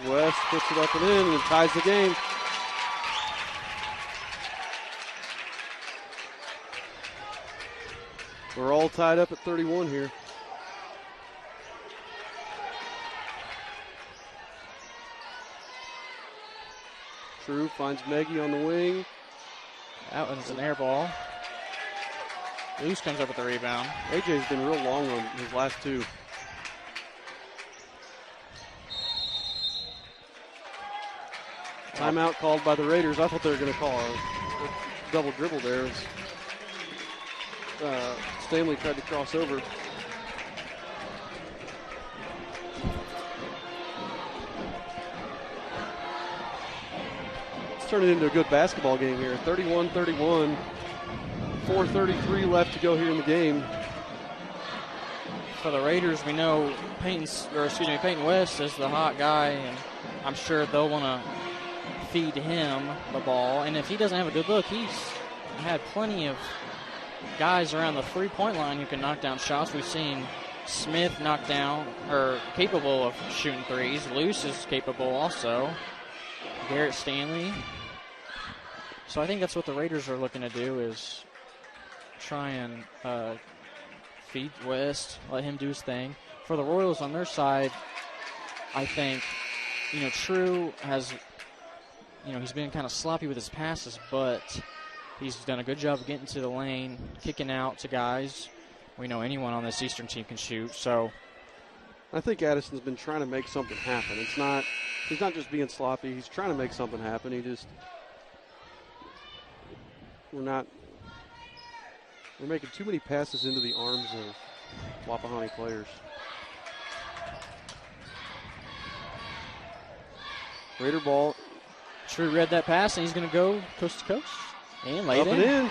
West puts it up and in and ties the game. We're all tied up at 31 here. True finds Meggie on the wing. That one's an air ball. Luce comes up with the rebound. AJ's been real long on his last two. Timeout called by the Raiders. I thought they were going to call a double dribble there. Stanley tried to cross over. Let's turn it into a good basketball game here. 31-31. 4:33 left to go here in the game. For the Raiders, we know Peyton West is the hot guy, and I'm sure they'll want to feed him the ball. And if he doesn't have a good look, he's had plenty of guys around the three-point line who can knock down shots. We've seen Smith knock down, or capable of shooting threes. Luce is capable also. Garrett Stanley. So I think that's what the Raiders are looking to do, is try and feed West, let him do his thing. For the Royals on their side, I think, True has, he's been kind of sloppy with his passes, but he's done a good job of getting to the lane, kicking out to guys. We know anyone on this Eastern team can shoot, so. I think Addison's been trying to make something happen. He's not just being sloppy, he's trying to make something happen. We're making too many passes into the arms of Wapahani players. Raider ball. True read that pass, and he's going to go coast to coast. And laid up and in.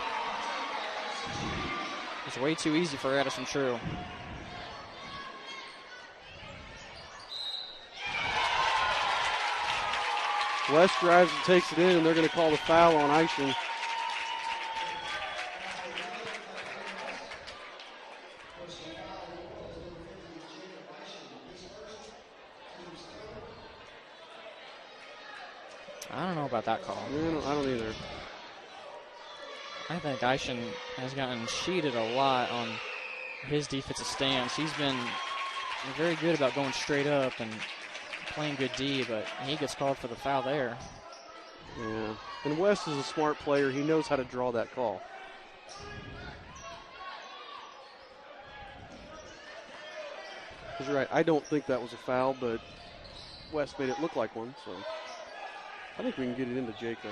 It's way too easy for Addison True. West drives and takes it in, and they're going to call the foul on Isham. I don't know about that call. I don't either. I think Isham has gotten cheated a lot on his defensive stance. He's been very good about going straight up and playing good D, but he gets called for the foul there. Yeah, and West is a smart player. He knows how to draw that call. Because you're right, I don't think that was a foul, but West made it look like one, so I think we can get it into Jake there.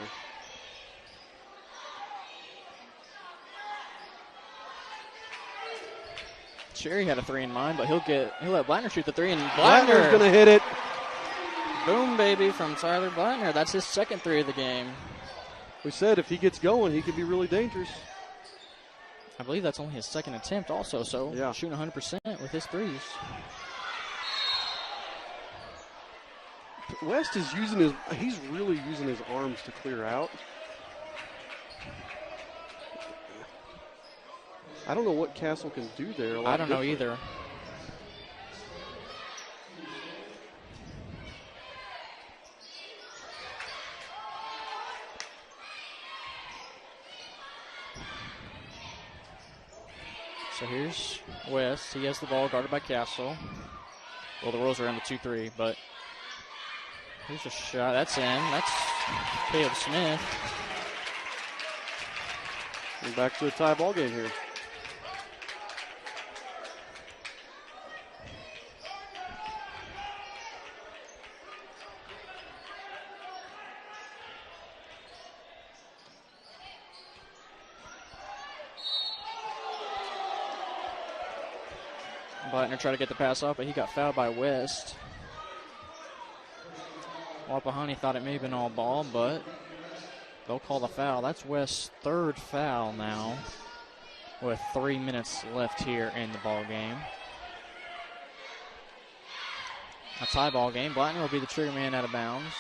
Cherry had a three in mind, but he'll let Blattner shoot the three, and Blattner's going to hit it. Boom, baby, from Tyler Blattner. That's his second three of the game. We said if he gets going, he could be really dangerous. I believe that's only his second attempt also, so yeah. Shooting 100% with his threes. West is he's really using his arms to clear out. I don't know what Castle can do there. I don't know either. So here's West. He has the ball guarded by Castle. Well, the Royals are in the 2-3, but here's a shot. That's in. That's Caleb Smith. And back to a tie ball game here. Blattner tried to get the pass off, but he got fouled by West. Wapahani thought it may have been all ball, but they'll call the foul. That's West's third foul now with 3 minutes left here in the ball game. A tie ball game. Blattner will be the trigger man out of bounds.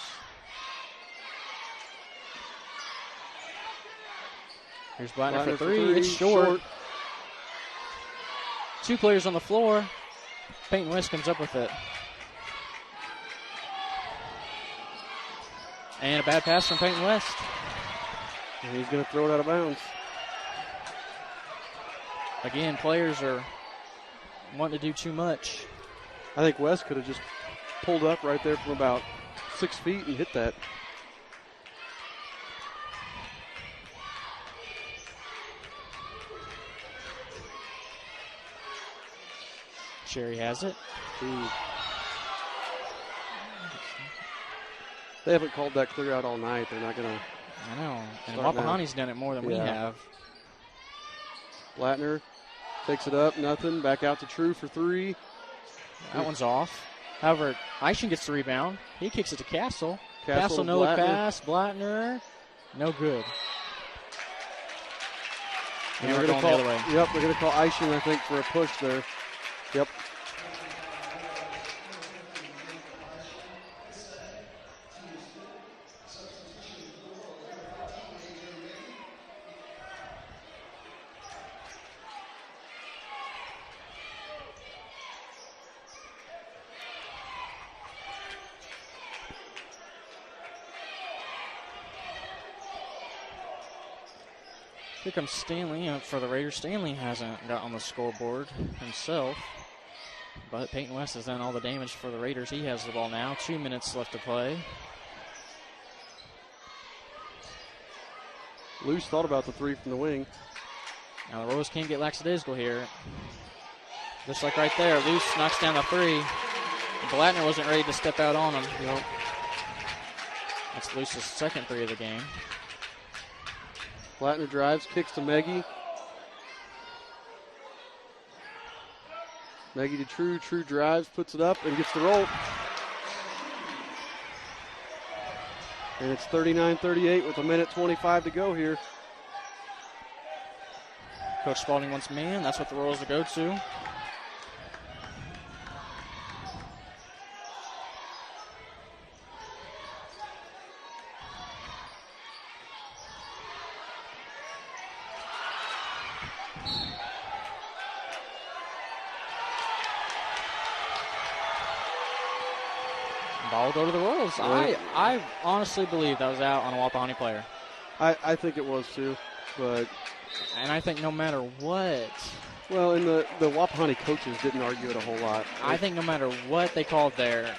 Here's Blattner for three. It's short. Two players on the floor. Peyton West comes up with it. And a bad pass from Peyton West. And he's going to throw it out of bounds. Again, players are wanting to do too much. I think West could have just pulled up right there from about 6 feet and hit that. Cherry has it. Ooh. They haven't called that clear out all night. They're not going to. I know. And Start Wapahani's done it more than we have. Blattner takes it up, nothing. Back out to True for three. That one's off. However, Eischen gets the rebound. He kicks it to Castle. Castle no look pass. Blattner, no good. And we're going the other way. Yep, we're going to call Eischen, I think, for a push there. Yep. Here comes Stanley for the Raiders. Stanley hasn't got on the scoreboard himself, but Peyton West has done all the damage for the Raiders. He has the ball now. 2 minutes left to play. Luce thought about the three from the wing. Now the Royals can't get lackadaisical here. Just like right there, Luce knocks down the three. Blattner wasn't ready to step out on him. Nope. That's Luce's second three of the game. Blattner drives, kicks to Meggie. Meggie to True. True drives, puts it up, and gets the roll. And it's 39-38 with 1:25 to go here. Coach Spalding wants man. That's what the Royals will go to. Ball will go to the Royals. I honestly believe that was out on a Wapahani player. I think it was too, but. And I think no matter what. Well, and the Wapahani coaches didn't argue it a whole lot. I think no matter what they called there,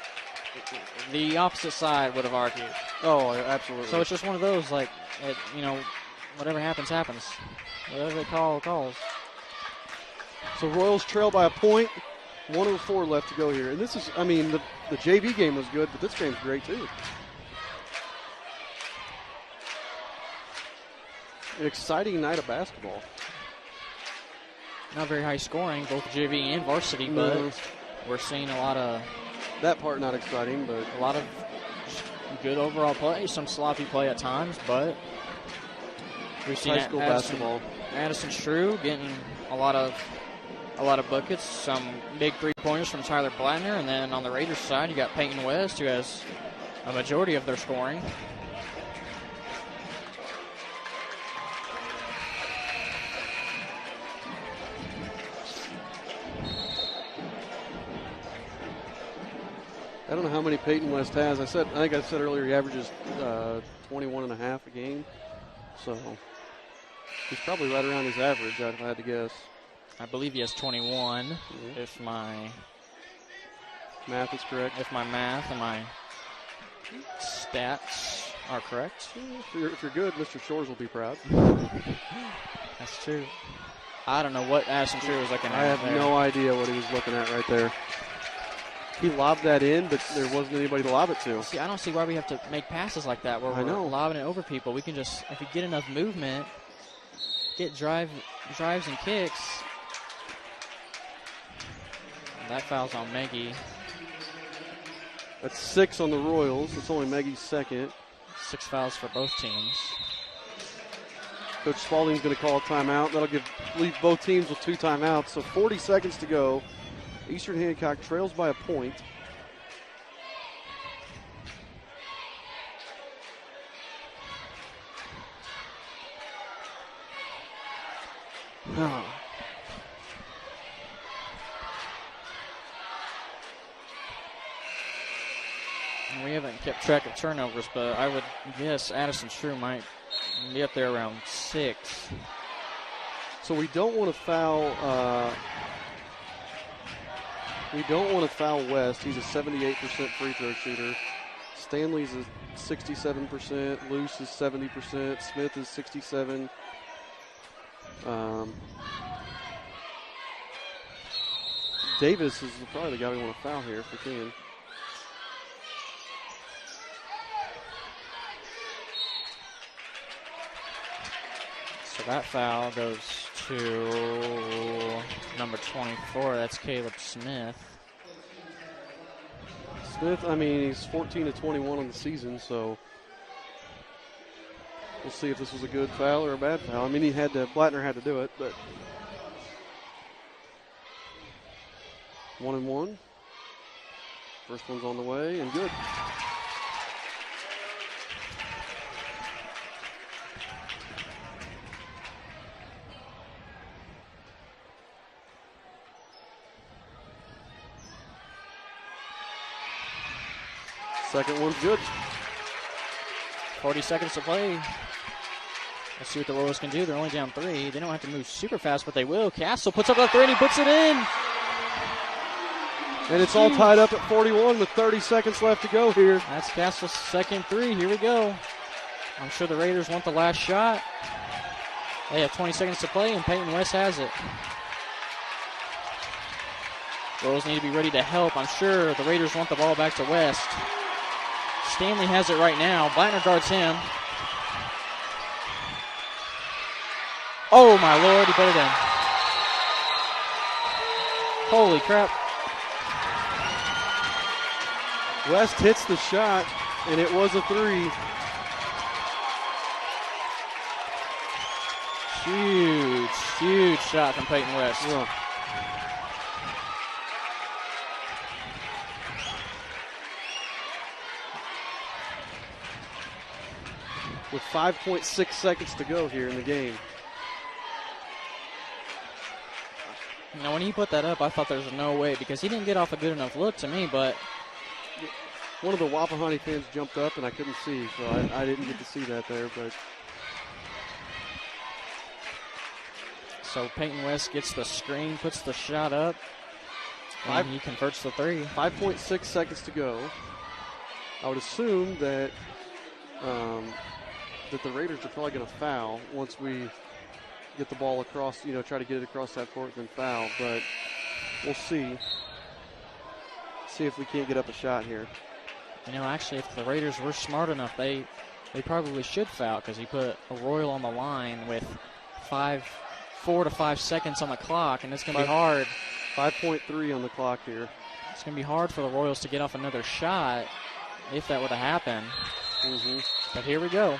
the opposite side would have argued. Oh, absolutely. So it's just one of those, like, whatever happens, happens. Whatever they call, calls. So Royals trail by a point. 1:04 left to go here. And this is, I mean, the JV game was good, but this game's great too. An exciting night of basketball. Not very high scoring, both JV and varsity, but we're seeing a lot of... That part not exciting, but... A lot of good overall play, some sloppy play at times, but... We've seen high school basketball. Addison Shrew getting a lot of buckets, some big three-pointers from Tyler Blattner, and then on the Raiders side, you got Peyton West, who has a majority of their scoring. I don't know how many Peyton West has. I think I said earlier he averages 21 and a half a game. So he's probably right around his average, if I had to guess. I believe he has 21, if my math is correct. If my math and my stats are correct. If you're good, Mr. Shores will be proud. That's true. I don't know what Addison Shrew was looking at. I have no idea what he was looking at right there. He lobbed that in, but there wasn't anybody to lob it to. See, I don't see why we have to make passes like that where we're lobbing it over people. We can just, if we get enough movement, get drives and kicks. And that foul's on Meggie. That's 6 on the Royals. It's only Maggie's second. 6 fouls for both teams. Coach Spalding's going to call a timeout. That'll leave both teams with 2 timeouts. So 40 seconds to go. Eastern Hancock trails by a point. We haven't kept track of turnovers, but I would guess Addison Shrew might be up there around 6. So we don't want to foul. We don't want to foul West. He's a 78% free throw shooter. Stanley's a 67%. Luce is 70%. Smith is 67%. Davis is probably the guy we want to foul here if we can. So that foul goes to number 24. That's Caleb Smith. Smith, I mean, he's 14 to 21 on the season, so we'll see if this was a good foul or a bad foul. I mean, Blattner had to do it, but 1-1. First one's on the way and good. Second one's good. 40 seconds to play. Let's see what the Royals can do. They're only down 3. They don't have to move super fast, but they will. Castle puts up that 3 and he puts it in. And it's all tied up at 41 with 30 seconds left to go here. That's Castle's second 3. Here we go. I'm sure the Raiders want the last shot. They have 20 seconds to play, and Peyton West has it. Royals need to be ready to help. I'm sure the Raiders want the ball back to West. Stanley has it right now. Blattner guards him. Oh, my Lord, he put it in. Holy crap. West hits the shot, and it was a 3. Huge shot from Peyton West. Yeah. With 5.6 seconds to go here in the game. Now, when he put that up, I thought there was no way because he didn't get off a good enough look to me, but one of the Wapahani fans jumped up and I couldn't see, so I didn't get to see that there. But so Peyton West gets the screen, puts the shot up, and he converts the 3. 5.6 seconds to go. I would assume that that the Raiders are probably going to foul once we get the ball across, try to get it across that court and foul. But we'll see. See if we can't get up a shot here. Actually, if the Raiders were smart enough, they probably should foul because he put a Royal on the line with 4 to 5 seconds on the clock, and it's going to be hard. 5.3 on the clock here. It's going to be hard for the Royals to get off another shot if that were to happen. Mm-hmm. But here we go.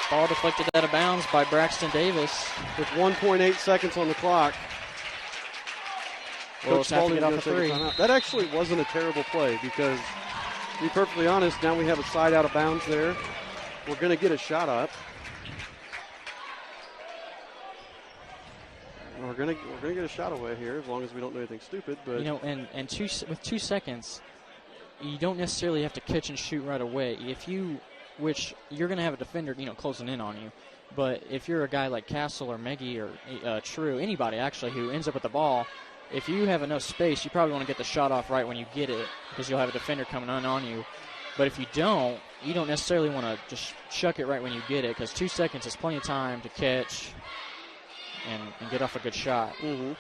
Ball deflected out of bounds by Braxton Davis. With 1.8 seconds on the clock. Coach Spalding get off the 3. That actually wasn't a terrible play because, to be perfectly honest, now we have a side out of bounds there. We're going to get a shot up. We're gonna get a shot away here as long as we don't do anything stupid. But with 2 seconds, you don't necessarily have to catch and shoot right away. Which you're going to have a defender, closing in on you. But if you're a guy like Castle or Meggie or True, anybody actually who ends up with the ball, if you have enough space, you probably want to get the shot off right when you get it because you'll have a defender coming on you. But if you don't necessarily want to just chuck it right when you get it because 2 seconds is plenty of time to catch and get off a good shot. Mm-hmm.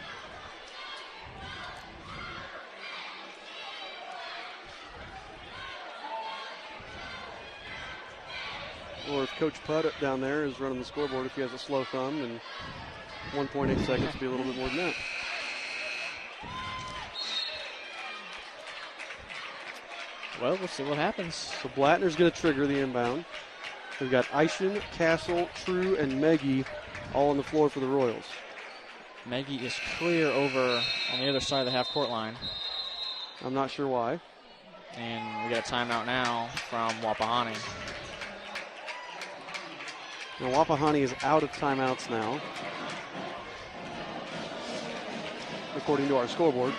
Or if Coach Putt down there is running the scoreboard, if he has a slow thumb, and 1.8 seconds would be a little bit more than that. Well, we'll see what happens. So Blattner's going to trigger the inbound. We've got Eishen, Castle, True, and Meggie all on the floor for the Royals. Meggie is clear over on the other side of the half-court line. I'm not sure why. And we got a timeout now from Wapahani. Now Wapahani is out of timeouts now, according to our scoreboard.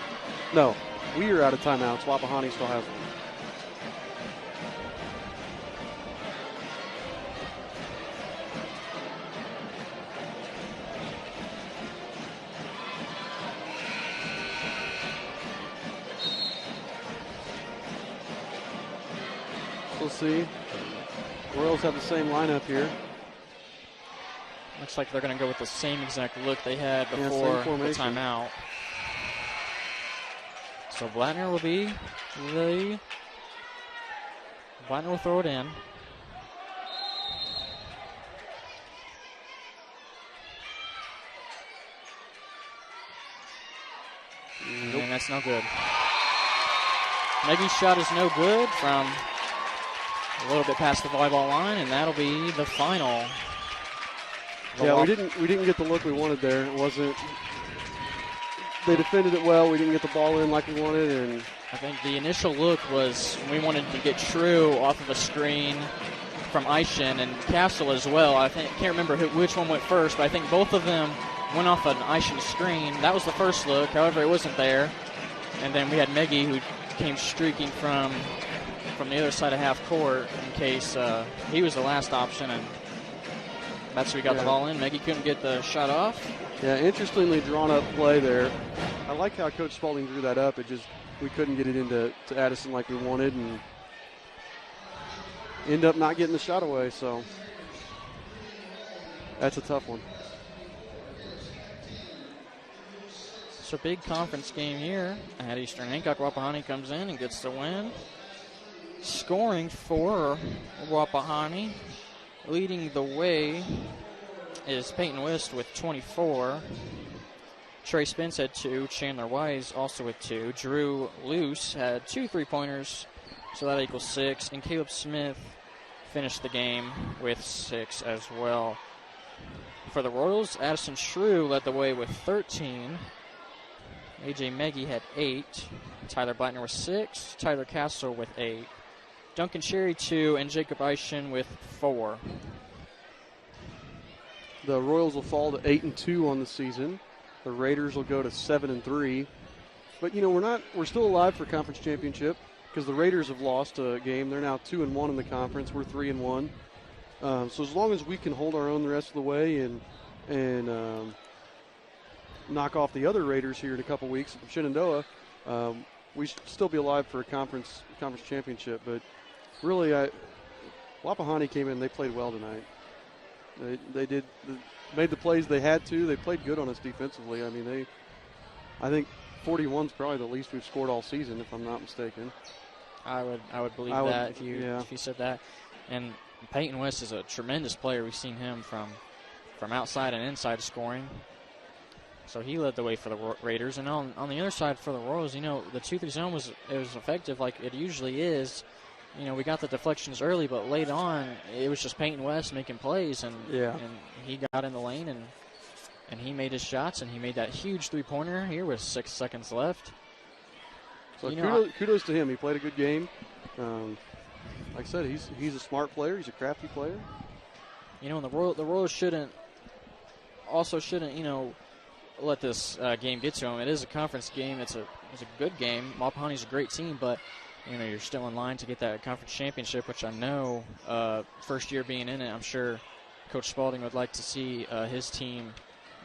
No, we are out of timeouts. Wapahani still has one. We'll see. Royals have the same lineup here. Looks like they're going to go with the same exact look they had before the timeout. So Blattner will be The Blattner will throw it in. Nope. And that's no good. Maggie's shot is no good from a little bit past the volleyball line, and that'll be the final. Yeah, we didn't get the look we wanted there. It wasn't. They defended it well. We didn't get the ball in like we wanted, and I think the initial look was we wanted to get True off of a screen from Aishin and Castle as well. I can't remember which one went first, but I think both of them went off an Aishin screen. That was the first look. However, it wasn't there. And then we had Meggie who came streaking from the other side of half court in case he was the last option, and that's who we got the ball in. Meggie couldn't get the shot off. Yeah, interestingly drawn up play there. I like how Coach Spalding drew that up. It just we couldn't get it into Addison like we wanted, and end up not getting the shot away. So that's a tough one. It's a big conference game here at Eastern Hancock. Wapahani comes in and gets the win. Scoring for Wapahani, leading the way is Peyton West with 24. Trey Spence had 2. Chandler Wise also with 2. Drew Luce had 2 3-pointers, so that equals 6. And Caleb Smith finished the game with 6 as well. For the Royals, Addison Shrew led the way with 13. A.J. Meggie had 8. Tyler Blattner with 6. Tyler Castle with 8. Duncan Cherry 2, and Jacob Eischen with 4. The Royals will fall to 8-2 on the season. The Raiders will go to 7-3. But we're still alive for conference championship because the Raiders have lost a game. They're now 2-1 in the conference. We're 3-1. So as long as we can hold our own the rest of the way and knock off the other Raiders here in a couple weeks from Shenandoah, we should still be alive for a conference championship. But really, Wapahani came in. They played well tonight. They made the plays they had to. They played good on us defensively. I mean, I think 41 is probably the least we've scored all season, if I'm not mistaken. I would believe that if you said that. And Peyton West is a tremendous player. We've seen him from outside and inside scoring. So he led the way for the Raiders. And on the other side for the Royals, the 2-3 zone was effective like it usually is. We got the deflections early, but late on, it was just Peyton West making plays, and he got in the lane, and he made his shots, and he made that huge 3-pointer here with 6 seconds left. So kudos to him. He played a good game. Like I said, he's a smart player. He's a crafty player. And the Royals shouldn't let this game get to him. It is a conference game. It's a good game. Wapahani's a great team, but you're still in line to get that conference championship, which I know first year being in it, I'm sure Coach Spalding would like to see his team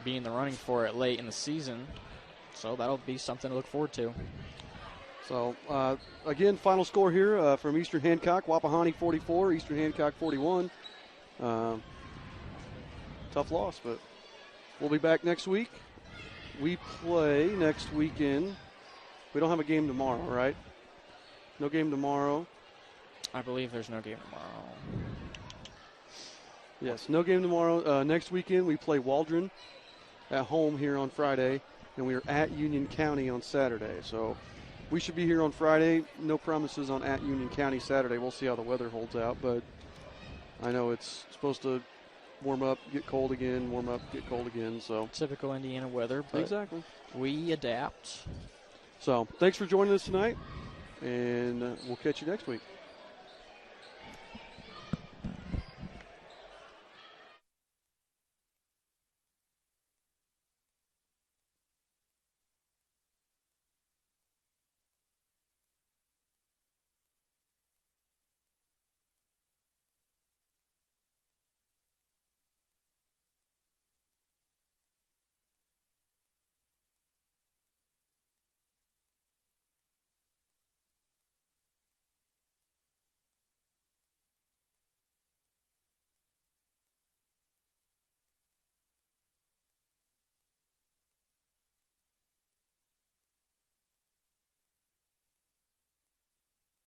be in the running for it late in the season. So that'll be something to look forward to. So, again, final score here from Eastern Hancock. Wapahani 44, Eastern Hancock 41. Tough loss, but we'll be back next week. We play next weekend. We don't have a game tomorrow, right? No game tomorrow. I believe there's no game tomorrow. Yes, no game tomorrow. Next weekend we play Waldron at home here on Friday, and we are at Union County on Saturday. So we should be here on Friday. No promises on at Union County Saturday. We'll see how the weather holds out, but I know it's supposed to warm up, get cold again, warm up, get cold again. So typical Indiana weather, but exactly. We adapt. So thanks for joining us tonight. And we'll catch you next week.